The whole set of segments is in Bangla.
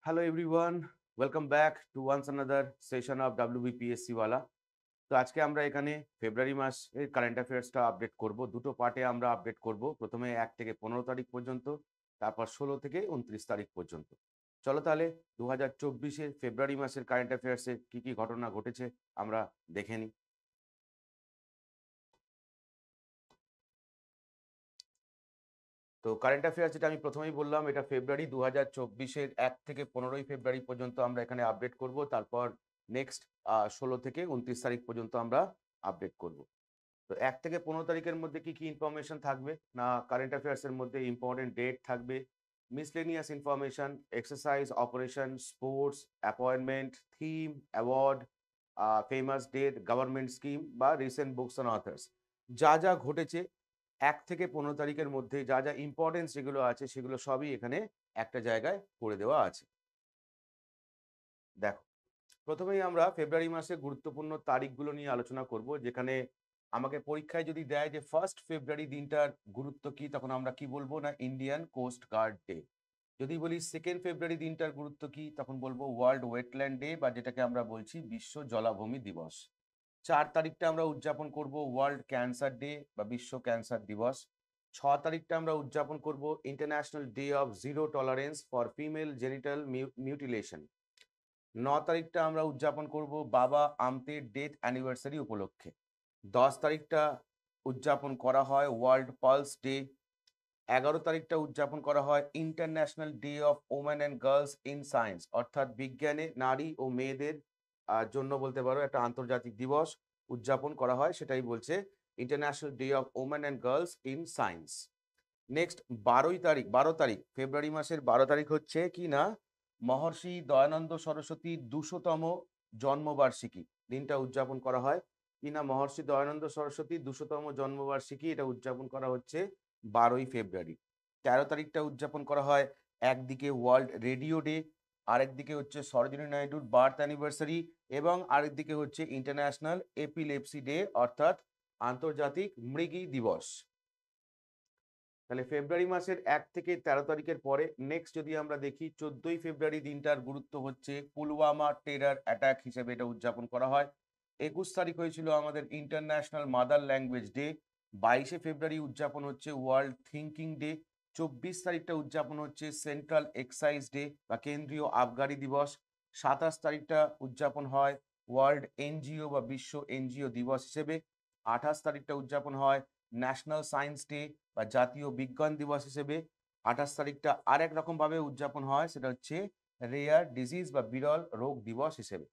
Hello everyone, welcome back to once another session of WBPSC ওয়ালা। তো আজকে আমরা এখানে ফেব্রুয়ারি মাসের কারেন্ট অ্যাফেয়ার্সটা আপডেট করব। দুটো পার্টে আমরা আপডেট করব। প্রথমে 1 থেকে 15 তারিখ পর্যন্ত, তারপর 16 থেকে 29 তারিখ পর্যন্ত। চলো তাহলে 2024-এর ফেব্রুয়ারি মাসের কারেন্ট অ্যাফেয়ার্সে কি কি ঘটনা ঘটেছে আমরা দেখে নিই। তো কারেন্ট অ্যাফেয়ার্স যেটা আমি প্রথমেই বললাম, এটা ফেব্রুয়ারি 2024-এর 1 থেকে 15ই ফেব্রুয়ারি পর্যন্ত আমরা এখানে আপডেট করব। তারপর নেক্সট 16 থেকে 29 তারিখ পর্যন্ত আমরা আপডেট করব। তো 1 থেকে 15 তারিখের মধ্যে কি কি ইনফরমেশন থাকবে না, কারেন্ট অ্যাফেয়ার্স এর মধ্যে ইম্পর্টেন্ট ডেট থাকবে, miscellaneous information, exercise, operation, sports, appointment, theme, award, famous date, government scheme বা রিসেন্ট বুকস অন অথার্স। যা যা ঘটেছে 1 থেকে 15 তারিখের মধ্যে, যা যা ইম্পর্টেন্স যেগুলো আছে সেগুলো সবই এখানে একটা জায়গায় করে দেওয়া আছে। দেখো, প্রথমেই আমরা ফেব্রুয়ারি মাসে গুরুত্বপূর্ণ তারিখগুলো নিয়ে আলোচনা করব। যেখানে আমাকে পরীক্ষায় যদি দেয় যে 1 ফেব্রুয়ারি দিনটার গুরুত্ব কি, তখন আমরা কি বলবো না ইন্ডিয়ান কোস্ট গার্ড ডে। যদি বলি 2 ফেব্রুয়ারি দিনটার গুরুত্ব কি, তখন বলবো ওয়ার্ল্ড ওয়েটল্যান্ড ডে বা যেটাকে আমরা বলছি বিশ্ব জলাভূমি দিবস। 4 তারিখটা আমরা উদযাপন করব ওয়ার্ল্ড ক্যান্সার ডে বা বিশ্ব ক্যান্সার দিবস। 6 তারিখটা আমরা উদযাপন করব international day of zero tolerance for female genital mutilation. 9 তারিখটা আমরা উদযাপন করব বাবা আমতের ডেথ অ্যানিভার্সারি উপলক্ষে। 10 তারিখটা উদযাপন করা হয় ওয়ার্ল্ড পালস ডে। 11 তারিখটা উদযাপন করা হয় international day of women and girls in science, অর্থাৎ বিজ্ঞানে নারী ও মেয়েদের জন্য বলতে পারো একটা আন্তর্জাতিক দিবস উদযাপন করা হয়, সেটাই বলছে international day of women and girls in science. Next 12 তারিখ ফেব্রুয়ারি মাসের 12 তারিখ হচ্ছে কি না মহর্ষি দয়ানন্দ সরস্বতীর 200তম জন্মবার্ষিকী। দিনটা উদযাপন করা হয় কি না মহর্ষি দয়ানন্দ সরস্বতীর 200তম জন্মবার্ষিকী, এটা উদযাপন করা হচ্ছে 12ই ফেব্রুয়ারি। 13 তারিখটা উদযাপন করা হয় একদিকে ওয়ার্ল্ড রেডিও ডে, আরেকদিকে হচ্ছে সরোজিনী নাইডুর বার্থ অ্যানিভার্সারি, এবং আরেকদিকে হচ্ছে ইন্টারন্যাশনাল এপিলেপসি ডে অর্থাৎ আন্তর্জাতিক মৃগী দিবস। তাহলে ফেব্রুয়ারি মাসের 1 থেকে 13 তারিখের পরে নেক্সট যদি আমরা দেখি 14ই ফেব্রুয়ারি দিনটার গুরুত্ব হচ্ছে পুলওয়ামা টেরর অ্যাটাক হিসেবে এটা উদযাপন করা হয়। 21 তারিখ হয়েছিল আমাদের ইন্টারন্যাশনাল মাদার ল্যাঙ্গুয়েজ ডে। 22শে ফেব্রুয়ারি উদযাপন হচ্ছে ওয়ার্ল্ড থিঙ্কিং ডে। 24 তারিখটা উদযাপন হচ্ছে সেন্ট্রাল এক্সাইজ ডে বা কেন্দ্রীয় আবগারি দিবস। 27 তারিখটা উদযাপন হয় ওয়ার্ল্ড এনজিও বা বিশ্ব এনজিও দিবস হিসেবে। 28 তারিখটা উদযাপন হয় ন্যাশনাল সায়েন্স ডে বা জাতীয় বিজ্ঞান দিবস হিসেবে। 28 তারিখটা আর এক রকম ভাবে উদযাপন হয়, সেটা হচ্ছে রেয়ার ডিজিজ বা বিরল রোগ দিবস হিসেবে।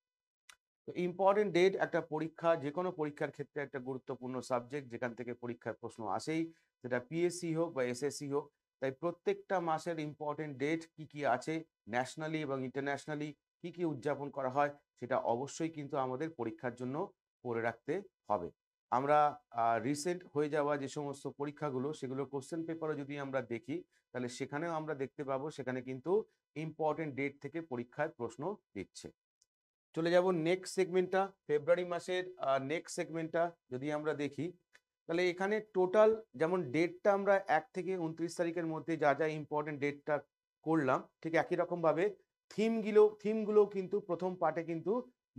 তো ইম্পর্টেন্ট ডেট একটা পরীক্ষা, যে কোনো পরীক্ষার ক্ষেত্রে একটা গুরুত্বপূর্ণ সাবজেক্ট, যেখান থেকে পরীক্ষার প্রশ্ন আসেই, সেটা পিএসসি হোক বা এসএসসি হোক। তাই প্রত্যেকটা মাসের ইম্পর্টেন্ট ডেট কি কি আছে, ন্যাশনালি এবং ইন্টারন্যাশনালি কি কি উদযাপন করা হয়, সেটা অবশ্যই কিন্তু আমাদের পরীক্ষার জন্য পড়ে রাখতে হবে। আমরা রিসেন্ট হয়ে যাওয়া যে সমস্ত পরীক্ষাগুলো, সেগুলো কোশ্চেন পেপারও যদি আমরা দেখি, তাহলে সেখানেও আমরা দেখতে পাবো সেখানে কিন্তু ইম্পর্টেন্ট ডেট থেকে পরীক্ষায় প্রশ্ন দিচ্ছে। চলে যাব নেক্সট সেগমেন্টটা, ফেব্রুয়ারি মাসের নেক্সট সেগমেন্টটা যদি আমরা দেখি, তাহলে এখানে টোটাল যেমন ডেটটা আমরা 1 থেকে 29 তারিখের মধ্যে যা যা ইম্পর্টেন্ট ডেটটা করলাম, ঠিক একই রকমভাবে থিমগুলোও কিন্তু প্রথম পার্টে কিন্তু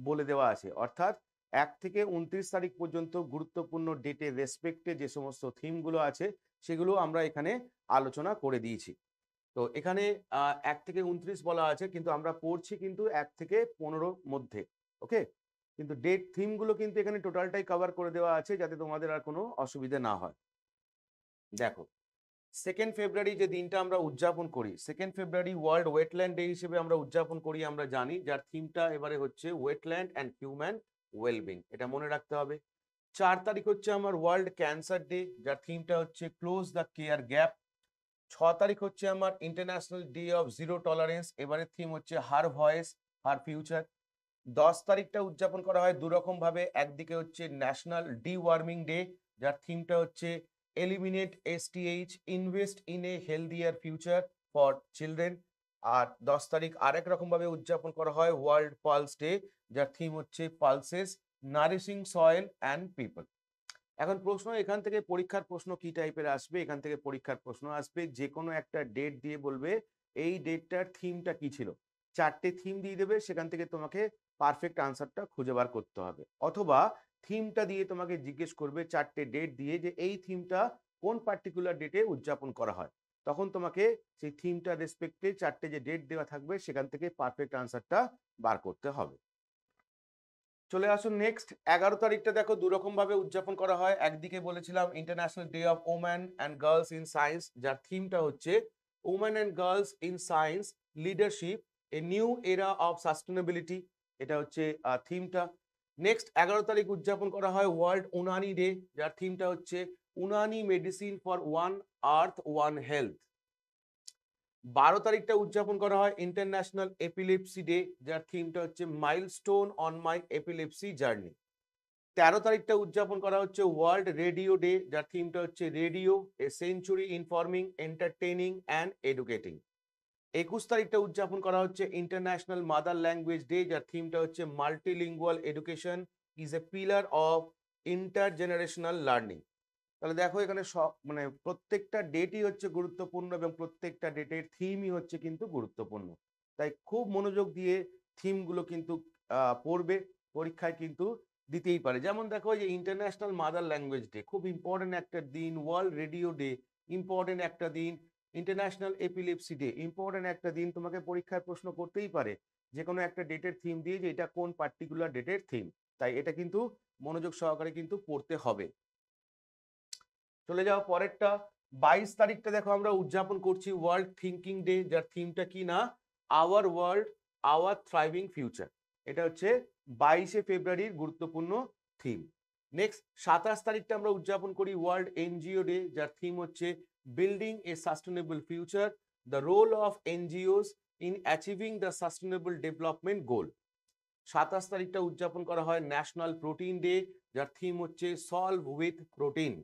বলে দেওয়া আছে। অর্থাৎ 1 থেকে 29 তারিখ পর্যন্ত গুরুত্বপূর্ণ ডেটের রেসপেক্টে যে সমস্ত থিমগুলো আছে, সেগুলো আমরা এখানে আলোচনা করে দিয়েছি। তো এখানে 1 থেকে 29 বলা আছে, কিন্তু আমরা পড়ছি কিন্তু 1 থেকে 15 মধ্যে। ওকে? কিন্তু ডেট থিম গুলো কিন্তু এখানে টোটালটাই কভার করে দেওয়া আছে, যাতে তোমাদের আর কোনো অসুবিধা না হয়। দেখো, 2 ফেব্রুয়ারি যে দিনটা আমরা উদযাপন করি, 2 ফেব্রুয়ারি ওয়ার্ল্ড ওয়েটল্যান্ড ডে হিসেবে আমরা উদযাপন করি, আমরা জানি, যার থিমটা এবারে হচ্ছে ওয়েটল্যান্ড অ্যান্ড হিউম্যান ওয়েলবিং। এটা মনে রাখতে হবে। 4 তারিখ হচ্ছে আমার ওয়ার্ল্ড ক্যান্সার ডে, যার থিমটা হচ্ছে ক্লোজ দ্য কেয়ার গ্যাপ। 6 তারিখ হচ্ছে আমার international day of zero tolerance, এবারের থিম হচ্ছে হার ভয়েস হার ফিউচার। 10 তারিখটা উদযাপন করা হয় দুরকম ভাবে, একদিকে হচ্ছে ন্যাশনাল ডি ওয়ার্মিং ডে, যার থিমটা হচ্ছে eliminate STH invest in a healthier future for children. আর 10 তারিখ আরেক রকম ভাবে উদযাপন করা হয় ওয়ার্ল্ড পালস ডে, যার থিম হচ্ছে pulses nourishing soil and people. এখন প্রশ্ন, এখান থেকে পরীক্ষার প্রশ্ন কি টাইপের আসবে, এখান থেকে পরীক্ষার প্রশ্ন আসবে যে কোনো একটা ডেট দিয়ে বলবে এই ডেটটার থিমটা কি ছিল। 4টে থিম দিয়ে দেবে, সেখান থেকে তোমাকে পারফেক্ট আনসারটা খুঁজে বার করতে হবে। অথবা থিমটা দিয়ে তোমাকে জিজ্ঞেস করবে 4টে ডেট দিয়ে যে এই থিমটা কোন পার্টিকুলার ডেটে উদযাপন করা হয়। তখন তোমাকে সেই থিমটার রেসপেক্টে 4টে যে ডেট দেওয়া থাকবে সেখান থেকে পারফেক্ট আনসারটা বার করতে হবে। চলে আসুন নেক্সট। 11 তারিখটা দেখো দুরকম ভাবে উদযাপন করা হয়। একদিকে বলেছিলাম international day of woman and girls in science, যার থিমটা হচ্ছে woman and girls in science leadership a new এরা অফ সাস্টেনেবিলিটি। এটা হচ্ছে থিমটা। নেক্সট 11 তারিখ উদযাপন করা হয় ওয়ার্ল্ড উনানি ডে, যার থিমটা হচ্ছে Unani medicine for one earth one health. 12 তারিখটা উদযাপন করা হয় ইন্টারন্যাশনাল এপিলেপসি ডে, যার থিমটা হচ্ছে milestone on my epilepsy journey. 13 তারিখটা উদযাপন করা হচ্ছে ওয়ার্ল্ড রেডিও ডে, যার থিমটা হচ্ছে radio a century informing entertaining and educating. 21 তারিখটা উদযাপন করা হচ্ছে ইন্টারন্যাশনাল মাদার ল্যাঙ্গুয়েজ ডে, যার থিমটা হচ্ছে multilingual education is a pillar of intergenerational learning. তাহলে দেখো এখানে সব মানে প্রত্যেকটা ডেটই হচ্ছে গুরুত্বপূর্ণ এবং প্রত্যেকটা ডেটের থিমই হচ্ছে কিন্তু গুরুত্বপূর্ণ। তাই খুব মনোযোগ দিয়ে থিমগুলো কিন্তু পড়বে, পরীক্ষায় কিন্তু দিতেই পারে। যেমন দেখো যে ইন্টারন্যাশনাল মাদার ল্যাঙ্গুয়েজ ডে খুব ইম্পর্টেন্ট একটা দিন, ওয়ার্ল্ড রেডিও ডে ইম্পর্টেন্ট একটা দিন, ইন্টারন্যাশনাল এপিলেপসি ডে ইম্পর্টেন্ট একটা দিন। তোমাকে পরীক্ষায় প্রশ্ন করতেই পারে যে কোনো একটা ডেটের থিম দিয়ে যে এটা কোন পার্টিকুলার ডেটের থিম। তাই এটা কিন্তু মনোযোগ সহকারে কিন্তু পড়তে হবে। চলে যাও পরেরটা। 22 তারিখটা দেখো আমরা উদযাপন করছি ওয়ার্ল্ড থিঙ্কিং ডে, যার থিমটা কি না our world our thriving future. এটা হচ্ছে 22শে ফেব্রুয়ারির গুরুত্বপূর্ণ থিম। নেক্সট 27 তারিখটা আমরা উদযাপন করি ওয়ার্ল্ড এনজিও ডে, যার থিম হচ্ছে building a sustainable future the role of NGOs in achieving the sustainable development goal. 27 তারিখটা উদযাপন করা হয় ন্যাশনাল প্রোটিন ডে, যার থিম হচ্ছে সলভ উইথ প্রোটিন।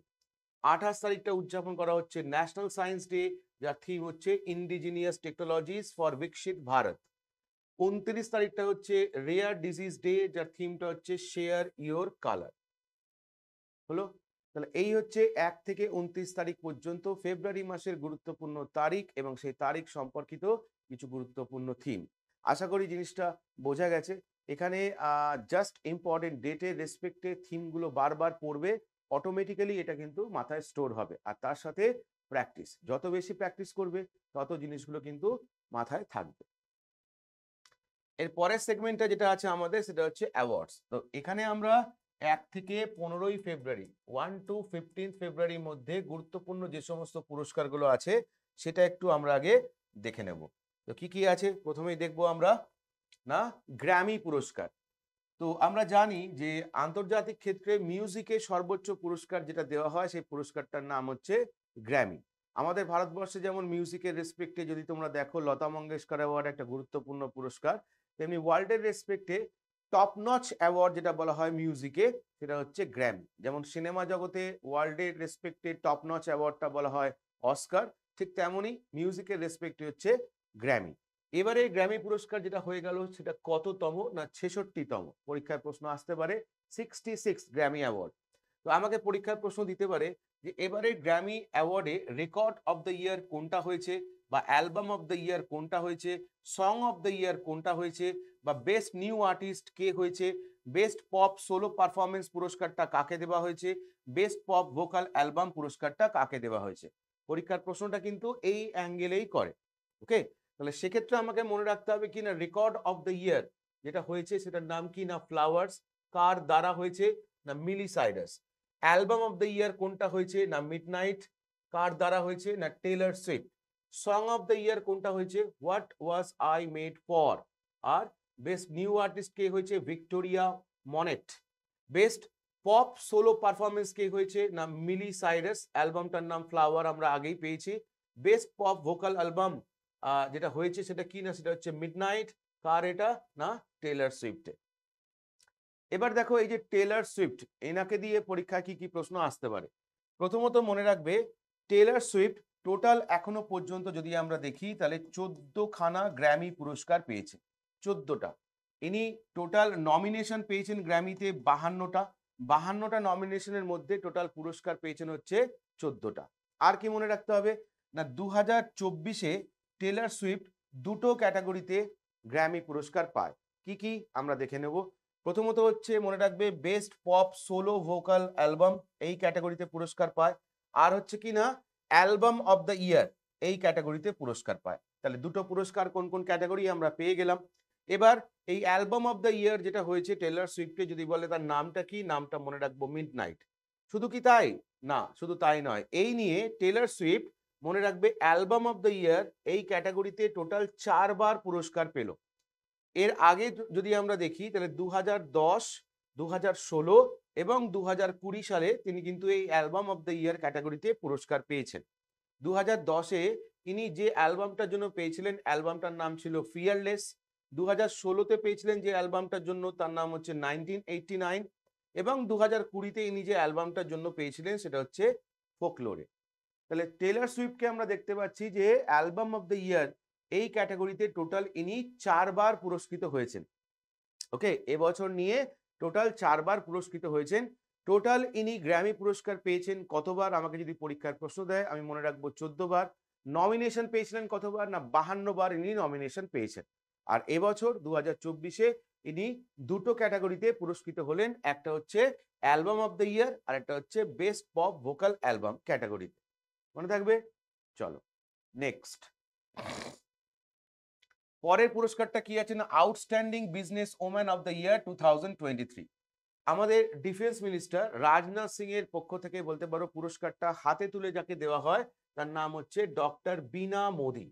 28 তারিখটা উদযাপন করা হচ্ছে ন্যাশনাল সায়েন্স ডে, যার থিম হচ্ছে ইন্ডিজিনিয়াস টেকনোলজিস ফর বিকশিত ভারত। 29 তারিখটা হচ্ছে রেয়ার ডিজিজ ডে, যার থিমটা হচ্ছে শেয়ার ইওর কালার। হলো? তাহলে এই হচ্ছে 1 থেকে 29 তারিখ পর্যন্ত ফেব্রুয়ারি মাসের গুরুত্বপূর্ণ তারিখ এবং সেই তারিখ সম্পর্কিত কিছু গুরুত্বপূর্ণ থিম। আশা করি জিনিসটা বোঝা গেছে। এখানে জাস্ট ইম্পর্টেন্ট ডেটের রেসপেক্টে থিমগুলো বারবার পড়বে, অটোমেটিক্যালি এটা কিন্তু মাথায় স্টোর হবে। আর তার সাথে প্র্যাকটিস, যত বেশি প্র্যাকটিস করবে তত জিনিসগুলো কিন্তু মাথায় থাকবে। এর পরের সেগমেন্টটা যেটা আছে আমাদের সেটা হচ্ছে অ্যাওয়ার্ডস। তো এখানে আমরা 1 থেকে 15ই ফেব্রুয়ারি 1 to 15 ফেব্রুয়ারির মধ্যে গুরুত্বপূর্ণ যে সমস্ত পুরস্কারগুলো আছে সেটা একটু আমরা আগে দেখে নেব। তো কি কি আছে প্রথমেই দেখব আমরা না গ্র্যামি পুরস্কার। তো আমরা জানি যে আন্তর্জাতিক ক্ষেত্রে মিউজিকের সর্বোচ্চ পুরস্কার যেটা দেওয়া হয় সেই পুরস্কারটার নাম হচ্ছে গ্র্যামি। আমাদের ভারতবর্ষে যেমন মিউজিকের রেসপেক্টে যদি তোমরা দেখো লতা মঙ্গেশকর অ্যাওয়ার্ড একটা গুরুত্বপূর্ণ পুরস্কার, তেমনি ওয়ার্ল্ডের রেসপেক্টে টপ নচ অ্যাওয়ার্ড যেটা বলা হয় মিউজিকে সেটা হচ্ছে গ্র্যামি। যেমন সিনেমা জগতে ওয়ার্ল্ডের রেসপেক্টে টপ নচ অ্যাওয়ার্ডটা বলা হয় অস্কার, ঠিক তেমনই মিউজিকের রেসপেক্টে হচ্ছে গ্র্যামি। এবারে গ্র্যামি পুরস্কার যেটা হয়ে গেল সেটা কততম না 66তম। পরীক্ষায় প্রশ্ন আসতে পারে 66 গ্র্যামি অ্যাওয়ার্ড। তো আমাকে পরীক্ষার প্রশ্ন দিতে পারে যে এবারে গ্র্যামি অ্যাওয়ার্ডে রেকর্ড অফ দ্য ইয়ার কোনটা হয়েছে, বা অ্যালবাম অফ দ্য ইয়ার কোনটা হয়েছে, সং অফ দ্য ইয়ার কোনটা হয়েছে, বা বেস্ট নিউ আর্টিস্ট কে হয়েছে, বেস্ট পপ সোলো পারফরমেন্স পুরস্কারটা কাকে দেওয়া হয়েছে, বেস্ট পপ ভোকাল অ্যালবাম পুরস্কারটা কাকে দেওয়া হয়েছে। পরীক্ষার প্রশ্নটা কিন্তু এই অ্যাঙ্গেলেই করে। ওকে, তাহলে সেক্ষেত্রে আমাকে মনে রাখতে হবে কি না রেকর্ড অফ দ্য ইয়ার যেটা হয়েছে সেটার নাম কি না ফ্লাওয়ার্স, কার দ্বারা হয়েছে না Miley Cyrus. Album of the year কোনটা হয়েছে না মিডনাইট, কার দ্বারা হয়েছে না Taylor Swift. Song of the year কোনটা হয়েছে what was I made for. আর বেস্ট নিউ আর্টিস্ট কে হয়েছে Victoria Monet. Best pop solo performance কে হয়েছে না মিলি সাইরাস, অ্যালবামটার নাম ফ্লাওয়ার আমরা আগেই পেয়েছি। বেস্ট পপ ভোকাল অ্যালবাম যেটা হয়েছে সেটা কি না সেটা হচ্ছে মিডনাইট, কার এটা না টেলর সুইফটে। এবার দেখো এই যে টেলর সুইফট এনাকে দিয়ে পরীক্ষায় কি কি প্রশ্ন আসতে পারে। প্রথমত মনে রাখবে টেলর সুইফট টোটাল এখনো পর্যন্ত যদি আমরা দেখি তাহলে 14খানা গ্র্যামি পুরস্কার পেয়েছে, 14টা। ইনি টোটাল নমিনেশন পেয়েছেন গ্র্যামিতে 52টা নমিনেশনের মধ্যে টোটাল পুরস্কার পেয়েছেন হচ্ছে 14টা। আর কি মনে রাখতে হবে না 2024-এ টেলর সুইফট দুটো ক্যাটাগরিতে গ্র্যামি পুরস্কার পায়। কি কি আমরা দেখে নেব। প্রথমত হচ্ছে মনে রাখবে best pop solo vocal album এই ক্যাটাগরিতে পুরস্কার পায়। আর হচ্ছে কি না অ্যালবাম অফ দ্য ইয়ার এই ক্যাটাগরিতে পুরস্কার পায়। তাহলে দুটো পুরস্কার কোন কোন ক্যাটাগরি আমরা পেয়ে গেলাম। এবার এই অ্যালবাম অফ দ্য ইয়ার যেটা হয়েছে টেলর সুইফটকে যদি বলে তার নামটা কি, নামটা মনে রাখবো মিডনাইট। শুধু কি তাই? না, শুধু তাই নয়। এই নিয়ে টেলর সুইফট মনে রাখবে অ্যালবাম অফ দ্য ইয়ার এই ক্যাটাগরিতে টোটাল ৪ বার পুরস্কার পেল। এর আগে যদি আমরা দেখি তাহলে ২০১০, ২০১৬ এবং ২০২০ সালে তিনি কিন্তু এই অ্যালবাম অফ দ্য ইয়ার ক্যাটাগরিতে পুরস্কার পেয়েছেন। ২০১০ এ তিনি যে অ্যালবামটার জন্য পেয়েছিলেন অ্যালবামটার নাম ছিল ফিয়ারলেস। ২০১৬ তে পেয়েছিলেন যে অ্যালবামটার জন্য তার নাম হচ্ছে 1989 এবং ২০২০ তে ইনি যে অ্যালবামটার জন্য পেয়েছিলেন সেটা হচ্ছে ফোকলোরে। তাহলে টেলর সুইফটকে আমরা দেখতে পাচ্ছি যে অ্যালবাম অফ দ্য ইয়ার এই ক্যাটাগরিতে টোটাল ইনি ৪ বার পুরস্কৃত হয়েছেন। ওকে, এবছর নিয়ে টোটাল ৪ বার পুরস্কৃত হয়েছেন। টোটাল ইনি গ্র্যামি পুরস্কার পেয়েছেন কতবার? আমাকে যদি পরীক্ষার প্রশ্ন দেয় আমি মনে রাখবো ১৪ বার। নমিনেশন পেয়েছিলেন কতবার? না ৫২ বার ইনি নমিনেশন পেয়েছেন। আর এবছর ২০২৪ এ ইনি দুটো ক্যাটাগরিতে পুরস্কৃত হলেন। একটা হচ্ছে অ্যালবাম অফ দ্য ইয়ার আর একটা হচ্ছে বেস্ট পপ ভোকাল অ্যালবাম ক্যাটাগরিতে। মনে থাকবে? চলো নেক্সট। পরের পুরস্কারটা কি আছে না outstanding business woman of the ইয়ার 2023। আমাদের ডিফেন্স মিনিস্টার রাজনাথ সিং এর পক্ষ থেকে বলতে পারো পুরস্কারটা হাতে তুলে যাকে দেওয়া হয় তার নাম হচ্ছে ডক্টর বীণা মোদি।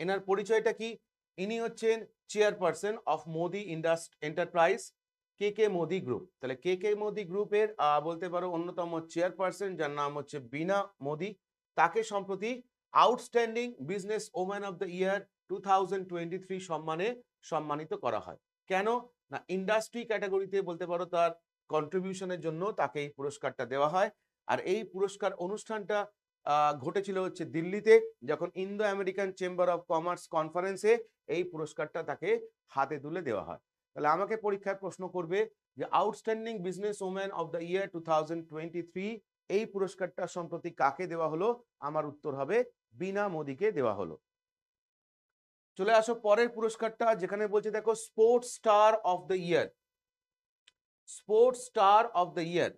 এনার পরিচয়টা কি? ইনি হচ্ছেন chairperson of Modi enterprise K K Modi group. তাহলে কে কে মোদি গ্রুপের বলতে পারো অন্যতম চেয়ারপারসন যার নাম হচ্ছে বীণা মোদি। তাকে সম্প্রতি outstanding business woman of the ইয়ার 2023 সম্মানে সম্মানিত করা হয়। কেন? না ইন্ডাস্ট্রি ক্যাটাগরিতে বলতে পারো তার কন্ট্রিবিউশনের জন্য তাকে এই পুরস্কারটা দেওয়া হয়। আর এই পুরস্কার অনুষ্ঠানটা ঘটেছিল হচ্ছে দিল্লিতে, যখন Indo American chamber of commerce কনফারেন্সে এই পুরস্কারটা তাকে হাতে তুলে দেওয়া হয়। তাহলে আমাকে পরীক্ষায় প্রশ্ন করবে যে outstanding business woman of the ইয়ার 2023 এই পুরস্কারটা সম্প্রতি কাকে দেওয়া হলো? আমার উত্তর হবে বীণা মোদিকে দেওয়া হলো। চলে আসো পরের পুরস্কারটা যেখানে বলছে দেখো sports star of the year. Sports star of the year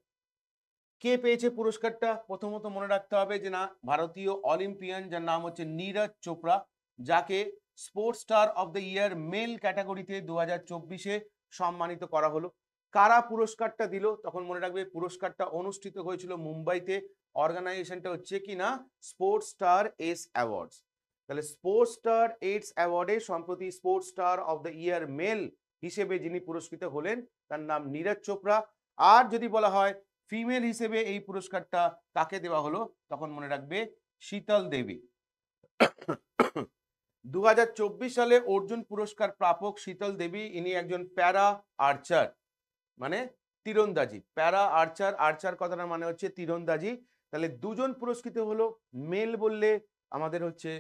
কে পেয়েছে পুরস্কারটা? প্রথমত মনে রাখতে হবে যে না ভারতীয় অলিম্পিয়ান যার নাম হচ্ছে নীরজ চোপড়া, যাকে sports star of the year male ক্যাটাগরিতে 2024-এ সম্মানিত করা হলো। কারা পুরস্কারটা দিল? তখন মনে রাখবে পুরস্কারটা অনুষ্ঠিত হয়েছিল মুম্বাইতে। অর্গানাইজেশনটা হচ্ছে কি না স্পোর্টস স্টার এস অ্যাওয়ার্ডস। তাহলে স্পোর্টস স্টার এস অ্যাওয়ার্ডে সম্প্রতি sports star of the year male হিসেবে যিনি পুরস্কৃত হলেন তার নাম নীরজ চোপড়া। আর যদি বলা হয় ফিমেল হিসেবে এই পুরস্কারটা কাকে দেওয়া হলো তখন মনে রাখবে শীতল দেবী। ২০২৪ সালে অর্জুন পুরস্কার প্রাপক শীতল দেবী, ইনি একজন প্যারা আর্চার মানে তীরন্দাজি। প্যারা আর্চার, আর্চার কথাটার মানে হচ্ছে তীরন্দাজি। তাহলে দুজন পুরস্কৃত হলো, মেল বললে আমাদের হচ্ছে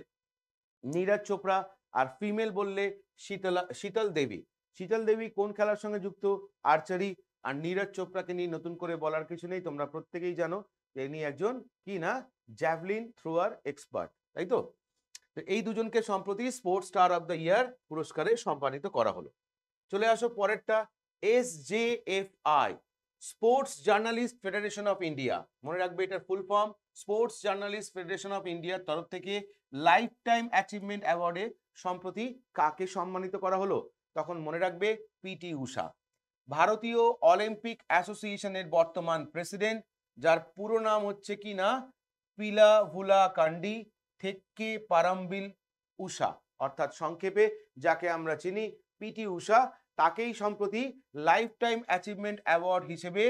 নীরজ চোপড়া আর ফিমেল বললে শীতল দেবী। শীতল দেবী কোন খেলার সঙ্গে যুক্ত? আর্চারি। আর নীরজ চোপড়াকে নিয়ে নতুন করে বলার কিছু নেই, তোমরা প্রত্যেকেই জানো যে ইনি একজন কি না জ্যাভলিন থ্রোয়ার এক্সপার্ট, তাই তো? তো এই দুজনকে সম্প্রতি স্পোর্টস স্টার অফ দ্য ইয়ার পুরস্কারে সম্মানিত করা হলো। চলে আসো পরেরটা SJFI sports journalist federation of India. মনে রাখবে এটার full form sports journalist federation of ইন্ডিয়ার তরফ থেকে লাইফ টাইম অ্যাচিভমেন্ট অ্যাওয়ার্ডে সম্প্রতি কাকে সম্মানিত করা হলো? তখন মনে রাখবে পিটি ঊষা, ভারতীয় অলিম্পিক অ্যাসোসিয়েশনের বর্তমান প্রেসিডেন্ট, যার পুরো নাম হচ্ছে কি না পিলাভুলা কান্ডি থেকে পারাম্বিল ঊষা, অর্থাৎ সংক্ষেপে যাকে আমরা চিনি পিটি ঊষা। তাকেই সম্প্রতি লাইফ টাইম অ্যাচিভমেন্ট অ্যাওয়ার্ড হিসেবে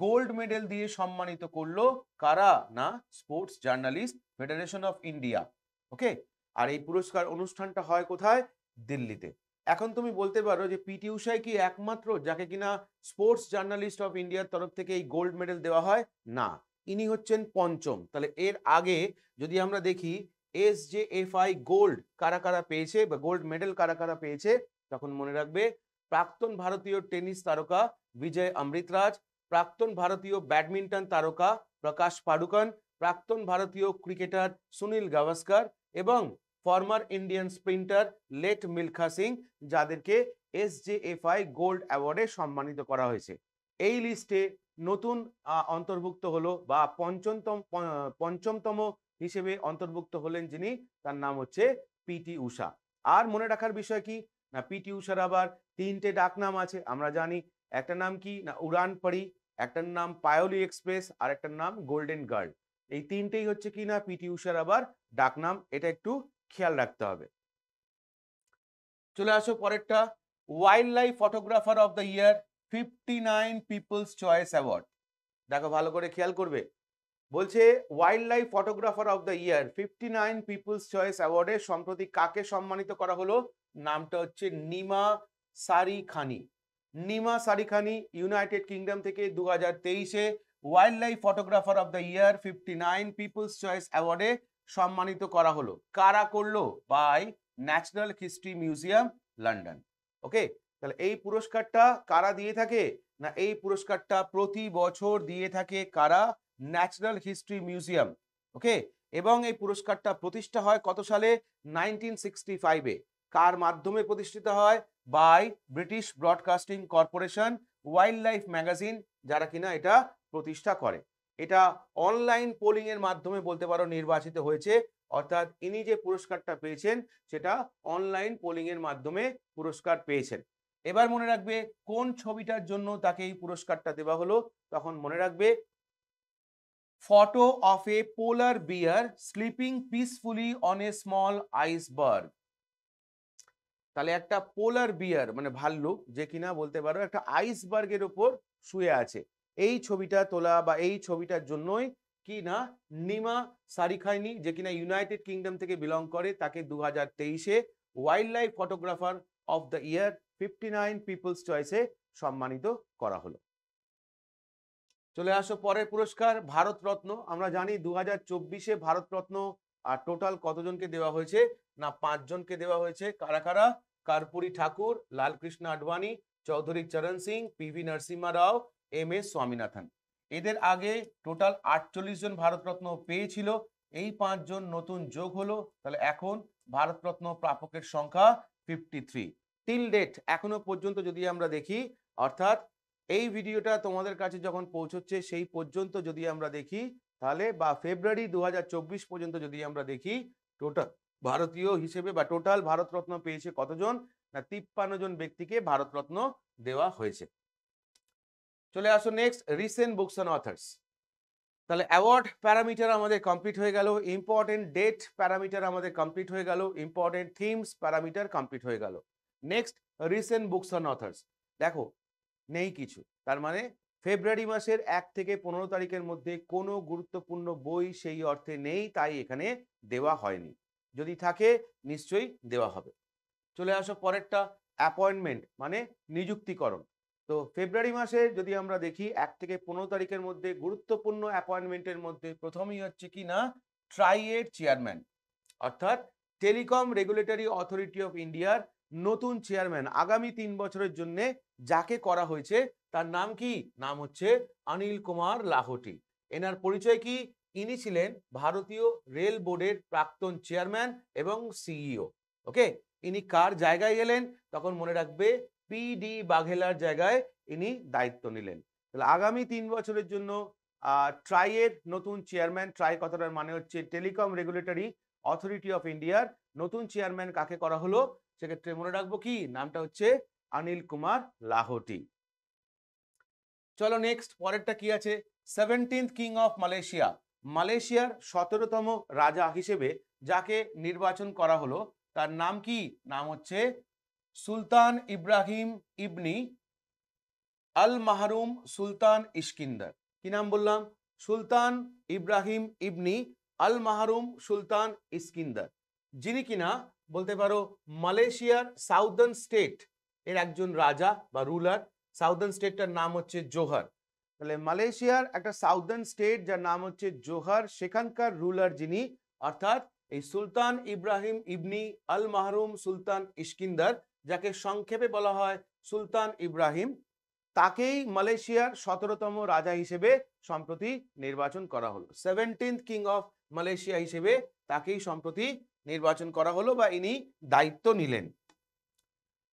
গোল্ড মেডেল দিয়ে সম্মানিত করলো কারা? না sports journalist federation of India. Okay, আর এই পুরস্কার অনুষ্ঠানটা হয় কোথায়? দিল্লিতে। এখন তুমি বলতে পারো যে পিটি ঊষাই কি একমাত্র যাকে কিনা স্পোর্টস জার্নালিস্ট অফ ইন্ডিয়ার তরফ থেকে এই গোল্ড মেডেল দেওয়া হয়? না, ইনি হচ্ছেন পঞ্চম। তাহলে এর আগে যদি আমরা দেখি SJFI গোল্ড কারা কারা পেয়েছে বা গোল্ড মেডেল কারা কারা পেয়েছে, তখন মনে রাখবে প্রাক্তন ভারতীয় টেনিস তারকা বিজয় অমৃতরাজ, প্রাক্তন ভারতীয় ব্যাডমিন্টন তারকা প্রকাশ পাডুকন, প্রাক্তন ভারতীয় ক্রিকেটার সুনীল গাভাস্কর এবং former Indian sprinter late Milkha Singh, যাদেরকে SJFI গোল্ড অ্যাওয়ার্ডে সম্মানিত করা হয়েছে। এই লিস্টে নতুন অন্তর্ভুক্ত হলো বা পঞ্চমতম হিসেবে অন্তর্ভুক্ত হলেন যিনি, তার নাম হচ্ছে পিটি ঊষা। আর মনে রাখার বিষয় কি না, পিটি ঊষার আবার 3টে ডাকনাম আছে আমরা জানি। একটা নাম কি না উড়ান পরি, একটার নাম পায়োলি এক্সপ্রেস, আর একটার নাম গোল্ডেন গার্ল। এই 3টেই হচ্ছে কি না পিটি ঊষার আবার ডাকনাম, এটা একটু খেয়াল রাখতে হবে। চলে আসো পরেরটা, wildlife photographer of the year 59 people's choice award. দেখো ভালো করে খেয়াল করবে, বলছে wildlife photographer of the year 59 people's choice অ্যাওয়ার্ডে সম্প্রতি কাকে সম্মানিত করা হলো? নামটা হচ্ছে নিমা সারি খানি। নিমা সারি খানি ইউনাইটেড কিংডম থেকে 2023-এ wildlife photographer of the year 59 people's choice অ্যাওয়ার্ডে সম্মানিত করা হলো। কারা করলো? By national history museum London. Okay, তাহলে এই পুরস্কারটা কারা দিয়ে থাকে না, এই পুরস্কারটা প্রতি বছর দিয়ে থাকে কারা? National history museum. ওকে, এবং এই পুরস্কারটা প্রতিষ্ঠা হয় কত সালে? 1965-এ। কার মাধ্যমে প্রতিষ্ঠিত হয়? By British Broadcasting Corporation wildlife magazine, যারা কিনা এটা প্রতিষ্ঠা করে। এটা অনলাইন পোলিং এর মাধ্যমে বলতে পারো নির্বাচিত হয়েছে, অর্থাৎ ইনি যে পুরস্কারটা পেয়েছেন সেটা অনলাইন পোলিং এর মাধ্যমে পুরস্কার পেয়েছেন। এবার মনে রাখবে কোন ছবিটার জন্য তাকে এই পুরস্কারটা দেওয়া হলো, তখন মনে রাখবে photo of a polar bear sleeping peacefully on a small iceberg. তাহলে একটা পোলার বিয়ার মানে ভাল্লুক, যে কিনা বলতে পারো একটা আইসবার্গের উপর শুয়ে আছে, এই ছবিটা তোলা বা এই ছবিটার জন্যই কি না নিমা সারিখাইনি, যে কিনা ইউনাইটেড কিংডম থেকে বিলং করে, তাকে 2023-এ wildlife photographer of the year 59 people's চয়েসে সম্মানিত করা হলো। চলে আসো পরের পুরস্কার, ভারতরত্ন। আমরা জানি 2024-এ ভারতরত্ন আর টোটাল কতজনকে দেওয়া হয়েছে না 5 জনকে দেওয়া হয়েছে। কারা কারা? কর্পূরী ঠাকুর, লালকৃষ্ণ আডবাণী, চৌধুরী চরণ সিং, পিভি নরসিম্হা রাও, MS স্বামীনাথন। এদের আগে টোটাল 48 জন ভারতরত্ন পেয়েছিল, এই 5 জন নতুন যোগ হলো, তাহলে এখন ভারতরত্ন প্রাপকের সংখ্যা 53 টিল ডেট এখনো পর্যন্ত। যদি আমরা দেখি, অর্থাৎ এই ভিডিওটা তোমাদের কাছে যখন পৌঁছচ্ছে সেই পর্যন্ত যদি আমরা দেখি, তাহলে বা ফেব্রুয়ারি 2024 পর্যন্ত যদি আমরা দেখি, টোটাল ভারতীয় হিসেবে বা টোটাল ভারতরত্ন পেয়েছে কতজন না 53 জন ব্যক্তিকে ভারতরত্ন দেওয়া হয়েছে। চলে আসো next, recent books and authors. তাহলে অ্যাওয়ার্ড প্যারামিটার আমাদের কমপ্লিট হয়ে গেল, ইম্পর্টেন্ট ডেট প্যারামিটার আমাদের কমপ্লিট হয়ে গেল, ইম্পর্টেন্ট থিমস প্যারামিটার কমপ্লিট হয়ে গেল। Next, recent books and authors. দেখো নেই কিছু, তার মানে ফেব্রুয়ারি মাসের 1 থেকে 15 তারিখের মধ্যে কোনো গুরুত্বপূর্ণ বই সেই অর্থে নেই, তাই এখানে দেওয়া হয়নি। যদি থাকে নিশ্চয়ই দেওয়া হবে। চলে আসো পরেরটা, অ্যাপয়েন্টমেন্ট মানে নিযুক্তিকরণ। তো ফেব্রুয়ারি মাসে যদি আমরা দেখি 1 থেকে 15 তারিখের মধ্যে গুরুত্বপূর্ণ অ্যাপয়েন্টমেন্টের মধ্যে প্রথমেই হচ্ছে কি না ট্রাইয়ের চেয়ারম্যান, অর্থাৎ টেলিকম রেগুলেটরি অথরিটি অফ ইন্ডিয়ার নতুন চেয়ারম্যান আগামী 3 বছরের জন্য যাকে করা হয়েছে তার নাম কি? নাম হচ্ছে অনিল কুমার লাহোটি। এনার পরিচয় কি? ইনি ছিলেন ভারতীয় রেল বোর্ডের প্রাক্তন চেয়ারম্যান এবং সিইও। ওকে, ইনি কার জায়গায় গেলেন? তখন মনে রাখবে PD বাঘেলার জায়গায় ইনি দায়িত্ব নিলেন। তাহলে আগামী 3 বছরের জন্য ট্রাইয়ের নতুন চেয়ারম্যান, ট্রাই কথাটার মানে হচ্ছে টেলিকম রেগুলেটরি অথরিটি অফ ইন্ডিয়ার নতুন চেয়ারম্যান কাকে করা হলো? সেক্ষেত্রে মনে রাখবো কি নামটা হচ্ছে অনিল কুমার লাহোটি। চলো নেক্সট পরেরটা কি আছে, 17th কিং অফ মালয়েশিয়া। মালয়েশিয়ার 17তম রাজা হিসেবে যাকে নির্বাচন করা হলো তার নাম কি? নাম হচ্ছে সুলতান ইব্রাহিম ইবনি আল মাহরুম সুলতান ইস্কিন্দার। কি নাম বললাম? সুলতান ইব্রাহিম ইবনি আল মাহরুম সুলতান ইস্কিন্দার, যিনি কিনা বলতে পারো মালয়েশিয়ার সাউদার্ন স্টেট এর একজন রাজা বা রুলার। সাউদার্ন স্টেটটার নাম হচ্ছে জোহর। তাহলে মালয়েশিয়ার একটা সাউদার্ন স্টেট যার নাম হচ্ছে জোহর, সেখানকার রুলার যিনি, অর্থাৎ এই সুলতান ইব্রাহিম ইবনি আল মাহরুম সুলতান ইস্কিন্দার, যাকে সংক্ষেপে বলা হয় সুলতান ইব্রাহিম, তাকেই মালয়েশিয়ার 17তম রাজা হিসেবে সম্প্রতি নির্বাচন করা হলো। 17th কিং অফ মালয়েশিয়া হিসেবে তাকেই সম্প্রতি নির্বাচন করা হলো বা ইনি দায়িত্ব নিলেন।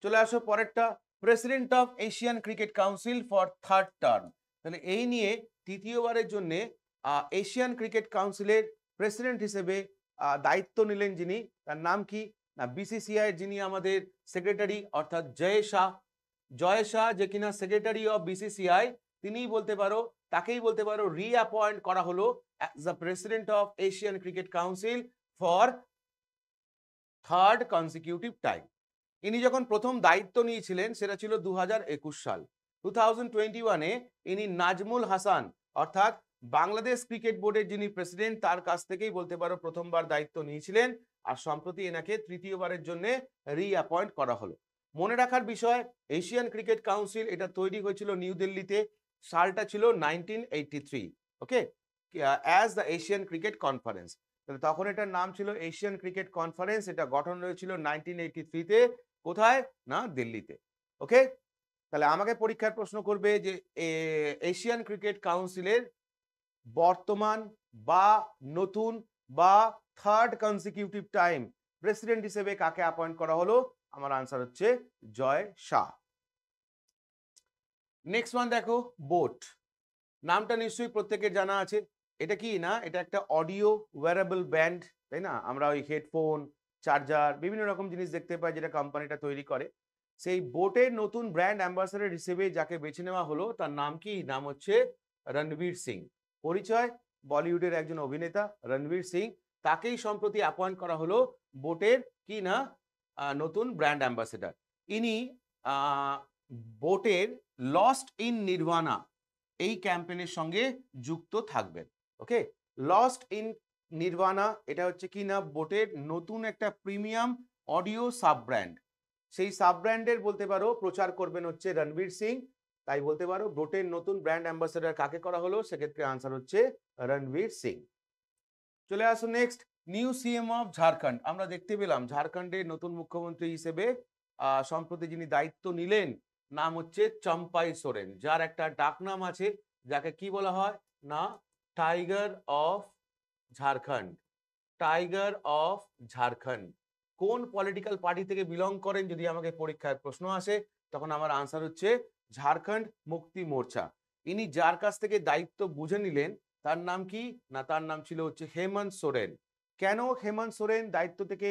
চলে আসো পরেরটা, president of Asian cricket council for third term. তাহলে এই নিয়ে তৃতীয়বারের জন্য এশিয়ান ক্রিকেট কাউন্সিলের প্রেসিডেন্ট হিসেবে দায়িত্ব নিলেন যিনি, তার নাম কি না বিসিসিআই যিনি আমাদের সেক্রেটারি অর্থাৎ জয় শাহ। জয় শাহ যে কিনা সেক্রেটারি অফ বিসিসিআই, তিনিই বলতে পারো, তাকেই বলতে পারো রিঅ্যাপয়েন্ট করা হলো as the president of Asian cricket council for third consecutive time. ইনি যখন প্রথম দায়িত্ব নিয়েছিলেন সেটা ছিল 2021 সাল। 2021-এ ইনি নাজমুল হাসান অর্থাৎ বাংলাদেশ ক্রিকেট বোর্ডের যিনি প্রেসিডেন্ট তার কাছ থেকেই বলতে পারো প্রথমবার দায়িত্ব নিয়েছিলেন, আর সম্প্রতি এনাকে তৃতীয়বারের জন্য রিঅ্যাপয়েন্ট করা হলো। মনে রাখার বিষয়, এশিয়ান ক্রিকেট কাউন্সিল এটা তৈরি হয়েছিল নিউ দিল্লিতে, সালটা ছিল 1983, okay, as the Asian cricket conference. তাহলে তখন এটার নাম ছিল এশিয়ান ক্রিকেট কনফারেন্স, এটা গঠন হয়েছিল 1983-তে, কোথায় না দিল্লিতে, ওকে। তাহলে আমাকে পরীক্ষার প্রশ্ন করবে যে এশিয়ান ক্রিকেট কাউন্সিলের বর্তমান বা নতুন বা থার্ড কনসিকিউটিভ টাইম প্রেসিডেন্ট হিসেবে কাকে অ্যাপয়েন্ট করা হলো, আমার আনসার হচ্ছে জয় শাহ। নেক্সট ওয়ান দেখো, বোট। নামটা নিশ্চয়ই প্রত্যেকের জানা আছে। এটা কি না, এটা একটা অডিও ওয়্যারেবল ব্যান্ড, তাই না? আমরা ওই হেডফোন, চার্জার, বিভিন্ন রকম জিনিস দেখতে পাই যেটা কোম্পানিটা তৈরি করে। সেই বোটের নতুন ব্র্যান্ড অ্যাম্বাসাডর হিসেবে যাকে বেছে নেওয়া হলো তার নাম কি, নাম হচ্ছে রণবীর সিং। পরিচয়, বলিউডের একজন অভিনেতা রণবীর সিং, তাকেই সম্প্রতি অ্যাপয়েন্ট করা হলো বোটের কি না নতুন ব্র্যান্ড অ্যাম্বাসেডর। ইনি বোটের লস্ট ইন নির্ভানা এই ক্যাম্পেইনের সঙ্গে যুক্ত থাকবেন, ওকে। লস্ট ইন নির্ভানা এটা হচ্ছে কি না বোটের নতুন একটা প্রিমিয়াম অডিও সাব ব্র্যান্ড, সেই সাব ব্র্যান্ডের বলতে পারো প্রচার করবেন হচ্ছে রণবীর সিং, তাই বলতে পারো বোটের নতুন ব্র্যান্ড অ্যাম্বাসেডর কাকে করা হলো, সেক্ষেত্রে আনসার হচ্ছে রণবীর সিং। চলে আসো next, new CM of Jharkhand. আমরা দেখতে পেলাম ঝাড়খণ্ডের নতুন মুখ্যমন্ত্রী হিসেবে সম্প্রতি যিনি দায়িত্ব নিলেন নাম হচ্ছে চম্পাই সোরেন, যার একটা ডাকনাম আছে যাকে কি বলা হয় না tiger of Jharkhand. Tiger of Jharkhand কোন পলিটিক্যাল পার্টি থেকে বিলং করেন যদি আমাকে পরীক্ষায় প্রশ্ন আসে, তখন আমার আনসার হচ্ছে ঝাড়খণ্ড মুক্তি মোর্চা। ইনি যার কাছ থেকে দায়িত্ব বুঝে নিলেন তার নাম কি না, তার নাম ছিল হচ্ছে হেমন্ত সোরেন। কেন হেমন্ত সোরেন দায়িত্ব থেকে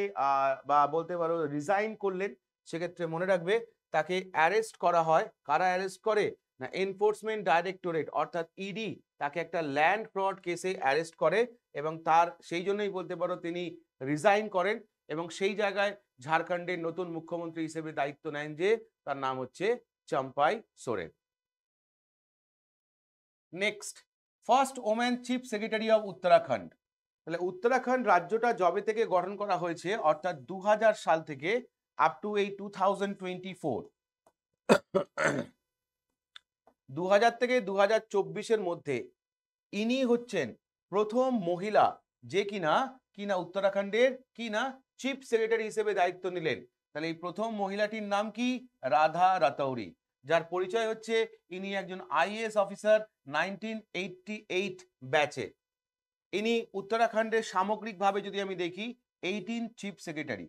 বা বলতে পারো রিজাইন করলেন, সেক্ষেত্রে মনে রাখবে তাকে অ্যারেস্ট করা হয়। কারা অ্যারেস্ট করে না, এনফোর্সমেন্ট ডাইরেক্টরেট অর্থাৎ ইডি তাকে একটা ল্যান্ড ফ্রড কেসে অ্যারেস্ট করে, এবং তার সেই জন্যই বলতে পারো তিনি রিজাইন করেন, এবং সেই জায়গায় ঝাড়খণ্ডের নতুন মুখ্যমন্ত্রী হিসেবে দায়িত্ব নেন যে তার নাম হচ্ছে Champai Soren. Next, first women chief secretary of Uttarakhand. তাহলে উত্তরাখণ্ড রাজ্যটা যবে থেকে গঠন করা হয়েছে অর্থাৎ 2000 সাল থেকে আপ টু এই 2024, 2000 থেকে 2024-এর মধ্যে ইনি হচ্ছেন প্রথম মহিলা যে কিনা কিনা উত্তরাখণ্ডের কিনা চিফ সেক্রেটারি হিসেবে দায়িত্ব নিলেন। তাহলে এই প্রথম মহিলাটির নাম কি, রাধা রাতৌরি, যার পরিচয় হচ্ছে ইনি একজন আইএএস অফিসার 1988 ব্যাচে। ইনি উত্তরাখণ্ডের সামগ্রিকভাবে যদি আমি দেখি 18 চিফ সেক্রেটারি।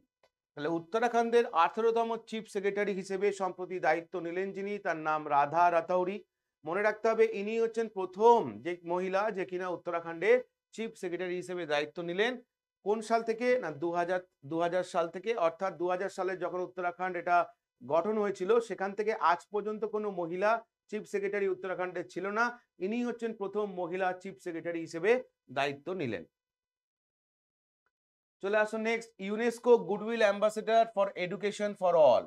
তাহলে উত্তরাখণ্ডের 18তম চিফ সেক্রেটারি হিসেবে সম্প্রতি দায়িত্ব নিলেন যিনি, তার নাম রাধা রাতৌরি। মনে রাখতে হবে ইনি হচ্ছেন প্রথম যে মহিলা যে কিনা উত্তরাখণ্ডের চিফ সেক্রেটারি হিসেবে দায়িত্ব নিলেন। কোন সাল থেকে না 2000 সাল থেকে, অর্থাৎ 2000 সালে যখন উত্তরাখণ্ড এটা গঠন হয়েছিল সেখান থেকে আজ পর্যন্ত কোনো মহিলা চিফ সেক্রেটারি উত্তরাখণ্ডের ছিল না, ইনি হচ্ছেন প্রথম মহিলা চিফ সেক্রেটারি হিসেবে দায়িত্ব নিলেন। চলে আসো next, UNESCO goodwill ambassador for education for all.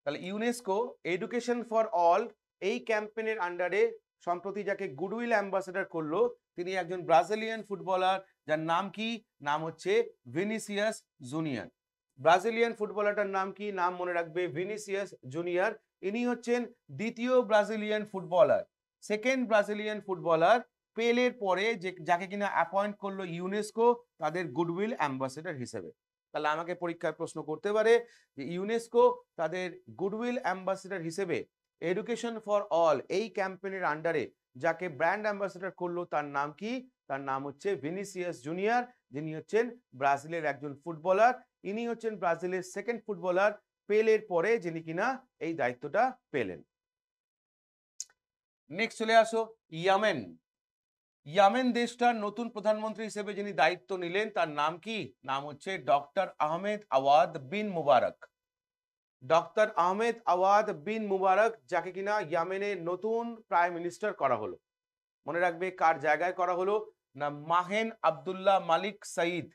তাহলে ইউনেস্কো এডুকেশন ফর অল এই ক্যাম্পেইনের আন্ডারে সম্প্রতি যাকে গুডউইল অ্যাম্বাসেডর করলো তিনি একজন ব্রাজিলিয়ান ফুটবলার, যার নাম কি, নাম হচ্ছে ভিনিসিয়াস জুনিয়র। ব্রাজিলিয়ান ফুটবলারটার নাম কি, নাম মনে রাখবে ভিনিসিয়াস জুনিয়র। ইনি হচ্ছেন দ্বিতীয় Brazilian footballer, second Brazilian footballer পেলের পরে যে যাকে কিনা অ্যাপয়েন্ট করলো ইউনেস্কো তাদের গুডউইল অ্যাম্বাসেডর হিসেবে। তাহলে আমাকে পরীক্ষায় প্রশ্ন করতে পারে যে ইউনেস্কো তাদের গুডউইল অ্যাম্বাসেডর হিসেবে এডুকেশন ফর অল এই ক্যাম্পেইনের আন্ডারে যাকে ব্র্যান্ড অ্যাম্বাসেডর করলো তার নাম কি, তার নাম হচ্ছে ভিনিসিয়াস জুনিয়র, যিনি হচ্ছেন ব্রাজিলের একজন ফুটবলার ইনি হচ্ছেন ব্রাজিলের সেকেন্ড ফুটবলার পেলের পরে যিনি কিনা এই দায়িত্বটা পেলেন। নেক্সট চলে আসো ইয়ামেন। ইয়ামেন দেশটার নতুন প্রধানমন্ত্রী হিসেবে যিনি দায়িত্ব নিলেন তার নাম কি? নাম হচ্ছে ডক্টর আহমেদ আওয়াদ বিন মুবারক। ডক্টর আহমেদ আওয়াদ বিন মুবারক, যাকে কিনা ইয়ামেনের নতুন প্রাইম মিনিস্টার করা হলো। মনে রাখবে কার জায়গায় করা হলো? না মাহেন আব্দুল্লাহ মালিক সাইদ,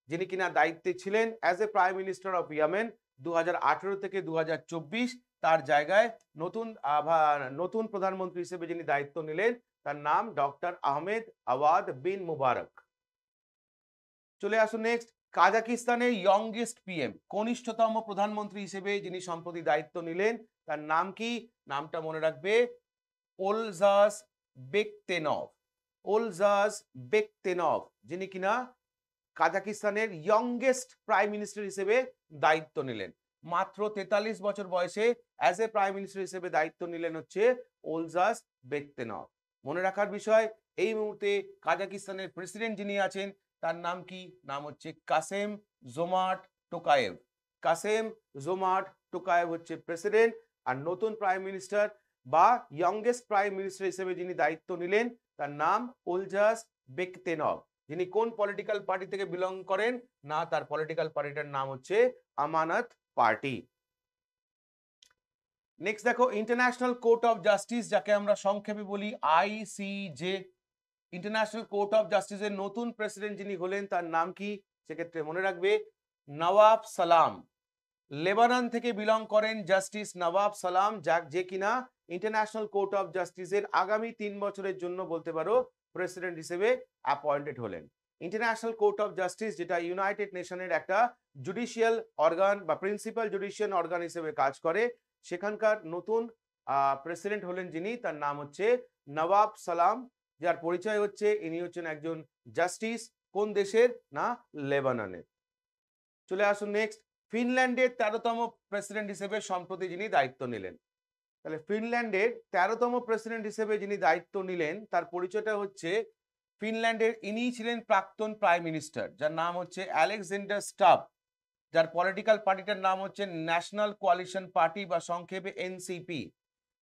যিনি কিনা দায়িত্বে ছিলেন as a prime minister of Yemen 2018 থেকে 2024। তার জায়গায় নতুন প্রধানমন্ত্রী হিসেবে যিনি দায়িত্ব নিলেন তার নাম ডক্টর আহমেদ আওয়াদ বিন মুবারক। চলে আসুন নেক্সট, কাজাকিস্তানের ইয়ংগেস্ট পিএম, কনিষ্ঠতম প্রধানমন্ত্রী হিসেবে যিনি সম্প্রতি দায়িত্ব নিলেন তার নাম কি? নামটা মনে রাখবে ওলজাস বেকতেনভ। ওলজাস বেকতেনভ, যিনি কিনা কাজাকিস্তানের ইয়ংগেস্ট প্রাইম মিনিস্টার হিসেবে দায়িত্ব নিলেন। মাত্র 43 বছর বয়সে অ্যাজ এ প্রাইম মিনিস্টার হিসেবে দায়িত্ব নিলেন হচ্ছে ওলজাস বেকতেনভ। মনে রাখার বিষয়, এই মুহূর্তে কাজাকিস্তানের প্রেসিডেন্ট যিনি আছেন তার নাম কি? নাম হচ্ছে কাসেম জোমার্ট টোকায়েভ। কাসেম জোমার্ট টোকায়েভ হচ্ছে প্রেসিডেন্ট। আর নতুন প্রাইম মিনিস্টার বা ইয়ংগেস্ট প্রাইম মিনিস্টার হিসেবে যিনি দায়িত্ব নিলেন তার নাম ওলজাস বেকতেনভ, যিনি কোন পলিটিক্যাল পার্টি থেকে বিলং করেন? না, তার পলিটিক্যাল পার্টিটার নাম হচ্ছে আমানত পার্টি। নেক্সট দেখো, ইন্টারন্যাশনাল কোর্ট অফ জাস্টিস, যাকে আমরা সংক্ষেপে বলি আইসিজে। ইন্টারন্যাশনাল কোর্ট অফ জাস্টিসের নতুন প্রেসিডেন্ট যিনি হলেন তার নাম কি? সেক্ষেত্রে মনে রাখবে নওয়াব সালাম। লেবানন থেকে বিলং করেন জাস্টিস নওয়াব সালাম, যে কিনা ইন্টারন্যাশনাল কোর্ট অফ জাস্টিসের আগামী 3 বছরের জন্য বলতে পারো প্রেসিডেন্ট হিসেবে অ্যাপয়েন্টেড হলেন। ইন্টারন্যাশনাল কোর্ট অফ জাস্টিস যেটা ইউনাইটেড নেশনের একটা জুডিশিয়াল অর্গান বা প্রিন্সিপাল জুডিশিয়াল অর্গান হিসেবে কাজ করে, সেখানকার নতুন প্রেসিডেন্ট হলেন যিনি, তার নাম হচ্ছে নওয়াব সালাম, যার পরিচয় হচ্ছে ইনি হচ্ছেন একজন জাস্টিস। কোন দেশের? না, লেবাননের। চলে আসুন নেক্সট, ফিনল্যান্ডের 13তম প্রেসিডেন্ট হিসেবে সম্প্রতি যিনি দায়িত্ব নিলেন। তাহলে ফিনল্যান্ডের 13তম প্রেসিডেন্ট হিসেবে যিনি দায়িত্ব নিলেন তার পরিচয়টা হচ্ছে, ফিনল্যান্ডের ইনি ছিলেন প্রাক্তন প্রাইম মিনিস্টার, যার নাম হচ্ছে আলেকজান্ডার স্টাব, যার পলিটিক্যাল পার্টিটার নাম হচ্ছে ন্যাশনাল কোয়ালিশন পার্টি বা সংক্ষেপে এনসিপি।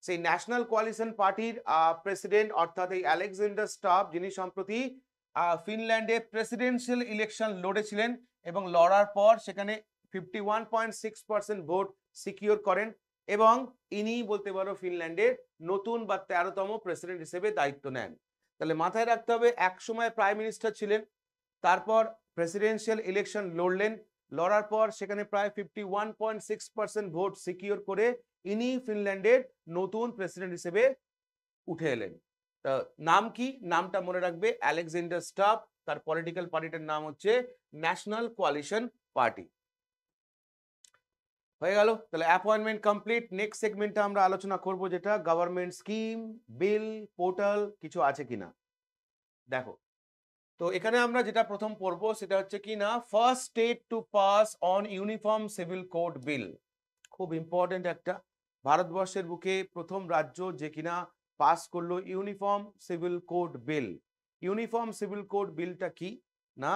সেই ন্যাশনাল কোয়ালিশন পার্টির প্রেসিডেন্ট অর্থাৎ এই আলেকজান্ডার স্টাব, যিনি সম্প্রতি ফিনল্যান্ডে প্রেসিডেন্সিয়াল ইলেকশন লড়েছিলেন এবং লড়ার পর সেখানে 51.6% ভোট সিকিউর করেন এবং ইনি বলতে পারো ফিনল্যান্ডের নতুন বা 13তম প্রেসিডেন্ট হিসেবে দায়িত্ব নেন। তাহলে মাথায় রাখতে হবে, এক সময় প্রাইম মিনিস্টার ছিলেন, তারপর প্রেসিডেন্সিয়াল ইলেকশন লড়লেন, লড়ার পর সেখানে প্রায় 51.6% ভোট সিকিউর করে ইনি ফিনল্যান্ডের নতুন প্রেসিডেন্ট হিসেবে উঠে এলেন। নাম কি? নামটা মনে রাখবে আলেকজান্ডার স্টাব, তার পলিটিক্যাল পার্টিটার নাম হচ্ছে ন্যাশনাল কোয়ালিশন পার্টি। হয়ে গেল, তাহলে অ্যাপয়েন্টমেন্ট কমপ্লিট। নেক্সট সেগমেন্টে আমরা আলোচনা করব যেটা গভর্নমেন্ট স্কিম, বিল, পোর্টাল কিছু আছে কিনা। দেখো, তো এখানে আমরা যেটা প্রথম পড়বো সেটা হচ্ছে কি না, first state to pass on uniform civil code bill. খুব ইম্পর্টেন্ট একটা, ভারতবর্ষের বুকে প্রথম রাজ্য যে কিনা পাস করলো ইউনিফর্ম সিভিল কোড বিল। ইউনিফর্ম সিভিল কোড বিলটা কি না,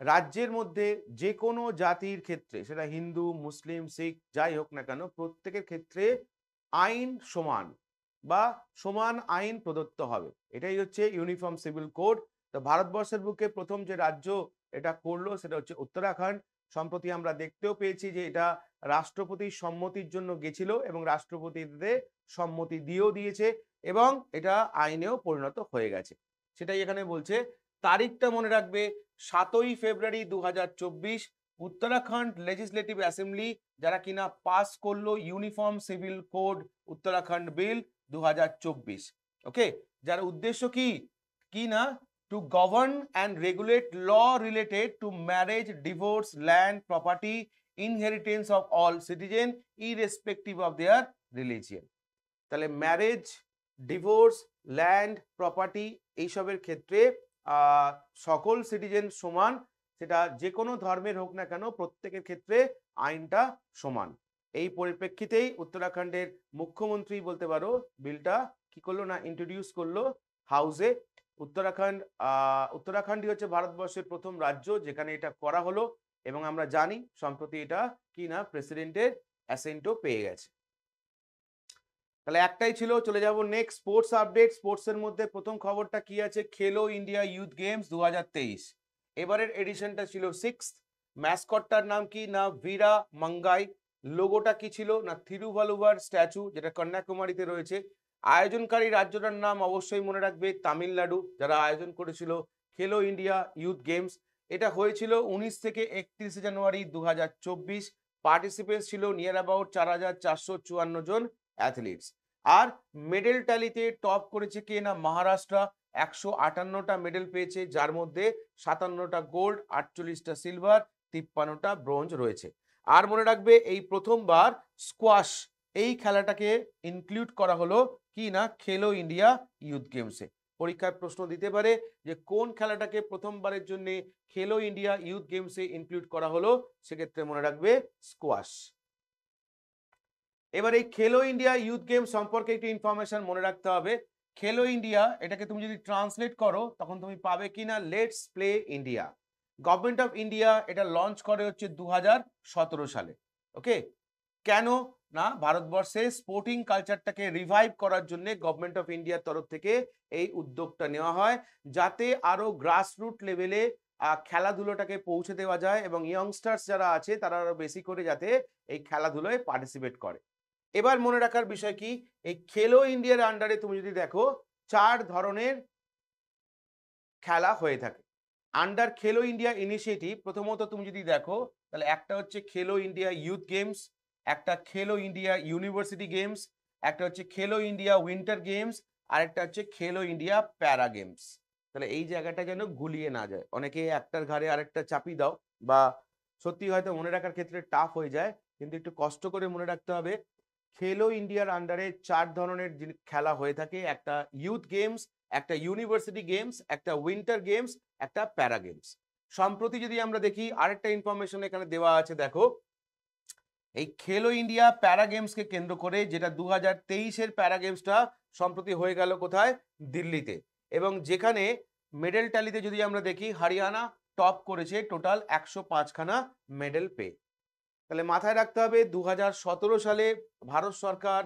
রাজ্যের মধ্যে যে কোনো জাতির ক্ষেত্রে, সেটা হিন্দু, মুসলিম, শিখ যাই হোক না কেন, প্রত্যেকের ক্ষেত্রে আইন সমান বা সমান আইন প্রদত্ত হবে, এটাই হচ্ছে ইউনিফর্ম সিভিল কোড। তো ভারতবর্ষের বুকে প্রথম যে রাজ্য এটা করলো সেটা হচ্ছে উত্তরাখণ্ড। সম্প্রতি আমরা দেখতেও পেয়েছি যে এটা রাষ্ট্রপতির সম্মতির জন্য গেছিল এবং রাষ্ট্রপতি এতে সম্মতি দিয়েও দিয়েছে এবং এটা আইনেও পরিণত হয়ে গেছে। সেটাই এখানে বলছে। তারিখটা মনে রাখবে 7ই ফেব্রুয়ারি 2024, উত্তরাখণ্ড লেজিসলেটিভ অ্যাসেম্বলি যারা কিনা পাস করলো ইউনিফর্ম সিভিল কোড উত্তরাখণ্ড বিল 2024। ওকে, যার উদ্দেশ্য কি কি না, to govern and regulate law related to marriage, divorce, land, property, inheritance of all citizens irrespective of their religion। তাহলে ম্যারেজ, ডিভোর্স, ল্যান্ড, প্রপার্টি এইসবের ক্ষেত্রে সকল সিটিজেন সমান, সেটা যে কোনো ধর্মের হোক না কেন, প্রত্যেকের ক্ষেত্রে আইনটা সমান। এই পরিপ্রেক্ষিতেই উত্তরাখণ্ডের মুখ্যমন্ত্রী বলতে পারো বিলটা কি করলো না, ইন্ট্রোডিউস করলো হাউসে। উত্তরাখণ্ডই হচ্ছে ভারতবর্ষের প্রথম রাজ্য যেখানে এটা করা হলো এবং আমরা জানি সম্প্রতি এটা কি না প্রেসিডেন্টের অ্যাসেন্টও পেয়ে গেছে। তাহলে একটাই ছিল, চলে যাব নেক্সট স্পোর্টস আপডেট। স্পোর্টস এর মধ্যে প্রথম খবরটা কি আছে, খেলো ইন্ডিয়া ইউথ গেমস 2023 এবারের এডিশনটা ছিল 6th। ম্যাসকটটার নাম কি না ভীরা মাঙ্গাই। লোগোটা কি ছিল না থিরুভালুভার স্ট্যাচু, যেটা কন্যাকুমারীতে রয়েছে। আয়োজনকারী রাজ্যটার নাম অবশ্যই মনে রাখবে তামিলনাড়ু, যারা আয়োজন করেছিল খেলো ইন্ডিয়া ইউথ গেমস। এটা হয়েছিল 19 থেকে 31 জানুয়ারি 2024। পার্টিসিপেন্টস ছিল নিয়ার অ্যাবাউট 4454 জন অ্যাথলিটস। আর মেডেল ট্যালিতে টপ করেছে কে না মহারাষ্ট্র, 158টা মেডেল পেয়েছে, যার মধ্যে 57টা গোল্ড, 48টা সিলভার, 53টা ব্রোঞ্জ রয়েছে। আর মনে রাখবে এই প্রথমবার স্কোয়াশ এই খেলাটাকে ইনক্লুড করা হলো কি না খেলো ইন্ডিয়া ইউথ গেমসে। পরীক্ষায় প্রশ্ন দিতে পারে যে কোন খেলাটাকে প্রথমবারের জন্য খেলো ইন্ডিয়া ইউথ গেমসে ইনক্লুড করা হলো, সেক্ষেত্রে মনে রাখবে স্কোয়াশ। এবার এই খেলো ইন্ডিয়া ইউথ গেম সম্পর্কে একটি ইনফরমেশন মনে রাখতে হবে। খেলো ইন্ডিয়া এটাকে তুমি যদি ট্রান্সলেট করো তখন তুমি পাবে কিনা let's play India. Government of India এটা লঞ্চ করে হচ্ছে 2017 সালে। ওকে, কেন না ভারতবর্ষে স্পোর্টিং কালচারটাকে রিভাইভ করার জন্য গভর্নমেন্ট অফ ইন্ডিয়ার তরফ থেকে এই উদ্যোগটা নেওয়া হয়, যাতে আরো গ্রাসরুট লেভেলে খেলাধুলোটাকে পৌঁছে দেওয়া যায় এবং ইয়ংস্টার্স যারা আছে তারা আরো বেশি করে যাতে এই খেলাধুলোয় পার্টিসিপেট করে। এবার মনে রাখার বিষয় কি, এই খেলো ইন্ডিয়ার আন্ডারে তুমি যদি দেখো 4 ধরনের খেলা হয়ে থাকে আন্ডার খেলো ইন্ডিয়া ইনিশিয়েটিভ। প্রথমত তুমি যদি দেখো তাহলে একটা হচ্ছে খেলো ইন্ডিয়া ইউথ গেমস, একটা খেলো ইন্ডিয়া ইউনিভার্সিটি গেমস, একটা হচ্ছে খেলো ইন্ডিয়া উইন্টার গেমস, আর একটা হচ্ছে খেলো ইন্ডিয়া প্যারা গেমস। তাহলে এই জায়গাটা যেন গুলিয়ে না যায়, অনেকে একটার ঘাড়ে আরেকটা চাপিয়ে দাও বা সত্যি হয়তো মনে রাখার ক্ষেত্রে টাফ হয়ে যায়, কিন্তু একটু কষ্ট করে মনে রাখতে হবে। খেলো ইন্ডিয়ার আন্ডারে 4 ধরনের খেলা হয়ে থাকে, একটা ইউথ গেমস, একটা ইউনিভার্সিটি গেমস, একটা উইন্টার গেমস, একটা প্যারা গেমস। সম্প্রতি যদি আমরা দেখি আরেকটা ইনফরমেশন এখানে দেওয়া আছে, দেখো এই খেলো ইন্ডিয়া প্যারা গেমসকে কেন্দ্র করে, যেটা 2023-এর প্যারা গেমসটা সম্প্রতি হয়ে গেল কোথায়, দিল্লিতে, এবং যেখানে মেডেল ট্যালিতে যদি আমরা দেখি হরিয়ানা টপ করেছে টোটাল 105খানা মেডেল পেয়ে। তাহলে মাথায় রাখতে হবে 2017 সালে ভারত সরকার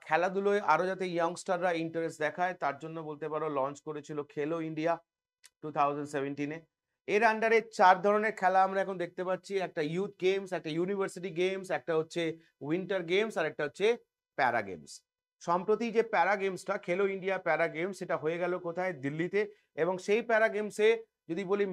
খেলাধুলোয় আরো যাতে ইয়ংস্টাররা ইন্টারেস্ট দেখায় তার জন্য বলতে পারো লঞ্চ করেছিল খেলো ইন্ডিয়া 2017-এ। এর আন্ডারে 4 ধরনের খেলা আমরা এখন দেখতে পাচ্ছি, একটা ইউথ গেমস, একটা ইউনিভার্সিটি গেমস, একটা হচ্ছে উইন্টার গেমস, আর একটা হচ্ছে প্যারা গেমস। সম্প্রতি যে প্যারা গেমসটা খেলো ইন্ডিয়া প্যারা গেমস সেটা হয়ে গেল কোথায়, দিল্লিতে, এবং সেই প্যারা গেমসে যদি বলি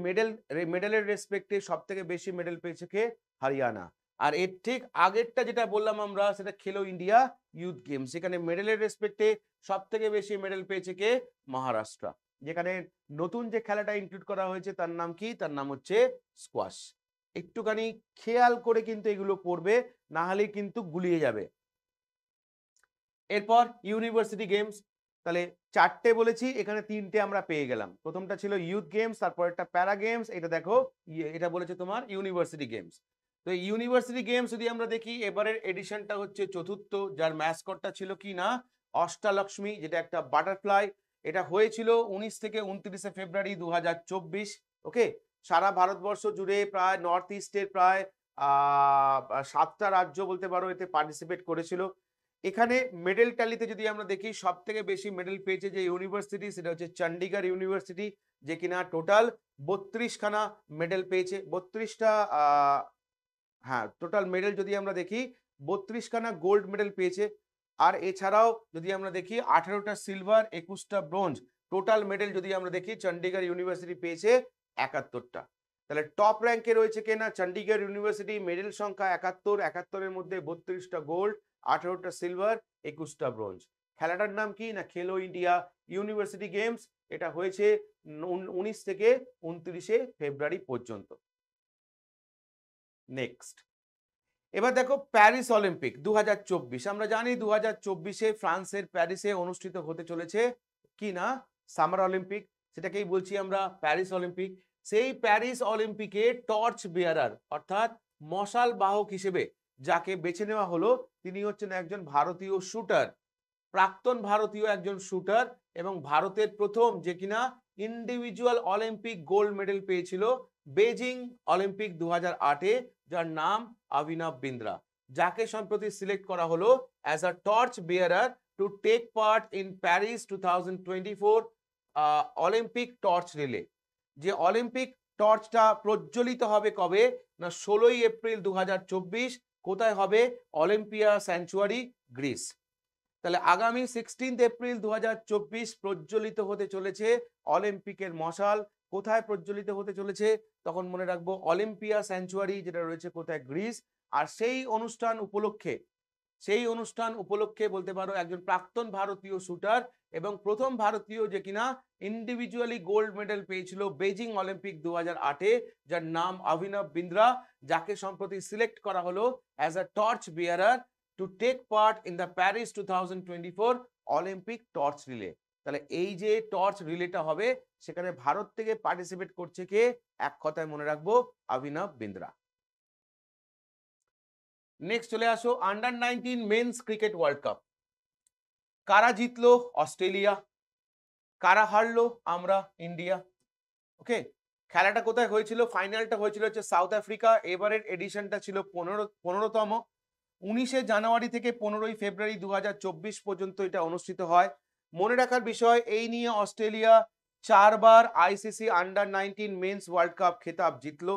মেডেলের রেসপেক্টে সব থেকে বেশি মেডেল পেয়েছে কে, হরিয়ানা। আর এর ঠিক আগেরটা যেটা বললাম আমরা সেটা খেলো ইন্ডিয়া ইউথ গেমস, যেখানে মেডেলের রেসপেক্টে সব থেকে বেশি মেডেল পেয়েছে কে, মহারাষ্ট্র। যেখানে নতুন যে খেলাটা ইনক্লুড করা হয়েছে তার নাম কি, তার নাম হচ্ছে স্কোয়াশ। একটুখানি খেয়াল করে কিন্তু এগুলো পড়বে, না হলে কিন্তু গুলিয়ে যাবে। এরপর ইউনিভার্সিটি গেমস, তাহলে 4টে বলেছি, এখানে 3টে আমরা পেয়ে গেলাম। প্রথমটা ছিল ইউথ গেমস, তারপর একটা প্যারা গেমস, এটা দেখো এটা বলেছে তোমার ইউনিভার্সিটি গেমস। তো ইউনিভার্সিটি গেমস যদি আমরা দেখি এবারের এডিশনটা হচ্ছে 4র্থ, যার ম্যাসকটটা ছিল কি না অষ্টালক্ষ্মী, যেটা একটা বাটারফ্লাই। এটা হয়েছিল 19 থেকে 29 ফেব্রুয়ারি 2024। ওকে, সারা ভারতবর্ষ জুড়ে প্রায় নর্থ ইস্টের প্রায় 7টা রাজ্য বলতে পারো এতে পার্টিসিপেট করেছিল। এখানে মেডেল ট্যালিতে যদি আমরা দেখি সব থেকে বেশি মেডেল পেয়েছে যে ইউনিভার্সিটি সেটা হচ্ছে চণ্ডীগড় ইউনিভার্সিটি, যে কিনা টোটাল 32খানা মেডেল পেয়েছে। 32টা হ্যাঁ টোটাল মেডেল যদি আমরা দেখি 32খানা গোল্ড মেডেল পেয়েছে। আর এছাড়াও যদি আমরা দেখি 18টা সিলভার, 21টা ব্রোঞ্জ, টোটাল মেডেল যদি আমরা দেখি চণ্ডীগড় ইউনিভার্সিটি পেয়েছে 71টা। তাহলে টপ র্যাঙ্কে রয়েছে কেনা চণ্ডীগড় ইউনিভার্সিটি, মেডেল সংখ্যা 71, 71-এর মধ্যে 32টা গোল্ড, 18টা সিলভার, 21টা ব্রোঞ্জ। খেলাটার নাম কি না খেলো ইন্ডিয়া ইউনিভার্সিটি গেমস। এটা হয়েছে 19 থেকে 29 ফেব্রুয়ারি পর্যন্ত। নেক্সট, এবার দেখো প্যারিস অলিম্পিক 2024। আমরা জানি 2024-এ ফ্রান্সের প্যারিসে অনুষ্ঠিত হতে চলেছে কি না সামার অলিম্পিক, সেটাকেই বলছি আমরা প্যারিস অলিম্পিক। সেই প্যারিস অলিম্পিকে টর্চ বেয়ারার অর্থাৎ মশাল বাহক হিসেবে যাকে বেছে নেওয়া হলো তিনি হচ্ছেন একজন ভারতীয় শুটার, প্রাক্তন ভারতীয় একজন শুটার, এবং ভারতের প্রথম যে কিনা ইন্ডিভিজুয়াল অলিম্পিক গোল্ড মেডেল পেয়েছিল বেজিং অলিম্পিক 2008-এ, যার নাম অভিনব বিন্দ্রা, যাকে সম্প্রতি সিলেক্ট করা হলো as a torch bearer to take part in Paris 2024 Olympic torch relay. যে অলিম্পিক টর্চটা প্রজ্বলিত হবে কবে না 16ই এপ্রিল 2024, কোথায় হবে? Olympia sanctuary, Greece. তাহলে আগামী 16 এপ্রিল 2024 প্রজ্বলিত হতে চলেছে অলিম্পিকের মশাল। কোথায় প্রজ্বলিত হতে চলেছে? তখন মনে রাখবো অলিম্পিয়া স্যাংচুয়ারি, যেটা রয়েছে কোথায়? গ্রিস। আর সেই অনুষ্ঠান উপলক্ষে বলতে পারো একজন প্রাক্তন ভারতীয় শুটার এবং প্রথম ভারতীয় যে কিনা ইন্ডিভিজুয়ালি গোল্ড মেডেল পেয়েছিল বেজিং অলিম্পিক 2008-এ, যার নাম অভিনব বিন্দ্রা, যাকে সম্প্রতি সিলেক্ট করা হলো as a torch bearer to take part in the Paris 2024 Olympic torch relay. তাহলে এই যে টর্চ রিলেটা হবে, সেখানে ভারত থেকে পার্টিসিপেট করছে কে? এক কথায় মনে রাখবো অভিনব বিন্দ্রা। নেক্সট চলে আসো under 19 men's cricket world cup. কারা জিতলো? অস্ট্রেলিয়া। কারা হারলো? আমরা, ইন্ডিয়া। ওকে, খেলাটা কোথায় হয়েছিল? ফাইনালটা হয়েছিল হচ্ছে সাউথ আফ্রিকা। এবারের এডিশনটা ছিল 15তম। 19শে জানুয়ারি থেকে 15ই ফেব্রুয়ারি 2024 পর্যন্ত এটা অনুষ্ঠিত হয়। মনে রাখার বিষয়, এই নিয়ে অস্ট্রেলিয়া 4বার ICC under 19 men's world cup খেতাব জিতলো।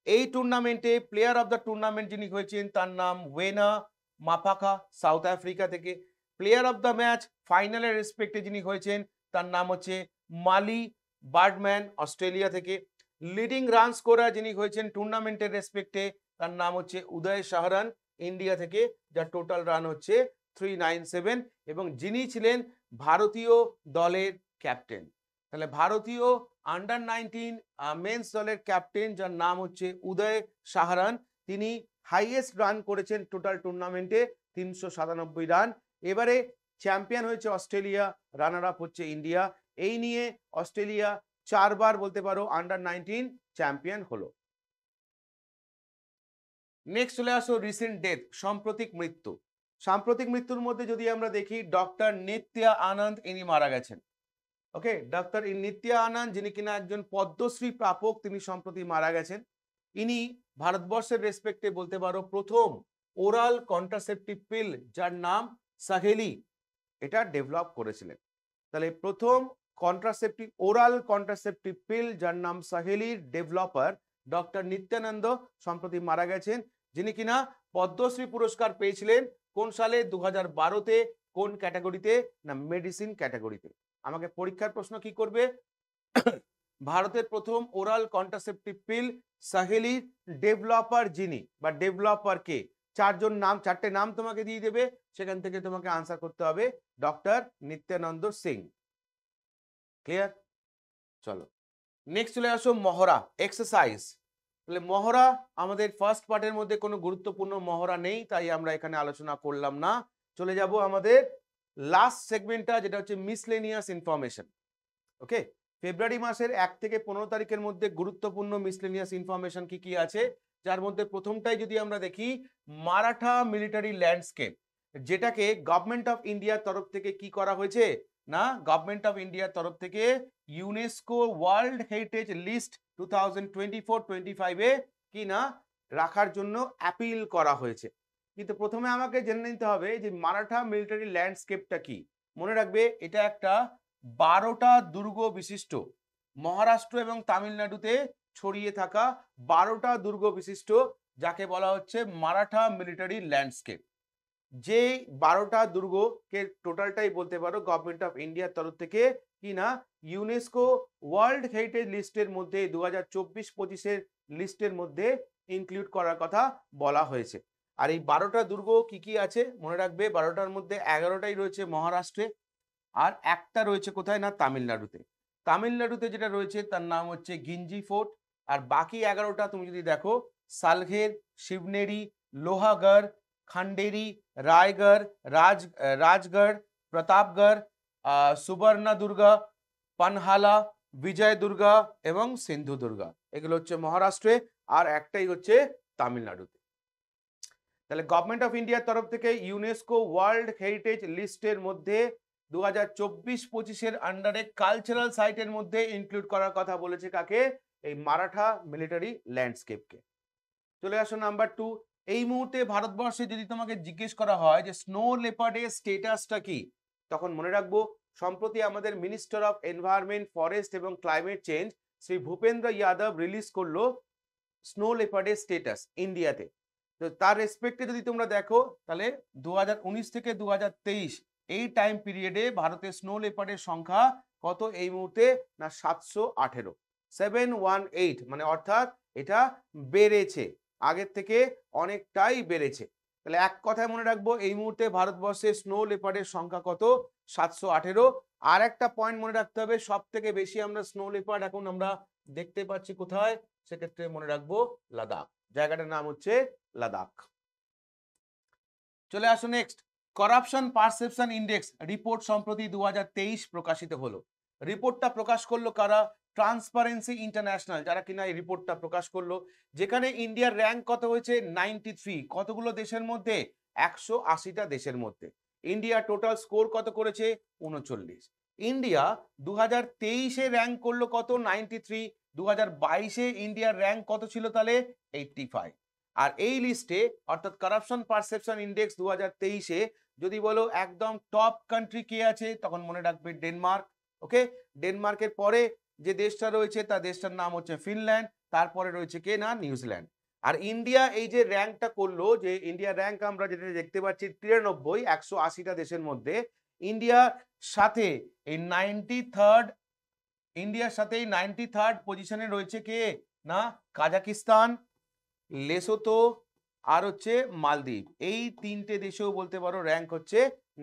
এই টুর্নামেন্টে প্লেয়ার অফ দ্য টুর্নামেন্ট যিনি হয়েছেন তার নাম ওয়েনা মাপাকা, সাউথ আফ্রিকা থেকে। প্লেয়ার অফ দ্য ম্যাচ ফাইনালের রেসপেক্টে যিনি হয়েছেন তার নাম হচ্ছে মালি বার্ডম্যান, অস্ট্রেলিয়া থেকে। লিডিং রান স্কোরার যিনি হয়েছেন টুর্নামেন্টের রেসপেক্টে তার নাম হচ্ছে উদয় শাহরান, ইন্ডিয়া থেকে, যার টোটাল রান হচ্ছে 397, এবং যিনি ছিলেন ভারতীয় দলের ক্যাপ্টেন। তাহলে ভারতীয় আন্ডার 19 মেন্স দলের ক্যাপ্টেন, যার নাম হচ্ছে উদয় শাহরান, তিনি হাইয়েস্ট রান করেছেন টোটাল টুর্নামেন্টে 397 রান। এবারে চ্যাম্পিয়ন হয়েছে অস্ট্রেলিয়া, রানার আপ হচ্ছে ইন্ডিয়া। এই নিয়ে অস্ট্রেলিয়া 4বার বলতে পারো আন্ডার 19 চ্যাম্পিয়ন হলো। নেক্সট চলে আসো রিসেন্ট ডেথ, সাম্প্রতিক মৃত্যু। সাম্প্রতিক মৃত্যুর মধ্যে যদি আমরা দেখি ডক্টর নিত্যা আনন্দ, ইনি মারা গেছেন। ওকে, ডক্টর নিত্যা আনন্দ, যিনি কিনা একজন পদ্মশ্রী প্রাপক, তিনি সম্প্রতি মারা গেছেন। ইনি ভারতবর্ষের রেসপেক্টে বলতে পারো প্রথম ওরাল কন্ট্রাসেপটিভ পিল, যার নাম সাহেলি, এটা ডেভেলপ করেছিলেন। তাহলে প্রথম ওরাল কন্ট্রাসেপটিভ পিল, যার নাম সাহেলির ডেভেলপার ডক্টর নিত্যানন্দ, সম্প্রতি মারা গেছেন, যিনি কিনা পদ্মশ্রী পুরস্কার পেয়েছিলেন কোন সালে? 2012-তে। কোন ক্যাটাগরিতে? না মেডিসিন ক্যাটাগরিতে। আমাকে পরীক্ষার প্রশ্ন কি করবে? ভারতের প্রথম ওরাল কন্ট্রাসেপটিভ পিল সাহেলির ডেভেলপার যিনি বা ডেভেলপার কে? চারটে নাম তোমাকে দিয়ে দেবে, সেখান থেকে তোমাকে আনসার করতে হবে ডক্টর নিত্যানন্দ সিং। ক্লিয়ার? চলো নেক্সট চলে আসো মহড়া, এক্সারসাইজ। তাহলে মহড়া আমাদের ফার্স্ট পার্টের মধ্যে কোনো গুরুত্বপূর্ণ মহড়া নেই, তাই আমরা এখানে আলোচনা করলাম না। চলে যাব আমাদের লাস্ট সেগমেন্টটা, যেটা হচ্ছে মিসলেনিয়াস ইনফরমেশন। ওকে, ফেব্রুয়ারি মাসের 1 থেকে 15 তারিখের মধ্যে গুরুত্বপূর্ণ মিসলেনিয়াস ইনফরমেশন কি কি আছে, যার মধ্যে প্রথমটাই যদি আমরা দেখি মারাঠা মিলিটারি ল্যান্ডস্কেপ, যেটাকে গভর্নমেন্ট অফ ইন্ডিয়ার তরফ থেকে কি করা হয়েছে না গভর্নমেন্ট অফ ইন্ডিয়ার তরফ থেকে ইউনেস্কো ওয়ার্ল্ড হেরিটেজ লিস্ট 2024-25-এ কি না রাখার জন্য অ্যাপিল করা হয়েছে। কিন্তু প্রথমে আমাকে জেনে নিতে হবে যে মারাঠা মিলিটারি ল্যান্ডস্কেপটা কি। মনে রাখবে এটা একটা 12টা দুর্গ বিশিষ্ট, মহারাষ্ট্র এবং তামিলনাড়ুতে ছড়িয়ে থাকা 12টা দুর্গ বিশিষ্ট, যাকে বলা হচ্ছে মারাঠা মিলিটারি ল্যান্ডস্কেপ। যে 12টা দুর্গকে টোটালটাই বলতে পারো গভর্নমেন্ট অফ ইন্ডিয়ার তরফ থেকে কি না ইউনেস্কো ওয়ার্ল্ড হেরিটেজ লিস্টের মধ্যে 2024-25-এর লিস্টের মধ্যে ইনক্লুড করার কথা বলা হয়েছে। আর এই 12টা দুর্গ কি কি আছে মনে রাখবে, 12টার মধ্যে 11টাই রয়েছে মহারাষ্ট্রে, আর একটা রয়েছে কোথায় না তামিলনাড়ুতে। তামিলনাড়ুতে যেটা রয়েছে তার নাম হচ্ছে গিঞ্জি ফোর্ট, আর বাকি 11টা তুমি যদি দেখো সালঘের, শিবনেরি, লোহাগড়, খান্ডেরি, রায়গড়, রাজগড়, প্রতাপগড়, সুবর্ণা দুর্গা, পানহালা, বিজয় দুর্গা এবং সিন্ধু দুর্গা, এগুলো হচ্ছে মহারাষ্ট্রে, আর একটাই হচ্ছে তামিলনাড়ুতে। তাহলে গভর্নমেন্ট অফ ইন্ডিয়ার তরফ থেকে ইউনেস্কো ওয়ার্ল্ড হেরিটেজ লিস্টের মধ্যে 2024-25-এর আন্ডারে কালচারাল সাইটের মধ্যে ইনক্লুড করার কথা বলেছে কাকে এই মারাঠা মিলিটারি ল্যান্ডস্কেপকে। চলে আসো নাম্বার 2। এই মুহূর্তে ভারতবর্ষে যদি তোমাকে জিজ্ঞেস করা হয় যে স্নো লেপার্ডের স্টেটাসটা কি, তখন মনে রাখবো সম্প্রতি আমাদের মিনিস্টার অফ এনভায়রনমেন্ট, ফরেস্ট এবং climate change Shri Bhupendra Yadav release করলো স্নো লেপার্ডের স্টেটাস ইন্ডিয়াতে। তো তার রেসপেক্টে যদি তোমরা দেখো তাহলে 2019 থেকে 2023 এই টাইম পিরিয়ডে ভারতের স্নো লেপার্ডের সংখ্যা কত এই মুহূর্তে, না 718, 718, মানে অর্থাৎ এটা বেড়েছে, আগের থেকে অনেকটাই বেড়েছে। তাহলে এক কথায় মনে রাখবো এই মুহূর্তে ভারতবর্ষে স্নো লেপার্ডের সংখ্যা কত, 718। আর একটা পয়েন্ট মনে রাখতে হবে, সব থেকে বেশি আমরা স্নো লেপার্ড এখন আমরা দেখতে পাচ্ছি কোথায়, সেক্ষেত্রে মনে রাখবো লাদাখ, জায়গাটার নাম হচ্ছে লাদাখ। চলে আসো next, corruption perception index report সম্প্রতি 2023 প্রকাশিত হলো। রিপোর্টটা প্রকাশ করলো কারা, ট্রান্সপারেন্সি ইন্টারন্যাশনাল, যারা কিনা এই রিপোর্টটা প্রকাশ করলো, যেখানে ইন্ডিয়ার র্যাঙ্ক কত হয়েছে 93, কতগুলো দেশের মধ্যে, 180টা দেশের মধ্যে। ইন্ডিয়া টোটাল স্কোর কত করেছে, 39। ইন্ডিয়া 2023-এ র্যাঙ্ক করলো কত, 93। 2022-এ ইন্ডিয়ার র্যাঙ্ক কত ছিল তাহলে, 85। আর এই লিস্টে অর্থাৎ কারাপশন পারসেপশন ইন্ডেক্স 2023-এ যদি বলো একদম টপ কান্ট্রি কে আছে, তখন মনে রাখবে ডেনমার্ক। ওকে, ডেনমার্কের পরে যে দেশটা রয়েছে তার দেশটার নাম হচ্ছে ফিনল্যান্ড, তারপরে রয়েছে কে, না নিউজিল্যান্ড। আর ইন্ডিয়া এই যে র্যাঙ্কটা করলো, যে ইন্ডিয়া র্যাঙ্ক আমরা যেটা দেখতে পাচ্ছি 93, 180টা দেশের মধ্যে ইন্ডিয়ার সাথে এই 93rd, ইন্ডিয়ার সাথে এই 93rd পজিশনে রয়েছে কে, না কাজাকিস্তান, লেসোতো আর হচ্ছে মালদ্বীপ। এই তিনটে দেশেও বলতে পারো র্যাঙ্ক হচ্ছে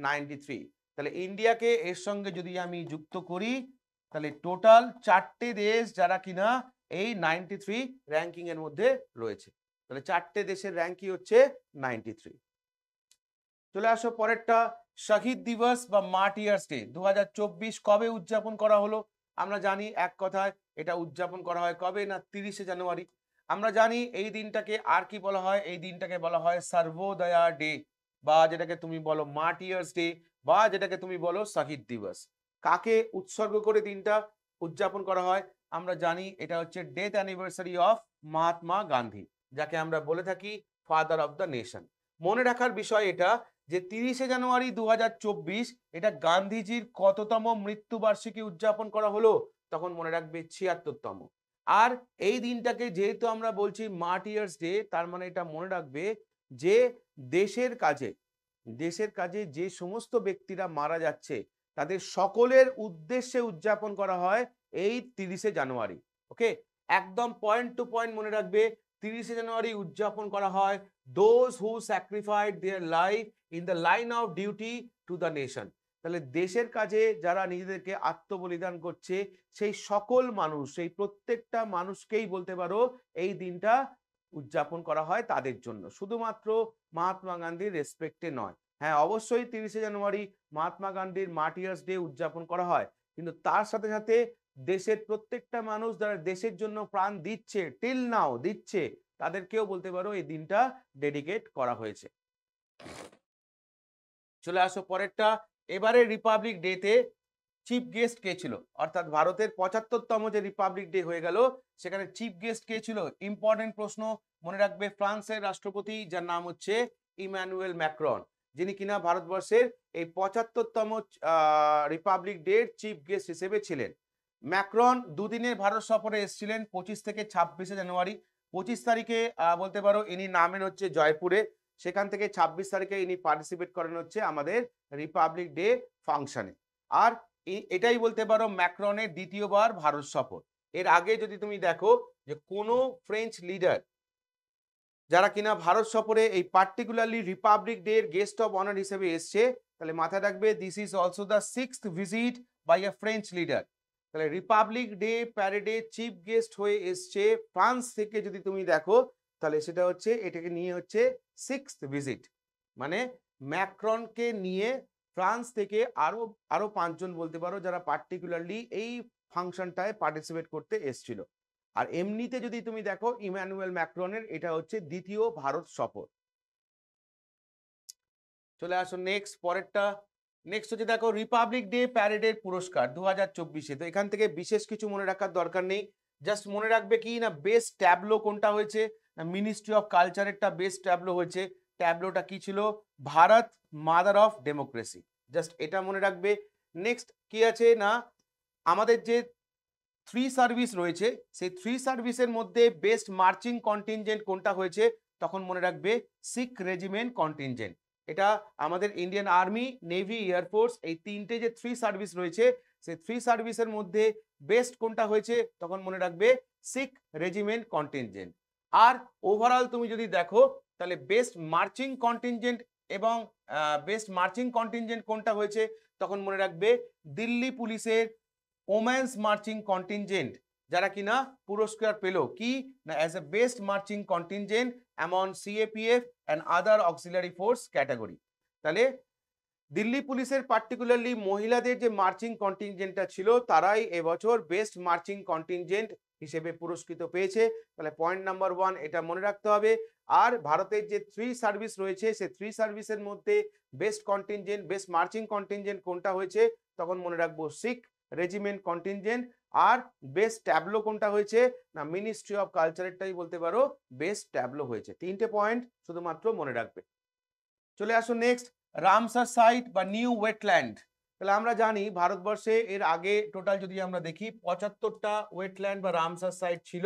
93। তাহলে ইন্ডিয়াকে এর সঙ্গে যদি আমি যুক্ত করি তাহলে টোটাল 4টে দেশ যারা কিনা এই 93 র্যাঙ্কিং এর মধ্যে রয়েছে। তাহলে 4টে দেশের র্যাঙ্কই হচ্ছে 93। চলে আসো পরেরটা, শহীদ দিবস বা মার্টিয়ার্স ডে 2024 কবে উদযাপন করা হলো। আমরা জানি এক কথায় এটা উদযাপন করা হয় কবে, না 30শে জানুয়ারি। আমরা জানি এই দিনটাকে আর কি বলা হয়, এই দিনটাকে বলা হয় সর্বোদয়া ডে, বা যেটাকে তুমি বলো মার্টিয়ার্স ডে, বা যেটাকে তুমি বলো শহীদ দিবস। কাকে উৎসর্গ করে দিনটা উদযাপন করা হয়, আমরা জানি এটা হচ্ছে death anniversary of Mahatma Gandhi, যাকে আমরা বলে থাকি ফাদার অফ দ্য নেশন। মনে রাখার বিষয় এটা যে 30শে জানুয়ারি 2024 এটা গান্ধীজির কততম মৃত্যুবার্ষিকী উদযাপন করা হলো, তখন মনে রাখবে 76তম। আর এই দিনটাকে যেহেতু আমরা বলছি মার্টিয়ার্স ডে, তার মানে এটা মনে রাখবে যে দেশের কাজে, দেশের কাজে যে সমস্ত ব্যক্তিরা মারা যাচ্ছে তাদের সকলের উদ্দেশ্যে উদযাপন করা হয় এই 30শে জানুয়ারি। ওকে, একদম পয়েন্ট টু পয়েন্ট মনে রাখবে, 30শে জানুয়ারি উদযাপন করা হয় those who sacrificed their life in the line of duty to the nation। তাহলে দেশের কাজে যারা নিজেদেরকে আত্মবলিদান করছে সেই সকল মানুষ, সেই প্রত্যেকটা মানুষকেই বলতে পারো এই দিনটা উদযাপন করা হয় তাদের জন্য, শুধুমাত্র মহাত্মা গান্ধীর রেসপেক্টে নয়। হ্যাঁ, অবশ্যই 30শে জানুয়ারি মহাত্মা গান্ধীর মার্টিয়ার্স ডে উদযাপন করা হয়, কিন্তু তার সাথে সাথে দেশের প্রত্যেকটা মানুষ যারা দেশের জন্য প্রাণ দিচ্ছে, টিল নাও দিচ্ছে, তাদেরকেও বলতে পারো এই দিনটা ডেডিকেট করা হয়েছে। চলে আসো পরেরটা, এবারে রিপাবলিক ডেতে চিফ গেস্ট কে ছিল, অর্থাৎ ভারতের 75তম যে রিপাবলিক ডে হয়ে গেল সেখানে চিফ গেস্ট কে ছিল, ইম্পর্টেন্ট প্রশ্ন। মনে রাখবে ফ্রান্সের রাষ্ট্রপতি যার নাম হচ্ছে ইমানুয়েল ম্যাক্রন, যিনি কিনা ভারতবর্ষের এই 75তম রিপাবলিক ডে চিফ গেস্ট হিসেবে ছিলেন। ম্যাক্রন দুদিনের ভারত সফরে এসেছিলেন 25 থেকে 26শে জানুয়ারি। 25 তারিখে বলতে পারো ইনি নামেন হচ্ছে জয়পুরে, সেখান থেকে 26 তারিখে ইনি পার্টিসিপেট করেন হচ্ছে আমাদের রিপাবলিক ডে ফাংশনে। আর এটাই বলতে পারো ম্যাক্রনের দ্বিতীয়বার ভারত সফর। এর আগে যদি তুমি দেখো যে কোনো ফ্রেঞ্চ লিডার যারা কিনা ভারত সফরে এই পার্টিকুলারলি রিপাবলিক ডে এর গেস্ট অফ অনার হিসেবে এসছে, তাহলে মাথায় রাখবে this is also the 6th visit by a French leader. তাহলে রিপাবলিক ডে প্যারেডে চিফ গেস্ট হয়ে এসছে ফ্রান্স থেকে, যদি তুমি দেখো তাহলে সেটা হচ্ছে এটাকে নিয়ে হচ্ছে 6th ভিজিট, মানে ম্যাক্রনকে নিয়ে ফ্রান্স থেকে আরো 5 জন বলতে পারো যারা পার্টিকুলারলি এই ফাংশনটায় পার্টিসিপেট করতে এসছিল। আর এমনিতে যদি তুমি দেখো ইমানুয়েল ম্যাক্রনের এটা হচ্ছে দ্বিতীয় ভারত সফর। চলে আসো নেক্সট পরেরটা, নেক্সট হচ্ছে দেখো রিপাবলিক ডে প্যারেডের পুরস্কার 2024-এ। তো এখান থেকে বিশেষ কিছু মনে রাখার দরকার নেই, জাস্ট মনে রাখবে কি না বেস্ট ট্যাবলো কোনটা হয়েছে, না মিনিস্ট্রি অফ কালচারেরটা বেস্ট ট্যাবলো হয়েছে। ট্যাবলোটা কি ছিল? Bharat mother of democracy. Just এটা মনে রাখবে। নেক্সট কি আছে না আমাদের যে 3 সার্ভিস রয়েছে, সেই 3 সার্ভিসের মধ্যে বেস্ট মার্চিং কন্টিনজেন্ট কোনটা হয়েছে? তখন মনে রাখবে শিখ রেজিমেন্ট কন্টিনজেন্ট। এটা আমাদের ইন্ডিয়ান আর্মি, নেভি, এয়ারফোর্স এই 3টে যে 3 সার্ভিস রয়েছে, সেই 3 সার্ভিসের মধ্যে বেস্ট কোনটা হয়েছে? তখন মনে রাখবে শিখ রেজিমেন্ট কন্টিনজেন্ট। আর ওভারঅল তুমি যদি দেখো তাহলে বেস্ট মার্চিং কন্টিনজেন্ট এবং বেস্ট মার্চিং কন্টিনজেন্ট কোনটা হয়েছে? তখন মনে রাখবে দিল্লি পুলিশের ওমেন্স মার্চিং কন্টিনজেন্ট, যারা কিনা পুরস্কার পেল কি না as a best marching contingent among CAPF and other auxiliary force category. তাহলে দিল্লি পুলিশের পার্টিকুলারলি মহিলাদের যে মার্চিং কন্টিনজেন্টটা ছিল তারাই এবছর বেস্ট মার্চিং কন্টিনজেন্ট হিসেবে পুরস্কৃত পেয়েছে। তাহলে পয়েন্ট নাম্বার 1 এটা মনে রাখতে হবে। আর ভারতের যে 3 সার্ভিস রয়েছে সেই 3 সার্ভিসের মধ্যে best contingent, best marching contingent কোনটা হয়েছে? তখন মনে রাখবো শিখ রেজিমেন্ট কন্টিনজেন্ট। আর বেস্ট ট্যাবলো কোনটা হয়েছে? না মিনিস্ট্রি অফ কালচারেরটাই বলতে পারো বেস্ট ট্যাবলো হয়েছে। 3টে পয়েন্ট শুধুমাত্র মনে রাখবে। চলে আসো নেক্সট, রামসার সাইট বা নিউ ওয়েটল্যান্ড। তাহলে আমরা জানি ভারতবর্ষে এর আগে টোটাল যদি আমরা দেখি 75টা ওয়েটল্যান্ড বা রামসার সাইট ছিল,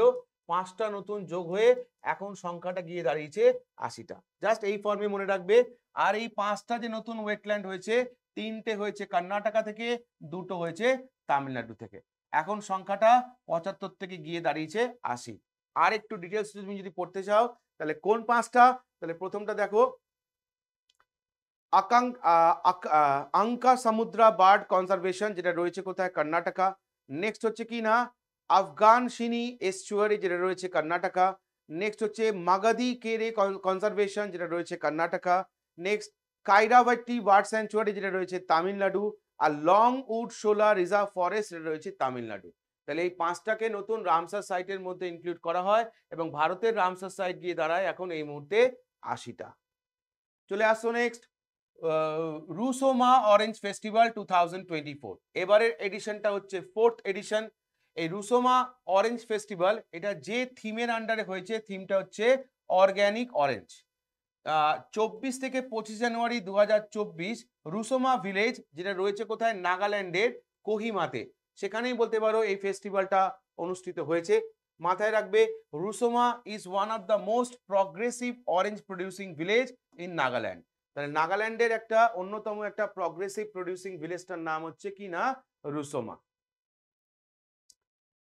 5টা নতুন যোগ হয়ে এখন সংখ্যাটা গিয়ে দাঁড়িয়েছে 80টা। জাস্ট এই ফর্মে মনে রাখবে। আর এই 5টা যে নতুন ওয়েটল্যান্ড হয়েছে, 3টে হয়েছে কর্ণাটকা থেকে, 2টো হয়েছে তামিলনাড়ু থেকে। এখন সংখ্যাটা 75 থেকে গিয়ে দাঁড়িয়েছে 80। আর একটু ডিটেলস তুমি যদি পড়তে চাও তাহলে কোন 5টা? তাহলে প্রথমটা দেখো আঙ্কা সমুদ্রা বার্ড কনজারভেশন, যেটা রয়েছে কোথায়? কর্ণাটকা। নেক্সট হচ্ছে কি না আফগান শিনি এস্চুয়ারি, যেটা রয়েছে কর্ণাটকা। নেক্সট হচ্ছে মাগাদি কেরে কনজারভেশন, যেটা রয়েছে Karnataka. Next Karaivetti bird sanctuary, যেটা রয়েছে তামিলনাড়ু। আর long wood shola reserve forest, যেটা রয়েছে তামিলনাড়ু। তাহলে এই 5টাকে নতুন রামসার সাইটের মধ্যে ইনক্লুড করা হয় এবং ভারতের রামসার সাইট গিয়ে দাঁড়ায় এখন এই মুহূর্তে 80টা। চলে আসো নেক্সট, রুসোমা অরেঞ্জ ফেস্টিভ্যাল 2024। এবারের এডিশনটা হচ্ছে 4th এডিশন। এই রুসোমা অরেঞ্জ ফেস্টিভ্যাল এটা যে থিমের আন্ডারে হয়েছে, থিমটা হচ্ছে অর্গ্যানিক অরেঞ্জ। 24 থেকে 25 জানুয়ারি 2024 রুসোমা ভিলেজ, যেটা রয়েছে কোথায়? নাগাল্যান্ডের কোহিমাতে, সেখানেই বলতে পারো এই ফেস্টিভ্যালটা অনুষ্ঠিত হয়েছে। মাথায় রাখবে Rusoma is one of the most progressive orange producing village in Nagaland. তাহলে নাগাল্যান্ডের একটা অন্যতম একটা প্রগ্রেসিভ প্রডিউসিং ভিলেজটার নাম হচ্ছে কি না রুসোমা।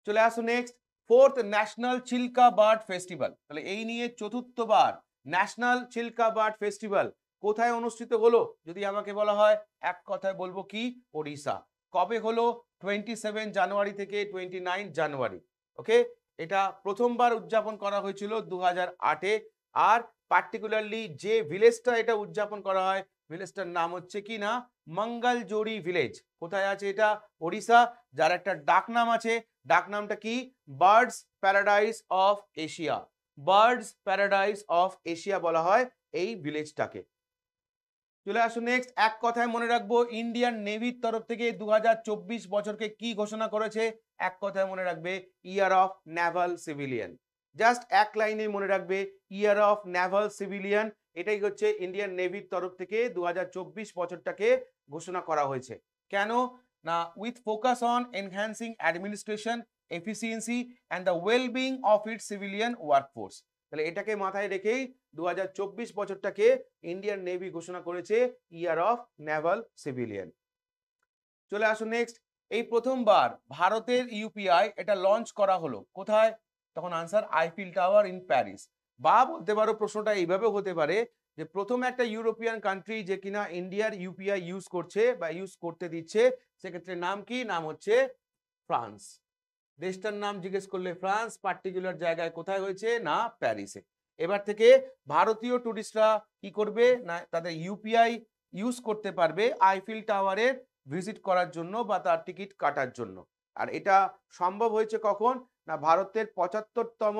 চলে আসো next, 4th national Chilika bird festival. তাহলে এই নিয়ে 4র্থবার ন্যাশনাল চিল্কা বার্ড ফেস্টিভ্যাল কোথায় অনুষ্ঠিত হলো? যদি আমাকে বলা হয় এক কথায় বলবো কি ওড়িশা। কবে হলো? 27 জানুয়ারি থেকে 29 জানুয়ারি। ওকে, এটা প্রথমবার উদযাপন করা হয়েছিল 2008-এ। আর পার্টিকুলারলি যে ভিলেজটা এটা উদযাপন করা হয়, ভিলেজটার নাম হচ্ছে কি না মঙ্গলজোড়ি ভিলেজ। কোথায় আছে এটা? ওড়িশা। যার একটা ডাক নাম আছে, ডাক নামটা কি? Birds paradise of Asia. Birds paradise of Asia বলা হয় এই ভিলেজটাকে। চলে আসুন নেক্সট, এক কথায় মনে রাখবো ইন্ডিয়ান নেভির তরফ থেকে 2024 বছরকে কি ঘোষণা করেছে? এক কথায় মনে রাখবে year of Naval civilian. Just এক লাইনে মনে রাখবে ইয়ার অফ নেভাল সিভিলিয়ান। এটাই হচ্ছে ইন্ডিয়ান নেভির তরফ থেকে 2024 বছরটাকে ঘোষণা করা হয়েছে। কেন না with focus on enhancing administration efficiency and the wellbeing of its civilian workforce. তাহলে এটাকে মাথায় রেখেই 2024 বছরটাকে ইন্ডিয়ান নেভি ঘোষণা করেছে ইয়ার অফ নেভাল সিভিলিয়ান। চলে আসুন নেক্সট, এই প্রথমবার ভারতের ইউপিআই এটা লঞ্চ করা হলো কোথায়? তখন answer Eiffel tower in Paris. বা বলতে পারো প্রশ্নটা এইভাবে হতে পারে যে প্রথম একটা ইউরোপিয়ান কান্ট্রি যে কিনা ইন্ডিয়ার ইউপিআই ইউজ করছে বা ইউজ করতে দিচ্ছে, সেক্ষেত্রে নাম কি? নাম হচ্ছে ফ্রান্স। দেশটার নাম জিজ্ঞেস করলে ফ্রান্স, পার্টিকুলার জায়গায় কোথায় হয়েছে? না প্যারিসে। এবার থেকে ভারতীয় টুরিস্টরা কি করবে না তাদের ইউপিআই ইউজ করতে পারবে আইফিল টাওয়ারের ভিজিট করার জন্য বা তার টিকিট কাটার জন্য। আর এটা সম্ভব হয়েছে কখন? না ভারতের 75তম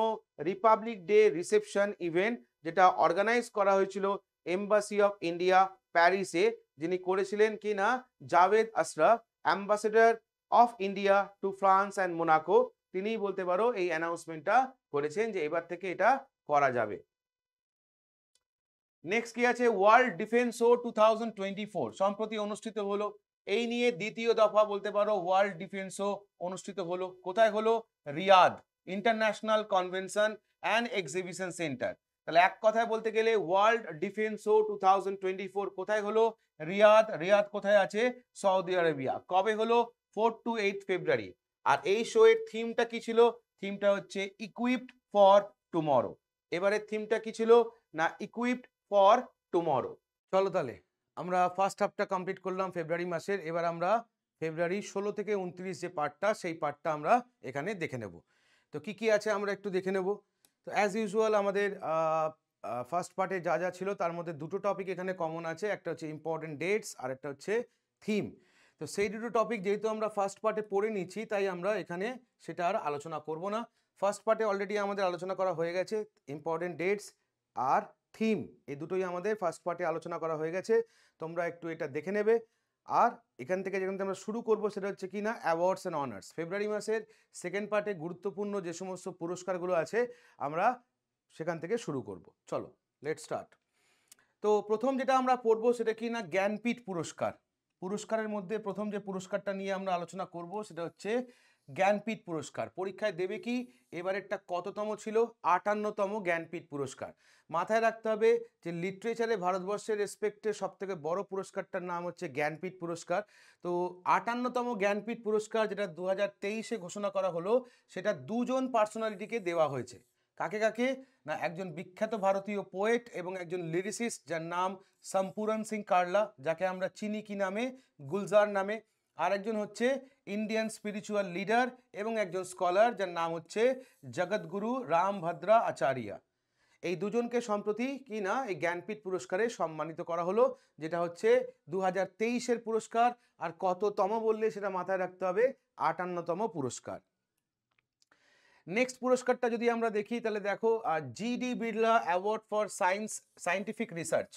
রিপাবলিক ডে রিসেপশন ইভেন্ট, যেটা অর্গানাইজ করা হয়েছিল এম্বাসি অফ ইন্ডিয়া প্যারিসে, যিনি করেছিলেন কি না Javed Ashraf, ambassador of India two France and Monaco. তিনিই বলতে পারো এই অ্যানাউন্সমেন্টটা করেছেন যে এবার থেকে এটা করা যাবে। নেক্সট কি আছে, ওয়ার্ল্ড ডিফেন্স শো 2024 সম্প্রতি অনুষ্ঠিত হলো। এই নিয়ে দ্বিতীয় দফা বলতে পারো ওয়ার্ল্ড ডিফেন্স শো অনুষ্ঠিত হলো। কোথায় হলো? Riyadh international convention and exhibition centre. তাহলে এক কথায় বলতে গেলে ওয়ার্ল্ড ডিফেন্স শো 2024 কোথায় হলো? রিয়াদ। রিয়াদ কোথায় আছে? Saudi Arabia. কবে হলো? 4 to 8 ফেব্রুয়ারি। আর এই শো এর থিমটা কি ছিল? থিমটা হচ্ছে ইকুইপড ফর টুমরো। এবারের থিমটা কি ছিল? না ইকুইপড ফর টুমরো। চলো তাহলে আমরা ফার্স্ট হাফটা কমপ্লিট করলাম ফেব্রুয়ারি মাসের। এবার আমরা ফেব্রুয়ারি 16 থেকে 29 যে পার্টটা, সেই পার্টটা আমরা এখানে দেখে নেব। তো কি কি আছে আমরা একটু দেখে নেব। তো অ্যাজ ইউজুয়াল আমাদের ফার্স্ট পার্টে যা যা ছিল তার মধ্যে দুটো টপিক এখানে কমন আছে, একটা হচ্ছে ইম্পর্টেন্ট ডেটস আর একটা হচ্ছে থিম। তো সেই দুটো টপিক যেহেতু আমরা ফার্স্ট পার্টে পড়ে নিচ্ছি, তাই আমরা এখানে সেটা আর আলোচনা করব না। ফার্স্ট পার্টে অলরেডি আমাদের আলোচনা করা হয়ে গেছে, ইম্পর্টেন্ট ডেটস আর থিম এই দুটোই আমাদের ফার্স্ট পার্টে আলোচনা করা হয়ে গেছে। তোমরা একটু এটা দেখে নেবে। আর এখান থেকে যেখান থেকে আমরা শুরু করব সেটা হচ্ছে কি না অ্যাওয়ার্ডস অ্যান্ড অনার্স। ফেব্রুয়ারি মাসের সেকেন্ড পার্টে গুরুত্বপূর্ণ যে সমস্ত পুরস্কারগুলো আছে আমরা সেখান থেকে শুরু করব। চলো লেটস স্টার্ট। তো প্রথম যেটা আমরা পড়বো সেটা কি না জ্ঞানপীঠ পুরস্কার। পুরস্কারের মধ্যে প্রথম যে পুরস্কারটা নিয়ে আমরা আলোচনা করব সেটা হচ্ছে জ্ঞানপীঠ পুরস্কার। পরীক্ষায় দেবে কি এবারেরটা কততম ছিল? 58তম জ্ঞানপীঠ পুরস্কার। মাথায় রাখতে হবে যে লিটারেচারে ভারতবর্ষের রেসপেক্টে সবথেকে বড় পুরস্কারটার নাম হচ্ছে জ্ঞানপীঠ পুরস্কার। তো 58তম জ্ঞানপীঠ পুরস্কার যেটা 2023-এ ঘোষণা করা হলো, সেটা দুজন পার্সোনালিটিকে দেওয়া হয়েছে। কাকে কাকে? না একজন বিখ্যাত ভারতীয় পোয়েট এবং একজন লিরিসিস্ট যার নাম সম্পূরণ সিং কারলা, যাকে আমরা চিনি কি নামে? গুলজার নামে। আর একজন হচ্ছে ইন্ডিয়ান স্পিরিচুয়াল লিডার এবং একজন স্কলার যার নাম হচ্ছে জগৎগুরু রামভদ্রা আচার্য। এই দুজনকে সম্প্রতি কি না এই জ্ঞানপীঠ পুরস্কারে সম্মানিত করা হলো, যেটা হচ্ছে 2023-এর পুরস্কার। আর কততম বললে সেটা মাথায় রাখতে হবে, 58তম পুরস্কার। নেক্সট পুরস্কারটা যদি আমরা দেখি তাহলে দেখো GD Birla award for scientific research.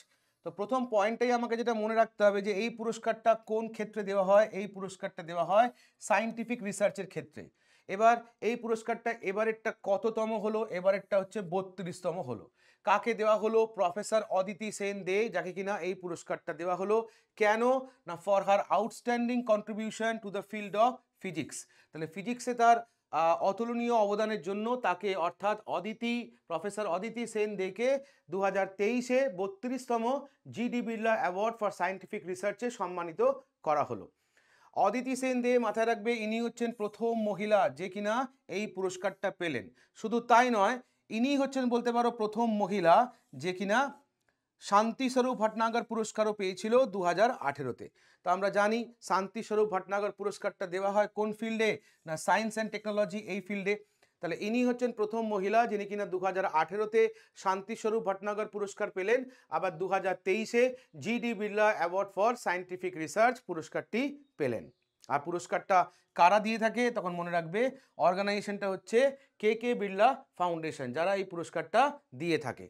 তো প্রথম পয়েন্টটাই আমাকে যেটা মনে রাখতে হবে যে এই পুরস্কারটা কোন ক্ষেত্রে দেওয়া হয়? এই পুরস্কারটা দেওয়া হয় সায়েন্টিফিক রিসার্চের ক্ষেত্রে। এবার এই পুরস্কারটা এবারেরটা কততম হলো? এবারেরটা হচ্ছে 32তম হলো। কাকে দেওয়া হলো? প্রফেসর অদিতি সেন দে, যাকে কিনা এই পুরস্কারটা দেওয়া হলো। কেন? না for her outstanding contribution to the field of physics. তাহলে ফিজিক্সে তার অতুলনীয় অবদানের জন্য তাকে অর্থাৎ প্রফেসর অদিতি সেন দেকে 2023-এ 32তম GD Birla award for scientific রিসার্চে সম্মানিত করা হলো। অদিতি সেন দে মাথায় রাখবে ইনি হচ্ছেন প্রথম মহিলা যে কিনা এই পুরস্কারটা পেলেন। শুধু তাই নয়, ইনি হচ্ছেন বলতে পারো প্রথম মহিলা যে কিনা শান্তিস্বরূপ ভটনাগর পুরস্কারও পেয়েছিল 2018-তে। তো আমরা জানি শান্তিস্বরূপ ভটনাগর পুরস্কারটা দেওয়া হয় কোন ফিল্ডে? না সায়েন্স অ্যান্ড টেকনোলজি এই ফিল্ডে। তাহলে ইনি হচ্ছেন প্রথম মহিলা যিনি কিনা 2018-তে শান্তিস্বরূপ ভটনাগর পুরস্কার পেলেন। আবার 2023-এ GD Birla award for scientific research পুরস্কারটি পেলেন। আর পুরস্কারটা কারা দিয়ে থাকে? তখন মনে রাখবে অর্গানাইজেশনটা হচ্ছে কে বিড়লা ফাউন্ডেশন, যারা এই পুরস্কারটা দিয়ে থাকে।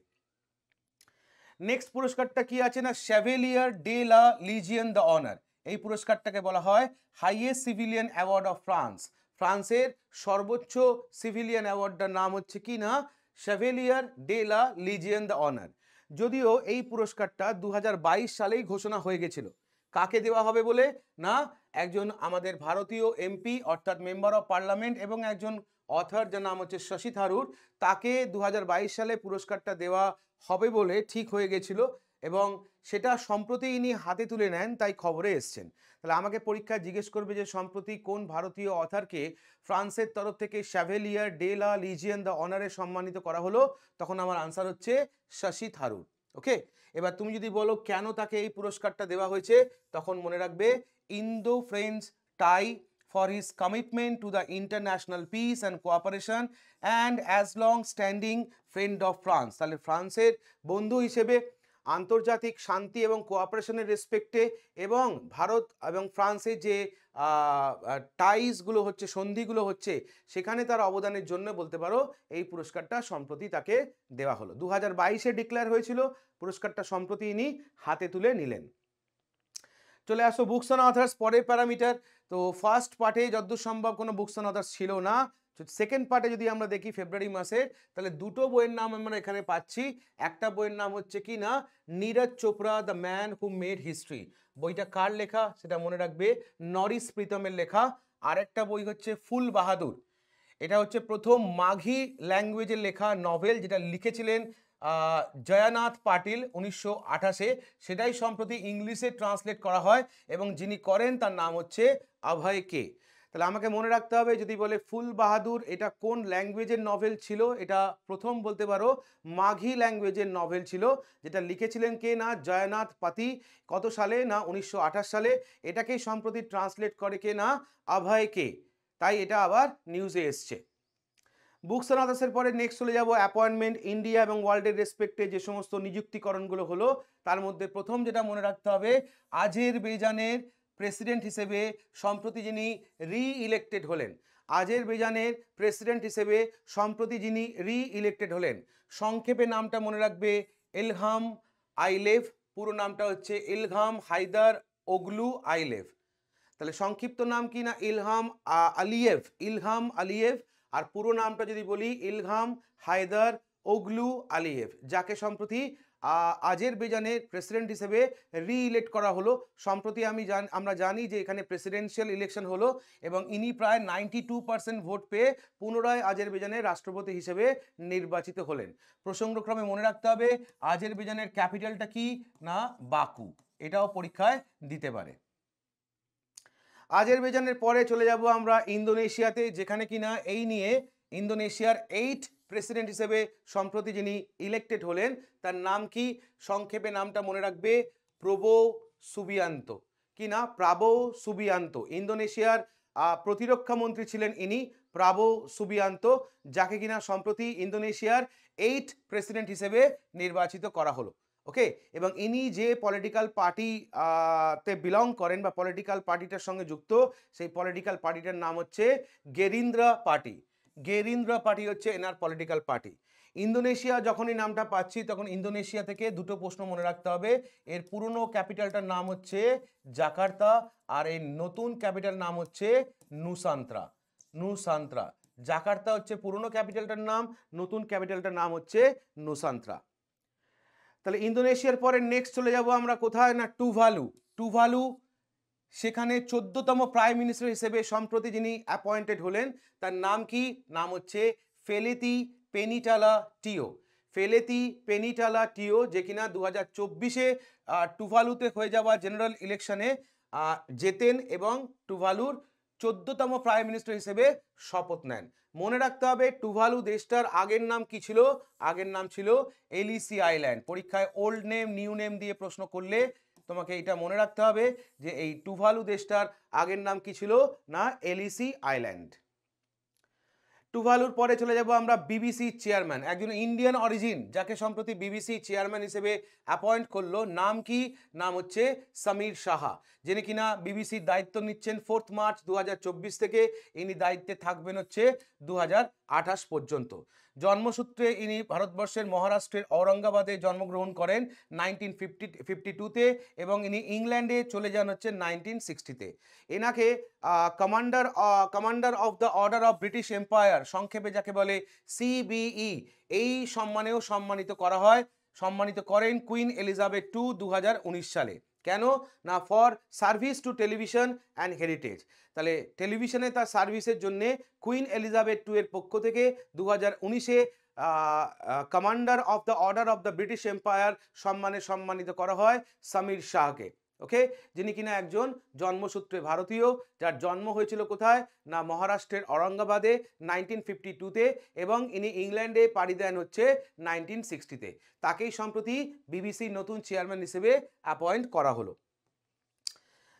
নেক্সট পুরস্কারটা কি আছে না Chevalier de la Legion d'honneur. এই পুরস্কারটাকে বলা হয় highest civilian award of France. ফ্রান্সের সর্বোচ্চ সিভিলিয়ান অ্যাওয়ার্ডটার নাম হচ্ছে কি না Chevalier de la Legion d'honneur. যদিও এই পুরস্কারটা 2022 সালেই ঘোষণা হয়ে গেছিল কাকে দেওয়া হবে বলে, না একজন আমাদের ভারতীয় এমপি অর্থাৎ মেম্বার অফ পার্লামেন্ট এবং একজন অথর যার নাম হচ্ছে শশী থারুর, তাকে 2022 সালে পুরস্কারটা দেওয়া হবে বলে ঠিক হয়ে গেছিল এবং সেটা সম্প্রতি ইনি হাতে তুলে নেন, তাই খবরে এসছেন। তাহলে আমাকে পরীক্ষায় জিজ্ঞেস করবে যে সম্প্রতি কোন ভারতীয় অথরকে ফ্রান্সের তরফ থেকে শেভেলিয়ার ডে লা লিজিয়ন দ্য অনারে সম্মানিত করা হলো, তখন আমার আনসার হচ্ছে শশী থারুর। ওকে, এবার তুমি যদি বলো কেন তাকে এই পুরস্কারটা দেওয়া হয়েছে, তখন মনে রাখবে Indo French tie for his commitment to the international peace and cooperation and as long standing friend of France। তাহলে ফ্রান্সের বন্ধু হিসেবে আন্তর্জাতিক শান্তি এবং কোঅপারেশনের রেসপেক্টে এবং ভারত এবং ফ্রান্সের যে টাইজগুলো হচ্ছে, সন্ধিগুলো হচ্ছে, সেখানে তার অবদানের জন্য বলতে পারো এই পুরস্কারটা সম্প্রতি তাকে দেওয়া হলো। 2022-এ ডিক্লেয়ার হয়েছিল, পুরস্কারটা সম্প্রতি ইনি হাতে তুলে নিলেন। চলে আসো বুকস অ্যান্ড অথার্স পরের প্যারামিটার। তো ফার্স্ট পার্টে যতদূর সম্ভব কোনো বুকস অ্যান্ড অথার্স ছিল না, সেকেন্ড পার্টে যদি আমরা দেখি ফেব্রুয়ারি মাসের, তাহলে দুটো বইয়ের নাম আমরা এখানে পাচ্ছি। একটা বইয়ের নাম হচ্ছে কি না Neeraj Chopra the man who made history. বইটা কার লেখা সেটা মনে রাখবে, নরিস প্রীতমের লেখা। আরেকটা বই হচ্ছে ফুল বাহাদুর, এটা হচ্ছে প্রথম মাঘি ল্যাঙ্গুয়েজের লেখা নভেল, যেটা লিখেছিলেন জয়নাথ পাটিল 1928-এ। সেটাই সম্প্রতি ইংলিশে ট্রান্সলেট করা হয় এবং যিনি করেন তার নাম হচ্ছে অভয় কে। তাহলে আমাকে মনে রাখতে হবে, যদি বলে ফুল বাহাদুর এটা কোন ল্যাঙ্গুয়েজের নভেল ছিল, এটা প্রথম বলতে পারো মাঘি ল্যাঙ্গুয়েজের নভেল ছিল, যেটা লিখেছিলেন কে না জয়নাথ পাতি। কত সালে না 1928 সালে। এটাকেই সম্প্রতি ট্রান্সলেট করে কে না অভয় কে, তাই এটা আবার নিউজে এসছে। বুকস অ্যান্ড আদার্সের পরে নেক্সট চলে যাব অ্যাপয়েন্টমেন্ট। ইন্ডিয়া এবং ওয়ার্ল্ডের রেসপেক্টে যে সমস্ত নিযুক্তিকরণগুলো হলো, তার মধ্যে প্রথম যেটা মনে রাখতে হবে, আজেরবাইজানের প্রেসিডেন্ট হিসেবে সম্প্রতি যিনি রি-ইলেক্টেড হলেন, আজেরবাইজানের প্রেসিডেন্ট হিসেবে সম্প্রতি যিনি রি-ইলেক্টেড হলেন, সংক্ষেপে নামটা মনে রাখবে ইলহাম আইলেভ। পুরো নামটা হচ্ছে ইলহাম হায়দার ওগলু আইলেভ। তাহলে সংক্ষিপ্ত নাম কি না ইলহাম আলিয়েভ, ইলহাম আলিয়েভ। আর পুরো নামটা যদি বলি ইলহাম হায়দার ওগলু আলিয়েভ, যাকে সম্প্রতি আজেরবাইজানের প্রেসিডেন্ট হিসেবে রি-ইলেক্ট করা হলো। সম্প্রতি আমরা জানি যে এখানে প্রেসিডেন্সিয়াল ইলেকশন হলো এবং ইনি প্রায় 92% ভোট পেয়ে পুনরায় আজেরবাইজানের রাষ্ট্রপতি হিসেবে নির্বাচিত হলেন। প্রসঙ্গক্রমে মনে রাখতে হবে আজেরবাইজানের ক্যাপিটালটা কি না বাকু, এটাও পরীক্ষায় দিতে পারে। আজেরবাইজানের পরে চলে যাব আমরা ইন্দোনেশিয়াতে, যেখানে কিনা এই নিয়ে ইন্দোনেশিয়ার 8 প্রেসিডেন্ট হিসেবে সম্প্রতি যিনি ইলেক্টেড হলেন তার নাম কি, সংক্ষেপে নামটা মনে রাখবে প্রবো সুবিয়ান্তো। কি না প্রাবো সুবিয়ান্তো, ইন্দোনেশিয়ার প্রতিরক্ষা মন্ত্রী ছিলেন ইনি প্রাবো সুবিয়ান্তো, যাকে কিনা সম্প্রতি ইন্দোনেশিয়ার 8 প্রেসিডেন্ট হিসেবে নির্বাচিত করা হলো। ওকে, এবং ইনি যে পলিটিক্যাল পার্টি তে বিলং করেন বা পলিটিক্যাল পার্টিটার সঙ্গে যুক্ত, সেই পলিটিক্যাল পার্টিটার নাম হচ্ছে গেরিন্দ্রা পার্টি। গেরিন্দ্রা পার্টি হচ্ছে এনার পলিটিক্যাল পার্টি। ইন্দোনেশিয়া যখনই নামটা পাচ্ছি তখন ইন্দোনেশিয়া থেকে দুটো প্রশ্ন মনে রাখতে হবে। এর পুরনো ক্যাপিটালটার নাম হচ্ছে জাকার্তা আর এর নতুন ক্যাপিটাল নাম হচ্ছে নুসান্ত্রা। নুসান্ত্রা, জাকার্তা হচ্ছে পুরনো ক্যাপিটালটার নাম, নতুন ক্যাপিটালটার নাম হচ্ছে নুসান্ত্রা। তাহলে ইন্দোনেশিয়ার পরে নেক্সট চলে যাব আমরা কোথায় না টুভালু। টুভালু, সেখানে 14তম প্রাইম মিনিস্টার হিসেবে সম্প্রতি যিনি অ্যাপয়েন্টেড হলেন তার নাম কি, নাম হচ্ছে ফেলেতি পেনিটালা টিও। ফেলেতি পেনিটালা টিও, যে কিনা 2024-এ টুভালুতে হয়ে যাওয়া জেনারেল ইলেকশনে জেতেন এবং টুভালুর 14তম প্রাইম মিনিস্টার হিসেবে শপথ নেন। মনে রাখতে হবে টুভালু দেশটার আগের নাম কি ছিল, আগের নাম ছিল এলিসি আইল্যান্ড। পরীক্ষায় ওল্ড নেম নিউ নেম দিয়ে প্রশ্ন করলে তোমাকে এটা মনে রাখতে হবে যে এই টুভালু দেশটার আগের নাম কি ছিল না এলিসি আইল্যান্ড। টুভালুর পরে চলে যাব আমরা বিবিসি চেয়ারম্যান, একজন ইন্ডিয়ান অরিজিন যাকে সম্প্রতি বিবিসি চেয়ারম্যান হিসেবে অ্যাপয়েন্ট করলো, নাম কি, নাম হচ্ছে সমীর সাহা, যিনি কিনা বিবিসির দায়িত্ব নিচ্ছেন 4 মার্চ 2024 থেকে। ইনি দায়িত্বে থাকবেন হচ্ছে 2028 পর্যন্ত। জন্মসূত্রে ইনি ভারতবর্ষের মহারাষ্ট্রের ঔরঙ্গাবাদে জন্মগ্রহণ করেন 1952-তে এবং ইনি ইংল্যান্ডে চলে যান হচ্ছে 1960-তে। এনাকে commander of the order of British empire, সংক্ষেপে যাকে বলে সিবিই, এই সম্মানেও সম্মানিত করা হয়। সম্মানিত করেন কুইন এলিজাবেথ II 2019 সালে। কেন না for service to television and heritage. তাহলে টেলিভিশনে তার সার্ভিসের জন্য কুইন এলিজাবেথ II এর পক্ষ থেকে 2019-এ commander of the order of the British Empire সম্মানে সম্মানিত করা হয় সমীর শাহকে। ওকে, যিনি কিনা একজন জন্মসূত্রে ভারতীয়, যার জন্ম হয়েছিল কোথায় না মহারাষ্ট্রের ঔরঙ্গাবাদে 1952-তে এবং ইনি ইংল্যান্ডে পাড়ি দেন হচ্ছে 1960-তে। তাকেই সম্প্রতি বিবিসির নতুন চেয়ারম্যান হিসেবে অ্যাপয়েন্ট করা হলো।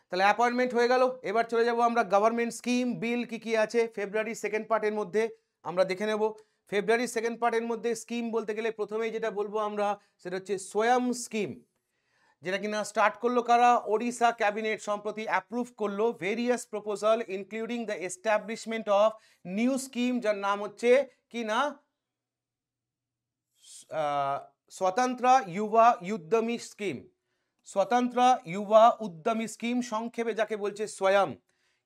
তাহলে অ্যাপয়েন্টমেন্ট হয়ে গেল। এবার চলে যাব আমরা গভর্নমেন্ট স্কিম বিল কি কি আছে ফেব্রুয়ারি সেকেন্ড পার্টের মধ্যে আমরা দেখে নেব। ফেব্রুয়ারি সেকেন্ড পার্টের মধ্যে স্কিম বলতে গেলে প্রথমেই যেটা বলবো আমরা সেটা হচ্ছে স্বয়ং স্কিম, যেটা কিনা স্টার্ট করলো কারা, ওড়িশা ক্যাবিনেট সম্প্রতি অ্যাপ্রুভ করলো various proposal including the establishment of new scheme, যার নাম হচ্ছে কি না স্বতন্ত্র युवा উদ্যমী স্কিম। স্বতন্ত্র युवा উদ্যমী স্কিম, সংক্ষেপে যাকে বলছে স্বয়ং।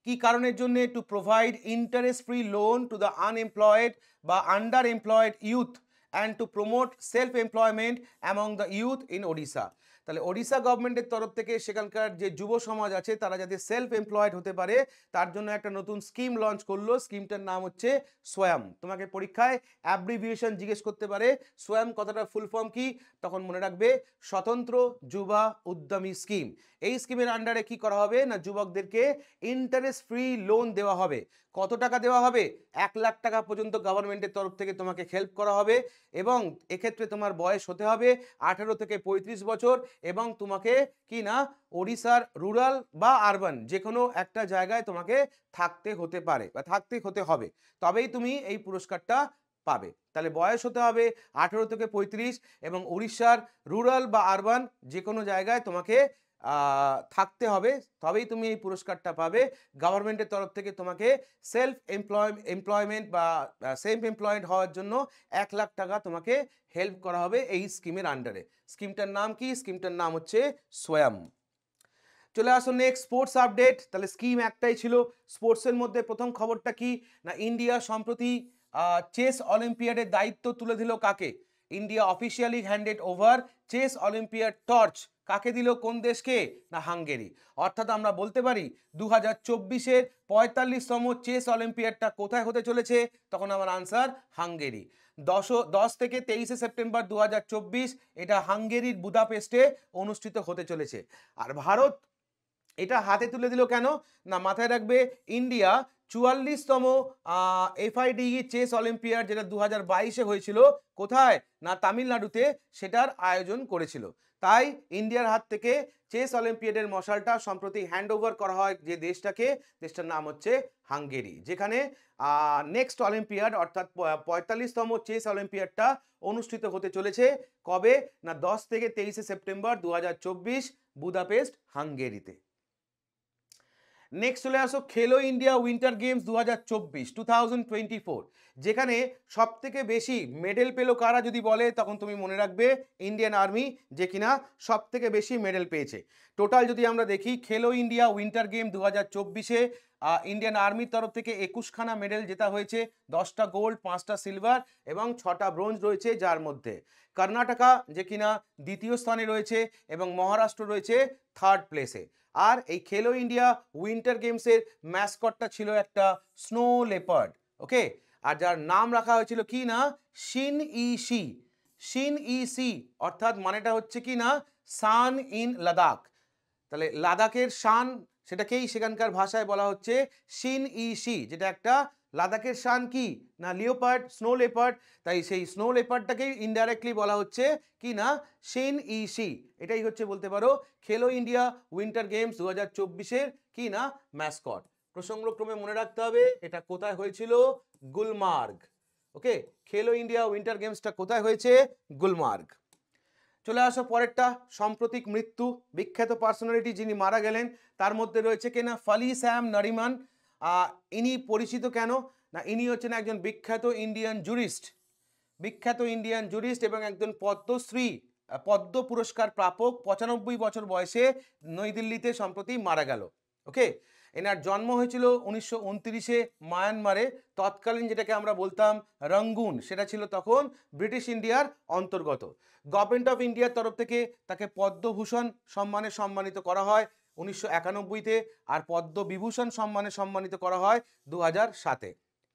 কি কারণের জন্য? To provide interest free loan to the unemployed বা under employed youth and to promote self employment among the youth in Odisha. তাহলে ওড়িশা গভর্নমেন্টের তরফ থেকে সেখানকার যে যুব সমাজ আছে তারা যাতে সেলফ এমপ্লয়েড হতে পারে তার জন্য একটা নতুন স্কিম লঞ্চ করলো। স্কিমটার নাম হচ্ছে সোয়াম। তোমাকে পরীক্ষায় অ্যাব্রিভিয়েশন জিজ্ঞেস করতে পারে, সোয়াম কথাটার ফুল ফর্ম কি? তখন মনে রাখবে স্বতন্ত্র যুবা উদ্যমী স্কিম। এই স্কিমের আন্ডারে কি করা হবে না, যুবকদেরকে ইন্টারেস্ট ফ্রি লোন দেওয়া হবে। কত টাকা দেওয়া হবে? 1,00,000 টাকা পর্যন্ত গভর্নমেন্টের তরফ থেকে তোমাকে হেল্প করা হবে এবং এক্ষেত্রে তোমার বয়স হতে হবে 18 থেকে 35 বছর এবং তোমাকে কি না ওড়িশার রুরাল বা আরবান যে কোনো একটা জায়গায় তোমাকে থাকতে হতে পারে বা থাকতে হতে হবে, তবেই তুমি এই পুরস্কারটা পাবে। তাহলে বয়স হতে হবে 18 থেকে 35 এবং উড়িষ্যার রুরাল বা আরবান যে কোনো জায়গায় তোমাকে থাকতে হবে, তবেই তুমি এই পুরস্কারটা পাবে। গভর্নমেন্টের তরফ থেকে তোমাকে সেলফ এমপ্লয়মেন্ট বা সেলফ এমপ্লয়েড হওয়ার জন্য 1,00,000 টাকা তোমাকে হেল্প করা হবে এই স্কিমের আন্ডারে। স্কিমটার নাম কি? স্কিমটার নাম হচ্ছে সোয়াম। চলে আসো নেক্সট স্পোর্টস আপডেট। তাহলে স্কিম একটাই ছিল। স্পোর্টসের মধ্যে প্রথম খবরটা কি না, ইন্ডিয়া সম্প্রতি চেস অলিম্পিয়াডের দায়িত্ব তুলে দিল কাকে? India officially handed over chess Olympiad torch. কাকে দিল? কোন দেশকে? না হাঙ্গেরি। অর্থাৎ আমরা বলতে পারি 2024-এর 45তম চেস অলিম্পিয়াডটা কোথায় হতে চলেছে? তখন আমার আনসার হাঙ্গেরি। 10 থেকে 23 সেপ্টেম্বর 2024 এটা হাঙ্গেরির বুদাপেস্টে অনুষ্ঠিত হতে চলেছে। আর ভারত এটা হাতে তুলে দিল কেন? না মাথায় রাখবে ইন্ডিয়া 44তম FIDE চেস অলিম্পিয়াড যেটা 2022-এ হয়েছিল কোথায়? না তামিলনাড়ুতে সেটার আয়োজন করেছিল। তাই ইন্ডিয়ার হাত থেকে চেস অলিম্পিয়াডের মশালটা সম্প্রতি হ্যান্ড ওভার করা হয় যে দেশটাকে, দেশটার নাম হচ্ছে হাঙ্গেরি, যেখানে নেক্সট অলিম্পিয়াড অর্থাৎ 45তম চেস অলিম্পিয়াডটা অনুষ্ঠিত হতে চলেছে। কবে? না 10 থেকে 23 সেপ্টেম্বর 2024 বুদাপেস্ট হাঙ্গেরিতে। নেক্সট চলে আসো খেলো ইন্ডিয়া উইন্টার গেমস 2024, যেখানে সব থেকে বেশি মেডেল পেলো কারা যদি বলে তখন তুমি মনে রাখবে ইন্ডিয়ান আর্মি, যে কিনা সব থেকে বেশি মেডেল পেয়েছে। টোটাল যদি আমরা দেখি খেলো ইন্ডিয়া উইন্টার গেম 2024-এ ইন্ডিয়ান আর্মির তরফ থেকে 21খানা মেডেল জেতা হয়েছে, 10টা গোল্ড, 5টা সিলভার এবং 6টা ব্রোঞ্জ রয়েছে, যার মধ্যে কর্ণাটকা যে কিনা দ্বিতীয় স্থানে রয়েছে এবং মহারাষ্ট্র রয়েছে থার্ড প্লেসে। আর এই খেলো ইন্ডিয়া উইন্টার গেমসের ম্যাসকটটা ছিল একটা স্নো লেপার্ড, ওকে। আর যার নাম রাখা হয়েছিল কি না শিন ই সি। শিন ই সি অর্থাৎ মানেটা হচ্ছে কি না সান ইন লাদাখ। তাহলে লাদাখের শান সেটাকেই সেখানকার ভাষায় বলা হচ্ছে শিন ই সি, যেটা একটা লাদাখের শান কি না লিওপার্ড, স্নো লেপার্ড। তাই সেই স্নো লেপার্ডটাকেই ইনডাইরেক্টলি বলা হচ্ছে কি না শিন ই সি। এটাই হচ্ছে বলতে পারো খেলো ইন্ডিয়া উইন্টার গেমস 2024-এর কি না ম্যাসকট। প্রসঙ্গক্রমে মনে রাখতে হবে এটা কোথায় হয়েছিল? গুলমার্গ, ওকে। খেলো ইন্ডিয়া উইন্টার গেমসটা কোথায় হয়েছে? গুলমার্গ। চলে আসো পরেরটা, সাম্প্রতিক মৃত্যু, বিখ্যাত পার্সোনালিটি যিনি মারা গেলেন তার মধ্যে রয়েছে কিনা ফালি স্যাম নারিমান। ইনি পরিচিত কেন না, ইনি হচ্ছেন একজন বিখ্যাত ইন্ডিয়ান জুরিস্ট, বিখ্যাত ইন্ডিয়ান জুরিস্ট এবং একজন পদ্মশ্রী পদ্ম পুরস্কার প্রাপক। 95 বছর বয়সে নয়াদিল্লিতে সম্প্রতি মারা গেল, ওকে। এনার জন্ম হয়েছিল 1929-এ মায়ানমারে। তৎকালীন যেটাকে আমরা বলতাম রঙ্গুন, সেটা ছিল তখন ব্রিটিশ ইন্ডিয়ার অন্তর্গত। গভর্নমেন্ট অফ ইন্ডিয়ার তরফ থেকে তাকে পদ্মভূষণ সম্মানে সম্মানিত করা হয় 1991-তে, আর পদ্মবিভূষণ সম্মানে সম্মানিত করা হয় 2007-এ।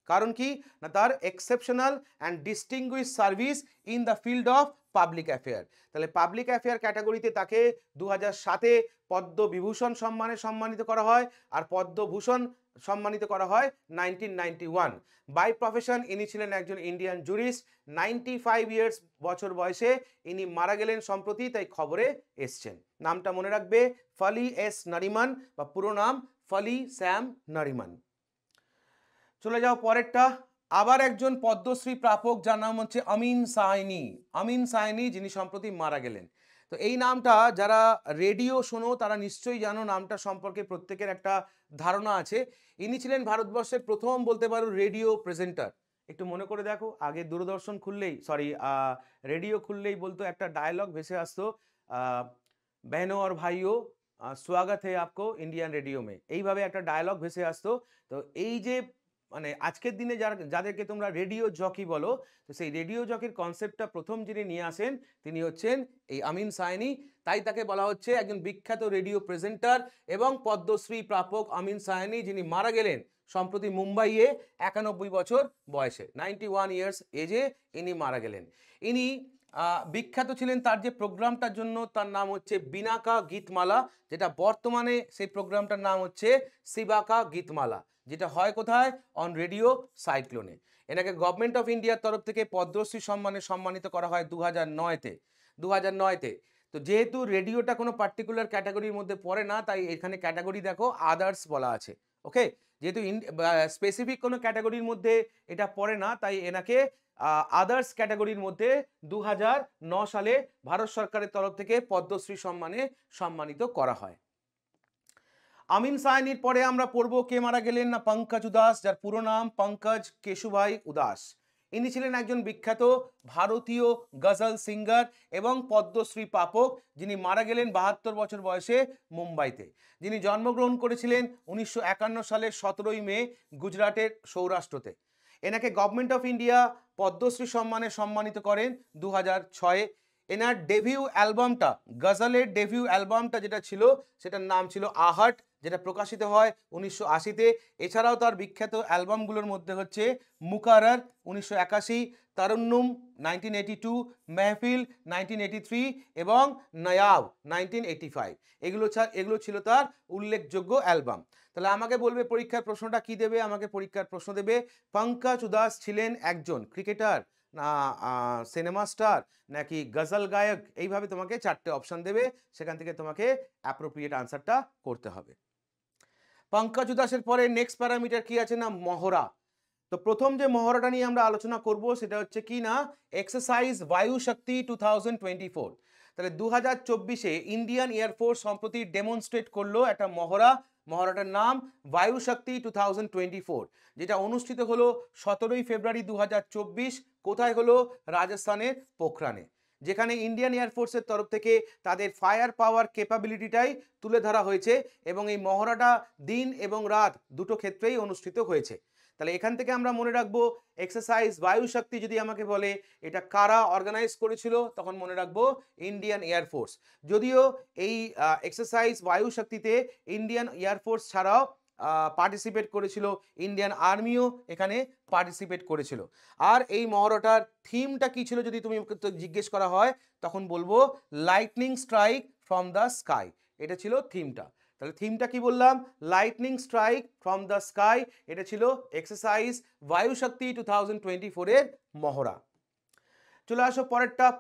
কারণ কি না তার exceptional and distinguished service in the field of public affair. তাহলে পাবলিক অ্যাফেয়ার ক্যাটাগরিতে তাকে 2007-এ পদ্মবিভূষণ সম্মানে সম্মানিত করা হয় আর পদ্মভূষণ সম্মানিত করা হয় 1991। বাই প্রফেশন ইনি ছিলেন একজন ইন্ডিয়ান জুরিস্ট। 95 ইয়ার্স বছর বয়সে ইনি মারা গেলেন সম্প্রতি, তাই খবরে এসছেন। নামটা মনে রাখবে ফালি এস নারিমান বা পুরো নাম ফালি স্যাম নারিমান। চলে যাও পরেরটা, আবার একজন পদ্মশ্রী প্রাপক যার নাম হচ্ছে আমিন সায়নি। আমিন সায়নি যিনি সম্প্রতি মারা গেলেন। তো এই নামটা যারা রেডিও শোনো তারা নিশ্চয়ই জানো, নামটা সম্পর্কে প্রত্যেকের একটা ধারণা আছে। ইনি ছিলেন ভারতবর্ষের প্রথম বলতে পারো রেডিও প্রেজেন্টার। একটু মনে করে দেখো, আগে দূরদর্শন খুললেই রেডিও খুললেই বলতো একটা ডায়লগ ভেসে আসতো, বেহনো আর ভাইও स्वागत है आपको इंडियन रेडियो में এইভাবে একটা ডায়লগ ভেসে আসতো। তো এই যে মানে আজকের দিনে যাদেরকে তোমরা রেডিও জকি বলো, তো সেই রেডিও জকির কনসেপ্টটা প্রথম যিনি নিয়ে আসেন তিনি হচ্ছেন এই আমিন সায়নি। তাই তাকে বলা হচ্ছে একজন বিখ্যাত রেডিও প্রেজেন্টার এবং পদ্মশ্রী প্রাপক আমিন সায়নি, যিনি মারা গেলেন সম্প্রতি মুম্বাইয়ে 91 বছর বয়সে, 91 ইয়ার্স এজে ইনি মারা গেলেন। ইনি বিখ্যাত ছিলেন তার যে প্রোগ্রামটার জন্য, তার নাম হচ্ছে বিনাকা গীতমালা, যেটা বর্তমানে সেই প্রোগ্রামটার নাম হচ্ছে সিবাকা গীতমালা, যেটা হয় কোথায়, অন রেডিও সাইক্লোনে। এনাকে গভর্নমেন্ট অফ ইন্ডিয়ার তরফ থেকে পদ্মশ্রী সম্মানে সম্মানিত করা হয় 2009-তে। তো যেহেতু রেডিওটা কোনো পার্টিকুলার ক্যাটাগরির মধ্যে পড়ে না, তাই এখানে ক্যাটাগরি দেখো আদার্স বলা আছে। ওকে, যেহেতু স্পেসিফিক কোনো ক্যাটাগরির মধ্যে এটা পড়ে না, তাই এনাকে আদার্স ক্যাটাগরির মধ্যে 2009 সালে ভারত সরকারের তরফ থেকে পদ্মশ্রী সম্মানে সম্মানিত করা হয়। আমিন সায়নির পরে আমরা পড়বো কে মারা গেলেন না, পঙ্কজ উদাস, যার পুরো নাম পঙ্কজ কেশুভাই উদাস। ইনি ছিলেন একজন বিখ্যাত ভারতীয় গজল সিঙ্গার এবং পদ্মশ্রী প্রাপক, যিনি মারা গেলেন 72 বছর বয়সে মুম্বাইতে। যিনি জন্মগ্রহণ করেছিলেন 1951 সালের 17 মে গুজরাটের সৌরাষ্ট্রতে। এনাকে গভর্নমেন্ট অফ ইন্ডিয়া পদ্মশ্রী সম্মানে সম্মানিত করেন 2006-এ। এনার ডেবিউ অ্যালবামটা, গজলের ডেবিউ অ্যালবামটা যেটা ছিল, সেটার নাম ছিল আহাট, যেটা প্রকাশিত হয় 1980-তে। এছাড়াও তার বিখ্যাত অ্যালবামগুলোর মধ্যে হচ্ছে মুকারর 1981, তারুন্নুম 1982, মেহফিল 1983 এবং নয়াব 1985। এগুলো ছিল তার উল্লেখযোগ্য অ্যালবাম। তাহলে আমাকে বলবে পরীক্ষার প্রশ্নটা কি দেবে, আমাকে পরীক্ষার প্রশ্ন দেবে পঙ্কজ উদাস ছিলেন একজন ক্রিকেটার, না সিনেমা স্টার, নাকি গজল গায়ক। এইভাবে তোমাকে 4টে অপশন দেবে, সেখান থেকে তোমাকে অ্যাপ্রোপ্রিয়েট আনসারটা করতে হবে। পঙ্কজ উদাসের পরে নেক্সট প্যারামিটার কি আছে না, মহড়া। তো প্রথম যে মহড়াটা নিয়ে আমরা আলোচনা করব সেটা হচ্ছে কি না, এক্সারসাইজ বায়ু শক্তি 2024। তাহলে 2024-এ ইন্ডিয়ান এয়ারফোর্স সম্প্রতি ডেমনস্ট্রেট করলো একটা মহড়াটার নাম বায়ু শক্তি 2024, যেটা অনুষ্ঠিত হলো 17 ফেব্রুয়ারি 2024। কোথায় হলো, রাজস্থানের পোখরানে, যেখানে ইন্ডিয়ান এয়ারফোর্সের তরফ থেকে তাদের ফায়ার পাওয়ার ক্যাপাবিলিটিটাই তুলে ধরা হয়েছে এবং এই মহড়াটা দিন এবং রাত দুটো ক্ষেত্রেই অনুষ্ঠিত হয়েছে। তাহলে এখান থেকে আমরা মনে রাখবো এক্সারসাইজ বায়ু শক্তি যদি আমাকে বলে এটা কারা অর্গানাইজ করেছিল, তখন মনে রাখবো ইন্ডিয়ান এয়ারফোর্স। যদিও এই এক্সারসাইজ বায়ু শক্তিতে ইন্ডিয়ান এয়ারফোর্স ছাড়াও পার্টিসিপেট করেছিল ইন্ডিয়ান আর্মিও এখানে পার্টিসিপেট করেছিল। আর এই মহড়াটার থিমটা কি ছিল যদি তুমি জিজ্ঞেস করা হয়, তখন বলবো lightning strike from the sky, এটা ছিল থিমটা। তাহলে থিমটা কি বললাম, lightning strike from the sky, এটা ছিল এক্সারসাইজ বায়ু শক্তি 2024-এর মহড়া। চলে আসো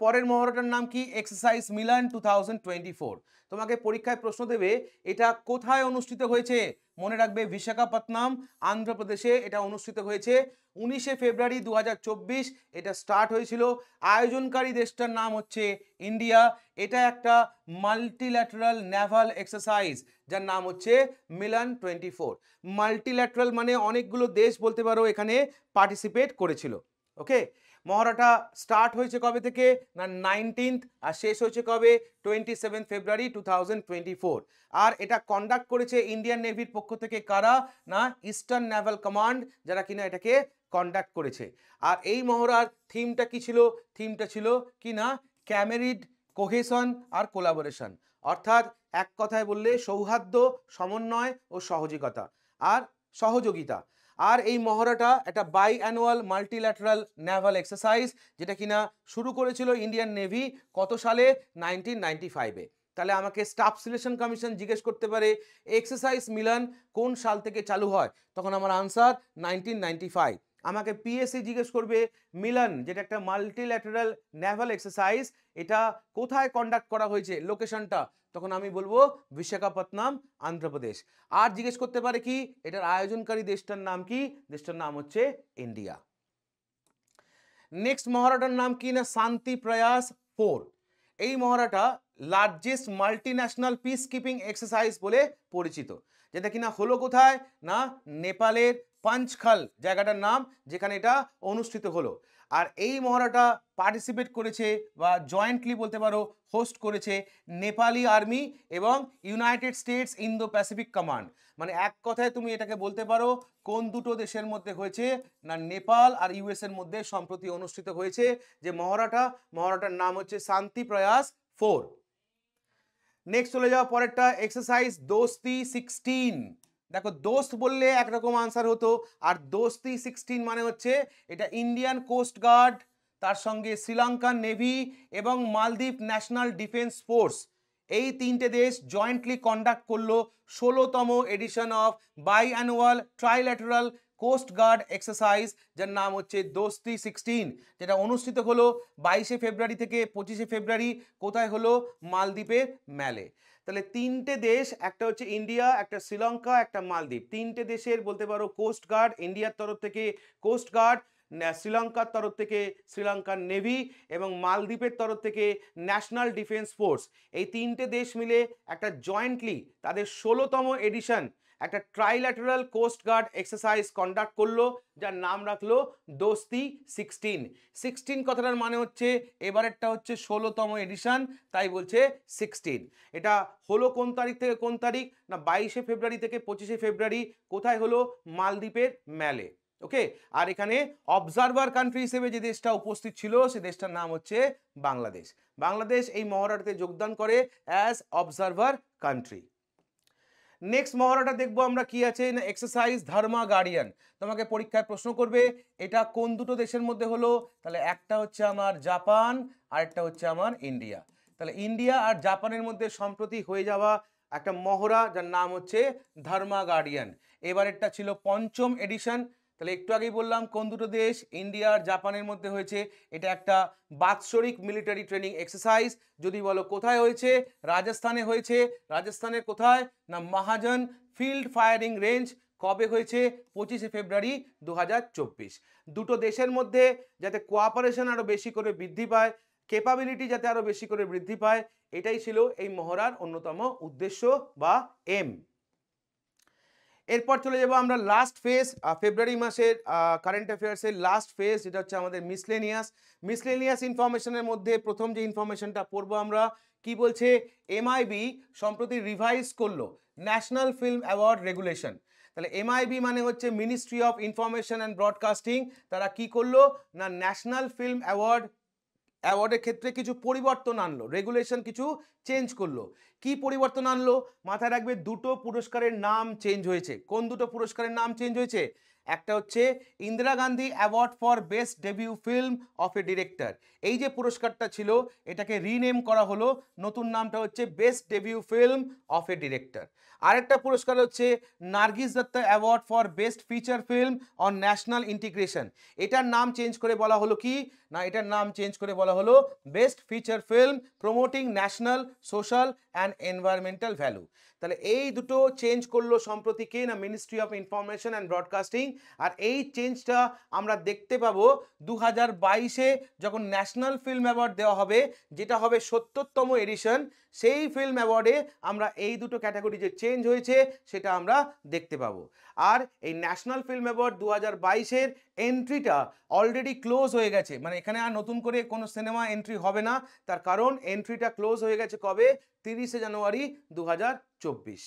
পরের মহড়াটার নাম কি, এক্সারসাইজ মিলন 2024। তোমাকে পরীক্ষায় প্রশ্ন দেবে এটা কোথায় অনুষ্ঠিত হয়েছে, মনে রাখবে বিশাখাপত্তনম, আন্ধ্রপ্রদেশে এটা অনুষ্ঠিত হয়েছে 19 ফেব্রুয়ারি 2024। এটা স্টার্ট হয়েছিল, আয়োজনকারী দেশটার নাম হচ্ছে ইন্ডিয়া। এটা একটা মাল্টিল্যাটারাল নেভাল এক্সারসাইজ যার নাম হচ্ছে মিলন 24। মাল্টিল্যাটারাল মানে অনেকগুলো দেশ বলতে পারো এখানে পার্টিসিপেট করেছিল। ওকে, মহড়াটা স্টার্ট হয়েছে কবে থেকে না 19th, আর শেষ হয়েছে কবে 27 ফেব্রুয়ারি 2024। আর এটা কন্ডাক্ট করেছে ইন্ডিয়ান নেভির পক্ষ থেকে কারা না, ইস্টার্ন নেভাল কমান্ড, যারা কিনা এটাকে কন্ডাক্ট করেছে। আর এই মহড়ার থিমটা কি ছিল, থিমটা ছিল কি না ক্যামেরিড, কোহেশন আর কোলাবোরেশন, অর্থাৎ এক কথায় বললে সৌহার্দ্য, সমন্বয় ও সহযোগিতা। আর এই মহড়াটা একটা biannual multilateral naval exercise, যেটা কিনা শুরু করেছিল ইন্ডিয়ান নেভি কত সালে, 1995-এ। তাহলে আমাকে স্টাফ সিলেকশন কমিশন জিজ্ঞেস করতে পারে এক্সারসাইজ মিলন কোন সাল থেকে চালু হয়, তখন আমার আনসার 1995। আমাকে পিএসসি জিজ্ঞেস করবে মিলন, যেটা একটা মাল্টিল্যাটারাল নেভাল এক্সারসাইজ, এটা কোথায় কন্ডাক্ট করা হয়েছে, লোকেশনটা, তখন আমি বলবো বিশাখাপত্তনম, অন্ধ্রপ্রদেশ। আর জিজ্ঞেস করতে পারে কি এটার আয়োজনকারী দেশটার নাম কি, দেশটার নাম হচ্ছে ইন্ডিয়া। নেক্সট মহড়াটার নাম কি না শান্তি প্রয়াস 4। এই মহড়াটা largest multinational peacekeeping exercise বলে পরিচিত, যেটা কিনা হলো কোথায়, না নেপালের পাঞ্চখাল জায়গাটার নাম, যেখানে এটা অনুষ্ঠিত হলো। আর এই মহড়াটা পার্টিসিপেট করেছে বা জয়েন্টলি বলতে পারো হোস্ট করেছে নেপালি আর্মি এবং United states Indo Pacific command. মানে এক কথায় তুমি এটাকে বলতে পারো কোন দুটো দেশের মধ্যে হয়েছে, না নেপাল আর ইউএস এর মধ্যে সম্প্রতি অনুষ্ঠিত হয়েছে যে মহড়াটার নাম হচ্ছে শান্তি প্রয়াস 4। নেক্সট চলে যাওয়া পরেরটা এক্সারসাইজ দোস্তি 16। দেখো দোস্ত বললে একরকম আনসার হতো, আর দোস্তি 16 মানে হচ্ছে এটা ইন্ডিয়ান কোস্ট গার্ড, তার সঙ্গে শ্রীলঙ্কান নেভি এবং মালদ্বীপ ন্যাশনাল ডিফেন্স ফোর্স, এই তিনটে দেশ জয়েন্টলি কন্ডাক্ট করলো 16তম edition of biannual trilateral coast guard exercise, যার নাম হচ্ছে দোস্তি 16, যেটা অনুষ্ঠিত হলো 22শে ফেব্রুয়ারি থেকে 25শে ফেব্রুয়ারি। কোথায় হলো, মালদ্বীপের ম্যালে। তাহলে তিনটে দেশ, একটা হচ্ছে ইন্ডিয়া, একটা শ্রীলঙ্কা, একটা মালদ্বীপ, তিনটে দেশের বলতে পারো কোস্ট গার্ড, ইন্ডিয়ার তরফ থেকে কোস্ট গার্ড, শ্রীলঙ্কার তরফ থেকে শ্রীলঙ্কার নেভি এবং মালদ্বীপের তরফ থেকে ন্যাশনাল ডিফেন্স ফোর্স, এই তিনটে দেশ মিলে একটা জয়েন্টলি তাদের 16তম এডিশন একটা ট্রাইল্যাটারাল কোস্ট গার্ড এক্সারসাইজ কন্ডাক্ট করলো, যার নাম রাখলো দোস্তি 16। 16 কথাটার মানে হচ্ছে এবারেরটা হচ্ছে 16তম এডিশন, তাই বলছে 16। এটা হলো কোন তারিখ থেকে কোন তারিখ, না 22শে ফেব্রুয়ারি থেকে 25শে ফেব্রুয়ারি। কোথায় হলো, মালদ্বীপের ম্যালে। ওকে, আর এখানে অবজারভার কান্ট্রি হিসেবে যে দেশটা উপস্থিত ছিল সে দেশটার নাম হচ্ছে বাংলাদেশ। বাংলাদেশ এই মহড়াতে যোগদান করে অ্যাজ অবজারভার কান্ট্রি। নেক্সট মহড়াটা দেখবো আমরা কি আছে না এক্সারসাইজ ধর্মা গার্ডিয়ান। তোমাকে পরীক্ষায় প্রশ্ন করবে এটা কোন দুটো দেশের মধ্যে হলো, তাহলে একটা হচ্ছে আমার জাপান আর একটা হচ্ছে আমার ইন্ডিয়া। তাহলে ইন্ডিয়া আর জাপানের মধ্যে সম্প্রতি হয়ে যাওয়া একটা মহড়া যার নাম হচ্ছে ধর্মা গার্ডিয়ান, এবারেরটা ছিল 5ম এডিশন। তাহলে একটু আগেই বললাম কোন দুটো দেশ, ইন্ডিয়া আর জাপানের মধ্যে হয়েছে। এটা একটা বাৎসরিক মিলিটারি ট্রেনিং এক্সারসাইজ। যদি বলো কোথায় হয়েছে, রাজস্থানে হয়েছে। রাজস্থানের কোথায়, না মহাজন ফিল্ড ফায়ারিং রেঞ্জ। কবে হয়েছে, 25শে ফেব্রুয়ারি 2024। দুটো দেশের মধ্যে যাতে কোঅপারেশন আরো বেশি করে বৃদ্ধি পায়, ক্যাপাবিলিটি যাতে আরো বেশি করে বৃদ্ধি পায়, এটাই ছিল এই মহড়ার অন্যতম উদ্দেশ্য বা এম। এরপর চলে যাব আমরা লাস্ট ফেজ, ফেব্রুয়ারি মাসের কারেন্ট অ্যাফেয়ার্সের লাস্ট ফেজ, যেটা হচ্ছে আমাদের মিসলেনিয়াস ইনফরমেশনের মধ্যে প্রথম যে ইনফরমেশনটা পড়বো আমরা, কি বলছে, এমআইবি সম্প্রতি রিভাইজ করলো ন্যাশনাল ফিল্ম অ্যাওয়ার্ড রেগুলেশন। তাহলে এমআইবি মানে হচ্ছে ministry of information and broadcasting. তারা কি করলো, না ন্যাশনাল ফিল্ম অ্যাওয়ার্ডের ক্ষেত্রে কিছু পরিবর্তন আনলো, রেগুলেশন কিছু চেঞ্জ করলো। কি পরিবর্তন আনলো, মাথায় রাখবে দুটো পুরস্কারের নাম চেঞ্জ হয়েছে। কোন দুটো পুরস্কারের নাম চেঞ্জ হয়েছে, একটা হচ্ছে Indira Gandhi award for best debut film of a director, এই যে পুরস্কারটা ছিল এটাকে রিনেম করা হলো, নতুন নামটা হচ্ছে best debut film of a director. আরেকটা পুরস্কার হচ্ছে Nargis Dutt award for best feature film on national integration, এটার নাম চেঞ্জ করে বলা হলো কি, না এটার নাম চেঞ্জ করে বলা হলো best feature film promoting national social and environmental value. তাহলে এই দুটো চেঞ্জ করলো সম্প্রতি কে, না ministry of information and broadcasting. আর এই চেঞ্জটা আমরা দেখতে পাবো 2022-এ যখন ন্যাশনাল ফিল্ম অ্যাওয়ার্ড দেওয়া হবে, যেটা হবে 70তম এডিশন, সেই ফিল্ম অ্যাওয়ার্ডে আমরা এই দুটো ক্যাটাগরি যে চেঞ্জ হয়েছে সেটা আমরা দেখতে পাবো। আর এই ন্যাশনাল ফিল্ম অ্যাওয়ার্ড 2022-এর এন্ট্রিটা অলরেডি ক্লোজ হয়ে গেছে, মানে এখানে আর নতুন করে কোনো সিনেমা এন্ট্রি হবে না, তার কারণ এন্ট্রিটা ক্লোজ হয়ে গেছে কবে, 30শে জানুয়ারি 2024।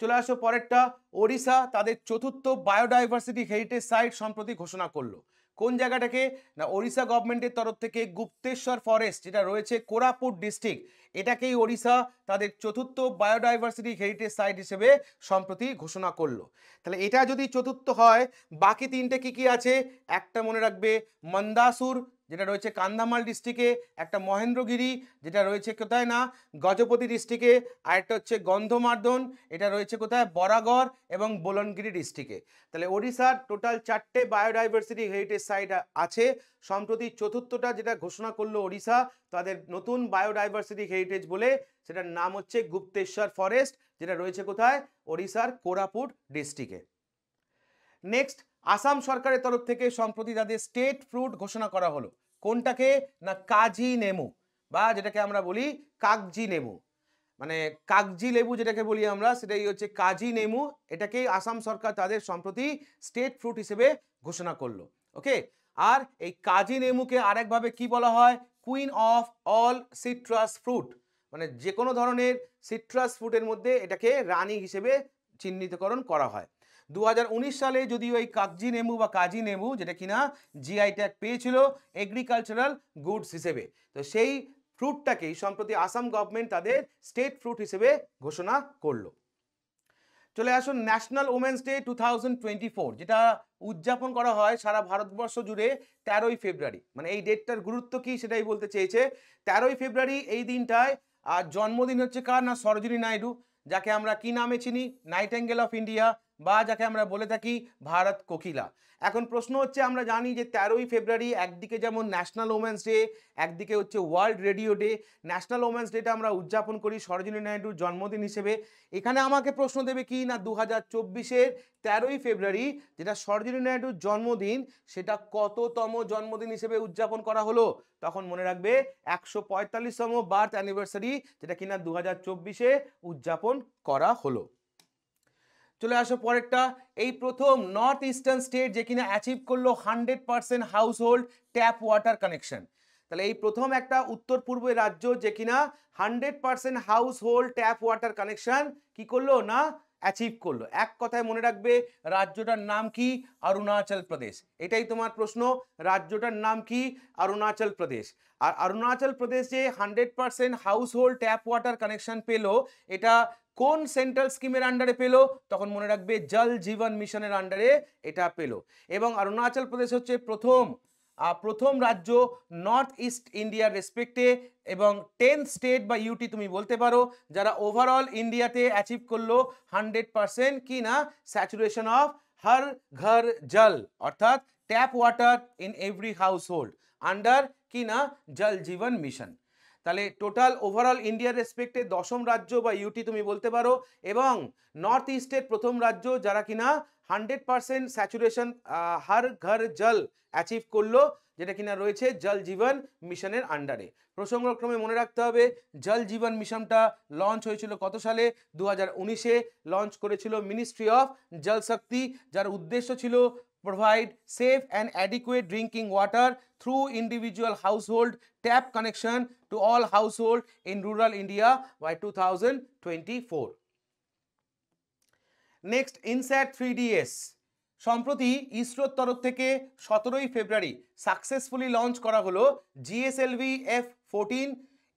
চলে আসো পরেরটা, ওড়িশা তাদের 4র্থ বায়োডাইভার্সিটি হেরিটেজ সাইট সম্প্রতি ঘোষণা করলো। কোন জায়গাটাকে, না ওড়িশা গভর্নমেন্টের তরফ থেকে গুপ্তেশ্বর ফরেস্ট যেটা রয়েছে কোরাপুট ডিস্ট্রিক্ট, এটাকেই ওড়িশা তাদের 4র্থ বায়োডাইভার্সিটি হেরিটেজ সাইট হিসেবে সম্প্রতি ঘোষণা করলো। তাহলে এটা যদি 4র্থ হয়, বাকি তিনটে কি কি আছে, একটা মনে রাখবে মন্দাসুর যেটা রয়েছে কান্ধামাল ডিস্ট্রিক্টে, একটা মহেন্দ্রগিরি যেটা রয়েছে কোথায়, না গজপতি ডিস্ট্রিক্টে, আরেকটা হচ্ছে গন্ধমার্দন, এটা রয়েছে কোথায়, বরাগড় এবং বোলনগিরি ডিস্ট্রিক্টে। তাহলে ওড়িশার টোটাল 4টে বায়োডাইভার্সিটি হেরিটেজ সাইট আছে। সম্প্রতি 4র্থটা যেটা ঘোষণা করলো ওড়িশা তাদের নতুন বায়োডাইভার্সিটি হেরিটেজ বলে, সেটার নাম হচ্ছে গুপ্তেশ্বর ফরেস্ট, যেটা রয়েছে কোথায়, ওড়িশার কোরাপুট ডিস্ট্রিক্টে। নেক্সট, আসাম সরকারের তরফ থেকে সম্প্রতি তাদের স্টেট ফ্রুট ঘোষণা করা হলো। কোনটাকে, না কাজি নেমু, বা যেটাকে আমরা বলি কাগজি নেমু। মানে কাগজি লেবু যেটাকে বলি আমরা, সেটাই হচ্ছে কাজি নেমু। এটাকেই আসাম সরকার তাদের সম্প্রতি স্টেট ফ্রুট হিসেবে ঘোষণা করলো। ওকে, আর এই কাজি নেমুকে আরেকভাবে কি বলা হয়? Queen of all citrus fruit. মানে যে কোনো ধরনের সিট্রাস ফ্রুটের মধ্যে এটাকে রানী হিসেবে চিহ্নিতকরণ করা হয়। 2019 সালে যদিও এই কাগজি নেমু বা কাজি নেমু, যেটা কিনা জিআই ট্যাগ পেয়েছিল এগ্রিকালচারাল গুডস হিসেবে, তো সেই ফ্রুটটাকেই সম্প্রতি আসাম গভর্নমেন্ট তাদের স্টেট ফ্রুট হিসেবে ঘোষণা করলো। চলে আসুন ন্যাশনাল ওমেন্স ডে 2024, যেটা উদযাপন করা হয় সারা ভারতবর্ষ জুড়ে 13ই ফেব্রুয়ারি। মানে এই ডেটটার গুরুত্ব কি সেটাই বলতে চেয়েছে। 13ই ফেব্রুয়ারি এই দিনটায় আর জন্মদিন হচ্ছে কার? না সরোজিনী নাইডু, যাকে আমরা কি নামে চিনি? নাইটেঙ্গেল অফ ইন্ডিয়া, বা যাকে আমরা বলে থাকি ভারত কোকিলা। এখন প্রশ্ন হচ্ছে, আমরা জানি যে 13ই ফেব্রুয়ারি একদিকে যেমন ন্যাশনাল ওমেন্স ডে, একদিকে হচ্ছে world radio day. National women's data আমরা উদযাপন করি সরোজিনী নাইডুর জন্মদিন হিসেবে। এখানে আমাকে প্রশ্ন দেবে কি না 2024-এর 13ই ফেব্রুয়ারি, যেটা সরোজিনী নাইডুর জন্মদিন, সেটা কততম জন্মদিন হিসেবে উদযাপন করা হলো? তখন মনে রাখবে 145তম বার্থ অ্যানিভার্সারি, যেটা কিনা 2024-এ উদযাপন করা হলো। চলে আসো পরেরটা। এই প্রথম নর্থ ইস্টার্ন স্টেট যে কিনা অ্যাচিভ করলো 100% house hold tap water connection. তাহলে এই প্রথম একটা উত্তর পূর্বের রাজ্য যে কিনা 100% house hold tap water connection কি করলো? না অ্যাচিভ করলো। এক কথায় মনে রাখবে রাজ্যটার নাম কি? অরুণাচল প্রদেশ। এটাই তোমার প্রশ্ন, রাজ্যটার নাম কি? অরুণাচল প্রদেশ। আর অরুণাচল প্রদেশ যে 100% house hold tap water connection পেলো, এটা কোন সেন্ট্রাল স্কিমের আন্ডারে পেলো? তখন মনে রাখবে জল জীবন মিশনের আন্ডারে এটা পেলো। এবং অরুণাচল প্রদেশ হচ্ছে প্রথম রাজ্য নর্থ ইস্ট ইন্ডিয়ার রেসপেক্টে, এবং 10 স্টেট বা ইউটি তুমি বলতে পারো, যারা ওভারঅল ইন্ডিয়াতে অ্যাচিভ করলো 100% কি না স্যাচুরেশন অফ হর ঘর জল, অর্থাৎ tap water in every house hold under কি না জল জীবন মিশন। তাহলে টোটাল ওভারঅল ইন্ডিয়ার রেসপেক্টে 10ম রাজ্য বা ইউটি তুমি বলতে পারো, এবং নর্থ ইস্টের প্রথম রাজ্য যারা কিনা 100% স্যাচুরেশন হর ঘর জল অ্যাচিভ করলো, যেটা কিনা রয়েছে জল জীবন মিশনের আন্ডারে। প্রসঙ্গক্রমে মনে রাখতে হবে জল জীবন মিশনটা লঞ্চ হয়েছিল কত সালে? 2019-এ লঞ্চ করেছিল মিনিস্ট্রি অফ জল শক্তি, যার উদ্দেশ্য ছিল provide safe and adequate drinking water through individual household tap connection to all household in rural India by 2024. Next INSAT 3DS সম্প্রতি ইসরোর তরফ থেকে 17ই ফেব্রুয়ারি সাকসেসফুলি লঞ্চ করা হলো GSLV F14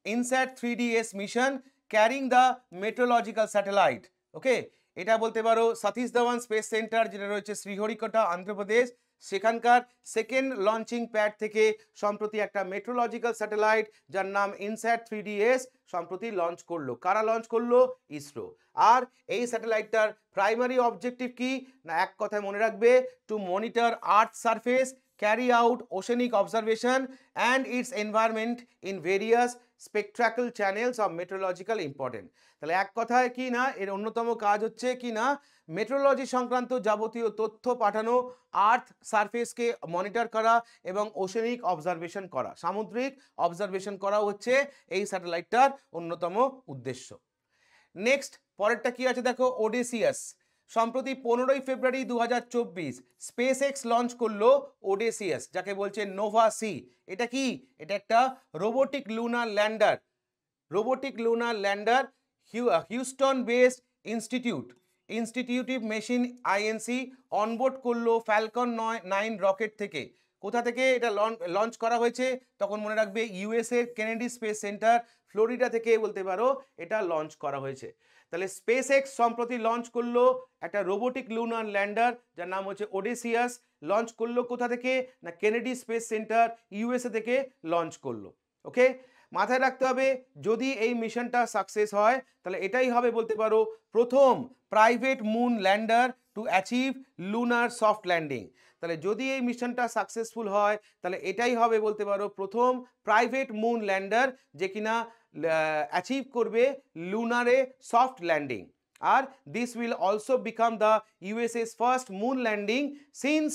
INSAT 3DS mission carrying the meteorological satellite. Okay, এটা বলতে পারো সতীশ ধাওয়ান স্পেস সেন্টার, যেটা রয়েছে শ্রীহরিকোটা অন্ধ্রপ্রদেশ, সেখানকার সেকেন্ড লঞ্চিং প্যাড থেকে সম্প্রতি একটা মেট্রোলজিক্যাল স্যাটেলাইট যার নাম ইনস্যাট 3DS সম্প্রতি লঞ্চ করলো। কারা লঞ্চ করলো? ইসরো। আর এই স্যাটেলাইটটার প্রাইমারি অবজেক্টিভ কি না, এক কথায় মনে রাখবে to monitor earth surface, carry out oceanic observation and its environment in various spectral channels of meteorological importance. তাহলে এক কথায় কি না এর অন্যতম কাজ হচ্ছে কি না মেট্রোলজি সংক্রান্ত যাবতীয় তথ্য পাঠানো, আর্থ সারফেসকে মনিটর করা এবং ওশেনিক অবজারভেশন করা, সামুদ্রিক অবজারভেশন করা হচ্ছে এই স্যাটেলাইটটার অন্যতম উদ্দেশ্য। নেক্সট পরেরটা কি আছে দেখো, ওডেসিয়াস। সম্প্রতি 15ই ফেব্রুয়ারি 2024 স্পেস এক্স লঞ্চ করলো ওডেসিয়াস, যাকে বলছে নোভা সি। এটা কি? এটা একটা robotic lunar lander. Robotic lunar lander Houston based intuitive machine INC onboard করলো ফ্যালকন 9 রকেট থেকে। কোথা থেকে এটা লঞ্চ করা হয়েছে? তখন মনে রাখবে USA Kennedy space centre Florida থেকে বলতে পারো এটা লঞ্চ করা হয়েছে। তাহলে স্পেস এক্স সম্প্রতি লঞ্চ করলো একটা রোবোটিক লুনার ল্যান্ডার যার নাম হচ্ছে ওডেসিয়াস। লঞ্চ করলো কোথা থেকে? না কেনেডি স্পেস সেন্টার ইউএসএ থেকে লঞ্চ করলো। ওকে, মাথায় রাখতে হবে যদি এই মিশনটা সাকসেস হয় তাহলে এটাই হবে বলতে পারো প্রথম private moon lander to achieve lunar soft landing. তাহলে যদি এই মিশনটা সাকসেসফুল হয় তাহলে এটাই হবে বলতে পারো প্রথম প্রাইভেট মুন ল্যান্ডার যে কিনা অ্যাচিভ করবে লুনারে সফট ল্যান্ডিং। আর this will also become the US's first moon landing since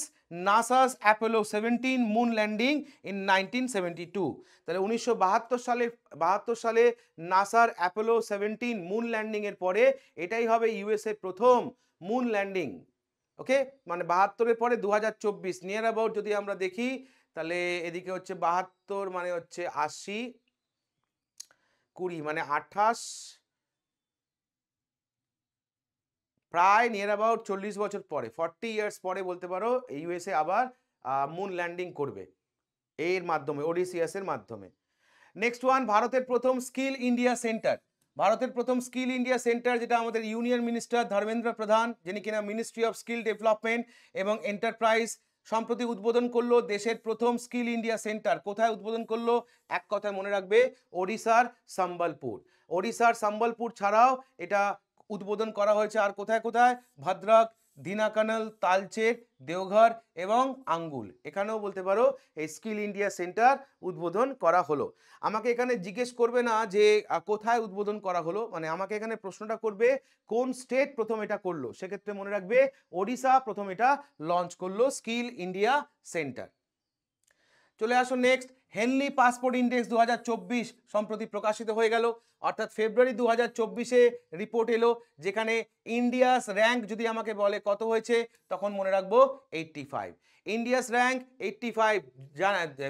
NASA's Apollo 17 moon landing in 1972। তাহলে 1972 সালে নাসার অ্যাপোলো 17 মুন ল্যান্ডিং এর পরে এটাই হবে ইউএসএ প্রথম মুন ল্যান্ডিং। ওকে, মানে 72-এর পরে 2024 নিয়ার অ্যাবাউট যদি আমরা দেখি তাহলে এদিকে হচ্ছে 72 মানে হচ্ছে 80, 20 মানে 28, প্রায় নিয়ার অ্যাবাউট 40 বছর পরে, 40 ইয়ার্স পরে বলতে পারো ইউএসএ আবার মুন ল্যান্ডিং করবে এর মাধ্যমে, ওডিসিয়াসের মাধ্যমে। নেক্সট ওয়ান, ভারতের প্রথম স্কিল ইন্ডিয়া সেন্টার। ভারতের প্রথম স্কিল ইন্ডিয়া সেন্টার যেটা আমাদের ইউনিয়ন মিনিস্টার ধর্মেন্দ্র প্রধান, যিনি কিনা মিনিস্ট্রি অফ স্কিল ডেভেলপমেন্ট এবং এন্টারপ্রাইজ, সম্প্রতি উদ্বোধন করলো দেশের প্রথম স্কিল ইন্ডিয়া সেন্টার। কোথায় উদ্বোধন করলো? এক কথায় মনে রাখবে, ওড়িশার সম্বলপুর। ওড়িশার সম্বলপুর ছাড়াও এটা উদ্বোধন করা হয়েছে আর কোথায় কোথায়? ভদ্রক, দিনাকানল, তালচের, দেওঘর এবং আঙ্গুল, এখানেও বলতে পারো এই স্কিল ইন্ডিয়া সেন্টার উদ্বোধন করা হলো। আমাকে এখানে জিজ্ঞেস করবে না যে কোথায় উদ্বোধন করা হলো, মানে আমাকে এখানে প্রশ্নটা করবে কোন স্টেট প্রথম এটা করলো। সেক্ষেত্রে মনে রাখবে ওড়িশা প্রথম এটা লঞ্চ করলো স্কিল ইন্ডিয়া সেন্টার। চলে আসো নেক্সট, হেনলি পাসপোর্ট ইন্ডেক্স 2024 সম্প্রতি প্রকাশিত হয়ে গেল, অর্থাৎ ফেব্রুয়ারি 2024-এ রিপোর্ট এলো, যেখানে ইন্ডিয়াস র্যাঙ্ক যদি আমাকে বলে কত হয়েছে, তখন মনে রাখবো 85। ইন্ডিয়াস র্যাঙ্ক 85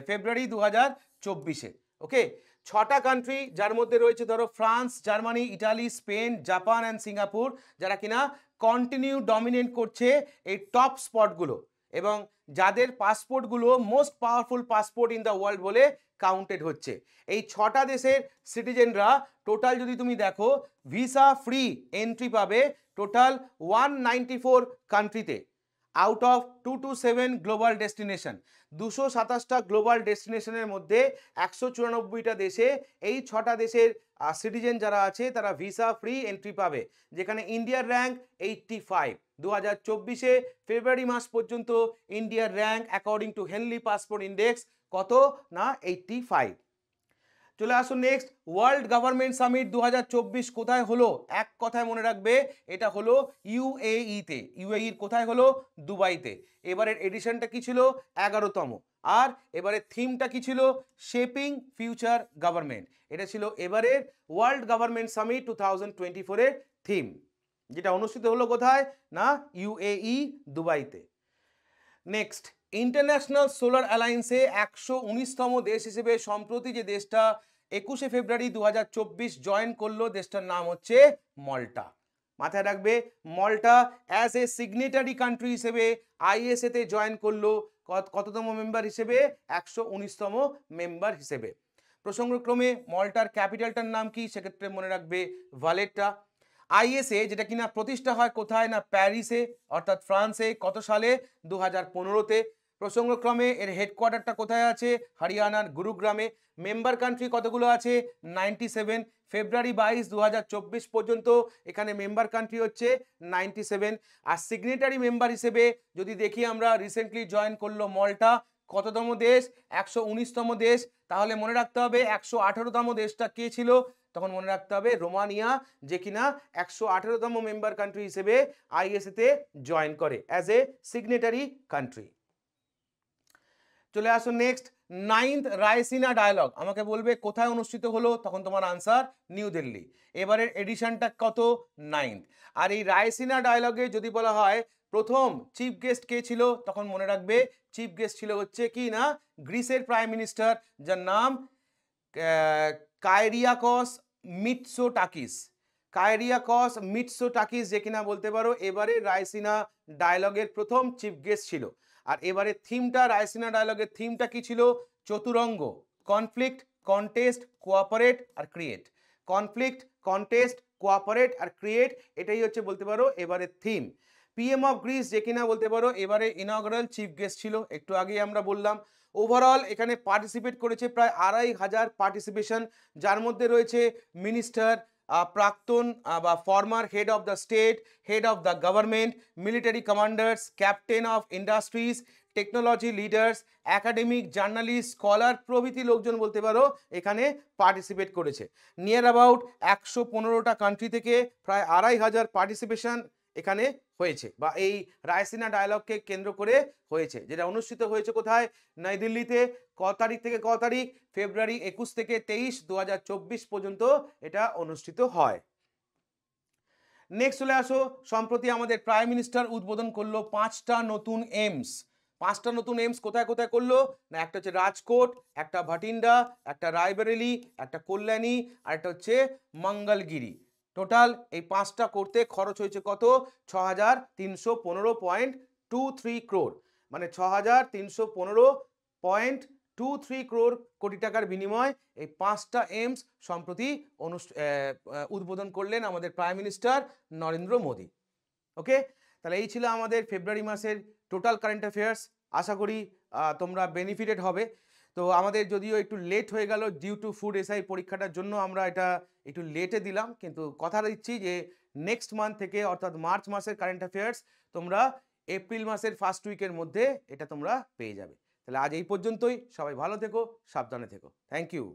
ফেব্রুয়ারি 2024-এ। ওকে, 6টা কান্ট্রি, যার মধ্যে রয়েছে ধরো France, Germany, Italy, Spain, Japan and Singapore, যারা কিনা কন্টিনিউ ডমিনেট করছে এই টপ স্পটগুলো এবং যাদের পাসপোর্টগুলো most powerful passport in the world বলে কাউন্টেড হচ্ছে। এই 6টা দেশের সিটিজেনরা টোটাল যদি তুমি দেখো ভিসা ফ্রি এন্ট্রি পাবে টোটাল 194 কান্ট্রিতে আউট অফ 227 গ্লোবাল ডেস্টিনেশন। 227টা গ্লোবাল ডেস্টিনেশনের মধ্যে 194টা দেশে এই 6টা দেশের সিটিজেন যারা আছে তারা ভিসা ফ্রি এন্ট্রি পাবে, যেখানে ইন্ডিয়ার র্যাঙ্ক 85। 2024-এ ফেব্রুয়ারি মাস পর্যন্ত ইন্ডিয়ার rank according to Henley passport index কত না 85। চলে আসুন নেক্সট, ওয়ার্ল্ড গভর্নমেন্ট সামিট 2024 কোথায় হলো? এক কথায় মনে রাখবে, এটা হলো ইউএইতে। ইউএইর কোথায় হলো? দুবাইতে। এবারের এডিশনটা কি ছিল? 11তম। আর এবারে থিমটা কি ছিল? Shaping future government. এটা ছিল এবারের ওয়ার্ল্ড গভর্নমেন্ট সামিট 2024 এর থিম, যেটা অনুষ্ঠিত হলো কোথায় না ইউএই দুবাইতে। নেক্সট, ইন্টারন্যাশনাল সোলার অ্যালায়েন্সে 119তম দেশ হিসেবে সম্প্রতি যে দেশটা 21শে ফেব্রুয়ারি 2024 জয়েন করলো, দেশটার নাম হচ্ছে মল্টা। মাথায় রাখবে, মল্টা অ্যাজ এ সিগনেটারি কান্ট্রি হিসেবে আইএসএ তে জয়েন করলো কততম মেম্বার হিসেবে? 119তম মেম্বার হিসেবে। প্রসঙ্গক্রমে মল্টার ক্যাপিটালটার নাম কি? সেক্ষেত্রে মনে রাখবে ভালেটা। আইএসএ যেটা কিনা প্রতিষ্ঠা হয় কোথায় না প্যারিসে, অর্থাৎ ফ্রান্সে। কত সালে? 2015-তে। প্রসঙ্গক্রমে এর হেডকোয়ার্টারটা কোথায় আছে? হরিয়ানার গুরুগ্রামে। মেম্বার কান্ট্রি কতগুলো আছে? 97। ফেব্রুয়ারি 22, 2024 পর্যন্ত এখানে মেম্বার কান্ট্রি হচ্ছে 97। আর সিগনেটারি মেম্বার হিসেবে যদি দেখি আমরা, রিসেন্টলি জয়েন করলো মল্টা। কততম দেশ? 119তম দেশ। তাহলে মনে রাখতে হবে 118তম দেশটা কে ছিল? তখন মনে রাখতে হবে রোমানিয়া, যে কিনা 118তম মেম্বার কান্ট্রি হিসেবে আইএসএ তে জয়েন করে অ্যাজ এ সিগনেটারি কান্ট্রি। চলে আসুন নেক্সট, 9th রায়সিনা ডায়ালগ। আমাকে বলবে কোথায় অনুষ্ঠিত হলো, তখন তোমার আনসার নিউ দিল্লি। এবারের এডিশনটা কত? 9th। আর এই রায়সিনা ডায়ালগে যদি বলা হয় প্রথম চিফ গেস্ট কে ছিল, তখন মনে রাখবে চিফ গেস্ট ছিল হচ্ছে কি না গ্রিসের প্রাইম মিনিস্টার, যার নাম কাইরিয়াকস মিৎসোটাকিস। কাইরিয়াকস মিৎসোটাকিস, যে কিনা বলতে পারো এবারে রায়সিনা ডায়ালগের প্রথম চিফ গেস্ট ছিল। আর এবারে থিমটা, রায়সিনা ডায়ালগের থিমটা কি ছিল? চতুরঙ্গ, কনফ্লিক্ট, কন্টেস্ট, কোঅপারেট আর ক্রিয়েট। কনফ্লিক্ট, কন্টেস্ট, কোঅপারেট আর ক্রিয়েট, এটাই হচ্ছে বলতে পারো এবারে থিম। পিএম অফ গ্রিস, যে কিনা বলতে পারো এবারে ইনঅগ্রাল চিফ গেস্ট ছিল, একটু আগেই আমরা বললাম। ওভারঅল এখানে পার্টিসিপেট করেছে প্রায় 2500 পার্টিসিপেশন, যার মধ্যে রয়েছে মিনিস্টার, প্রাক্তন বা former head of the state, head of the government, military commanders, captain of industries, technology leaders, academic, journalist, scholar প্রভৃতি লোকজন বলতে পারো এখানে পার্টিসিপেট করেছে। নিয়ার অ্যাবাউট 115টা কান্ট্রি থেকে প্রায় 2500 পার্টিসিপেশন এখানে হয়েছে, বা এই রায়সিনা ডায়ালগকে কেন্দ্র করে হয়েছে, যেটা অনুষ্ঠিত হয়েছে কোথায়? নয় দিল্লিতে। ক তারিখ থেকে ক তারিখ? ফেব্রুয়ারি 21 থেকে 23, 2024 পর্যন্ত এটা অনুষ্ঠিত হয়। নেক্সট চলে আসো, সম্প্রতি আমাদের প্রাইম মিনিস্টার উদ্বোধন করলো 5টা নতুন এইমস। 5টা নতুন এইমস কোথায় কোথায় করলো না, একটা হচ্ছে রাজকোট, একটা ভাটিন্ডা, একটা রায়বেরেলি, একটা কল্যাণী, আর একটা হচ্ছে মঙ্গলগিরি। টোটাল এই 5টা করতে খরচ হয়েছে কত? 6315.23 ক্রোড়, মানে 6315.23 ক্রোড় কোটি টাকার বিনিময় এই 5টা এইমস সম্প্রতি উদ্বোধন করলেন আমাদের প্রাইম মিনিস্টার নরেন্দ্র মোদী। ওকে, তাহলে এই ছিল আমাদের ফেব্রুয়ারি মাসের টোটাল কারেন্ট অ্যাফেয়ার্স। আশা করি তোমরা বেনিফিটেড হবে। তো আমাদের যদিও একটু লেট হয়ে গেল ডিউ টু ফুড এসআই পরীক্ষাটার জন্য, আমরা এটা একটু লেটে দিলাম, কিন্তু কথা দিচ্ছি যে নেক্সট মান্থ থেকে অর্থাৎ মার্চ মাসের কারেন্ট অ্যাফেয়ার্স তোমরা এপ্রিল মাসের ফার্স্ট উইকের মধ্যে এটা তোমরা পেয়ে যাবে। তাহলে আজ এই পর্যন্তই, সবাই ভালো থেকো, সাবধানে থেকো, থ্যাংক ইউ।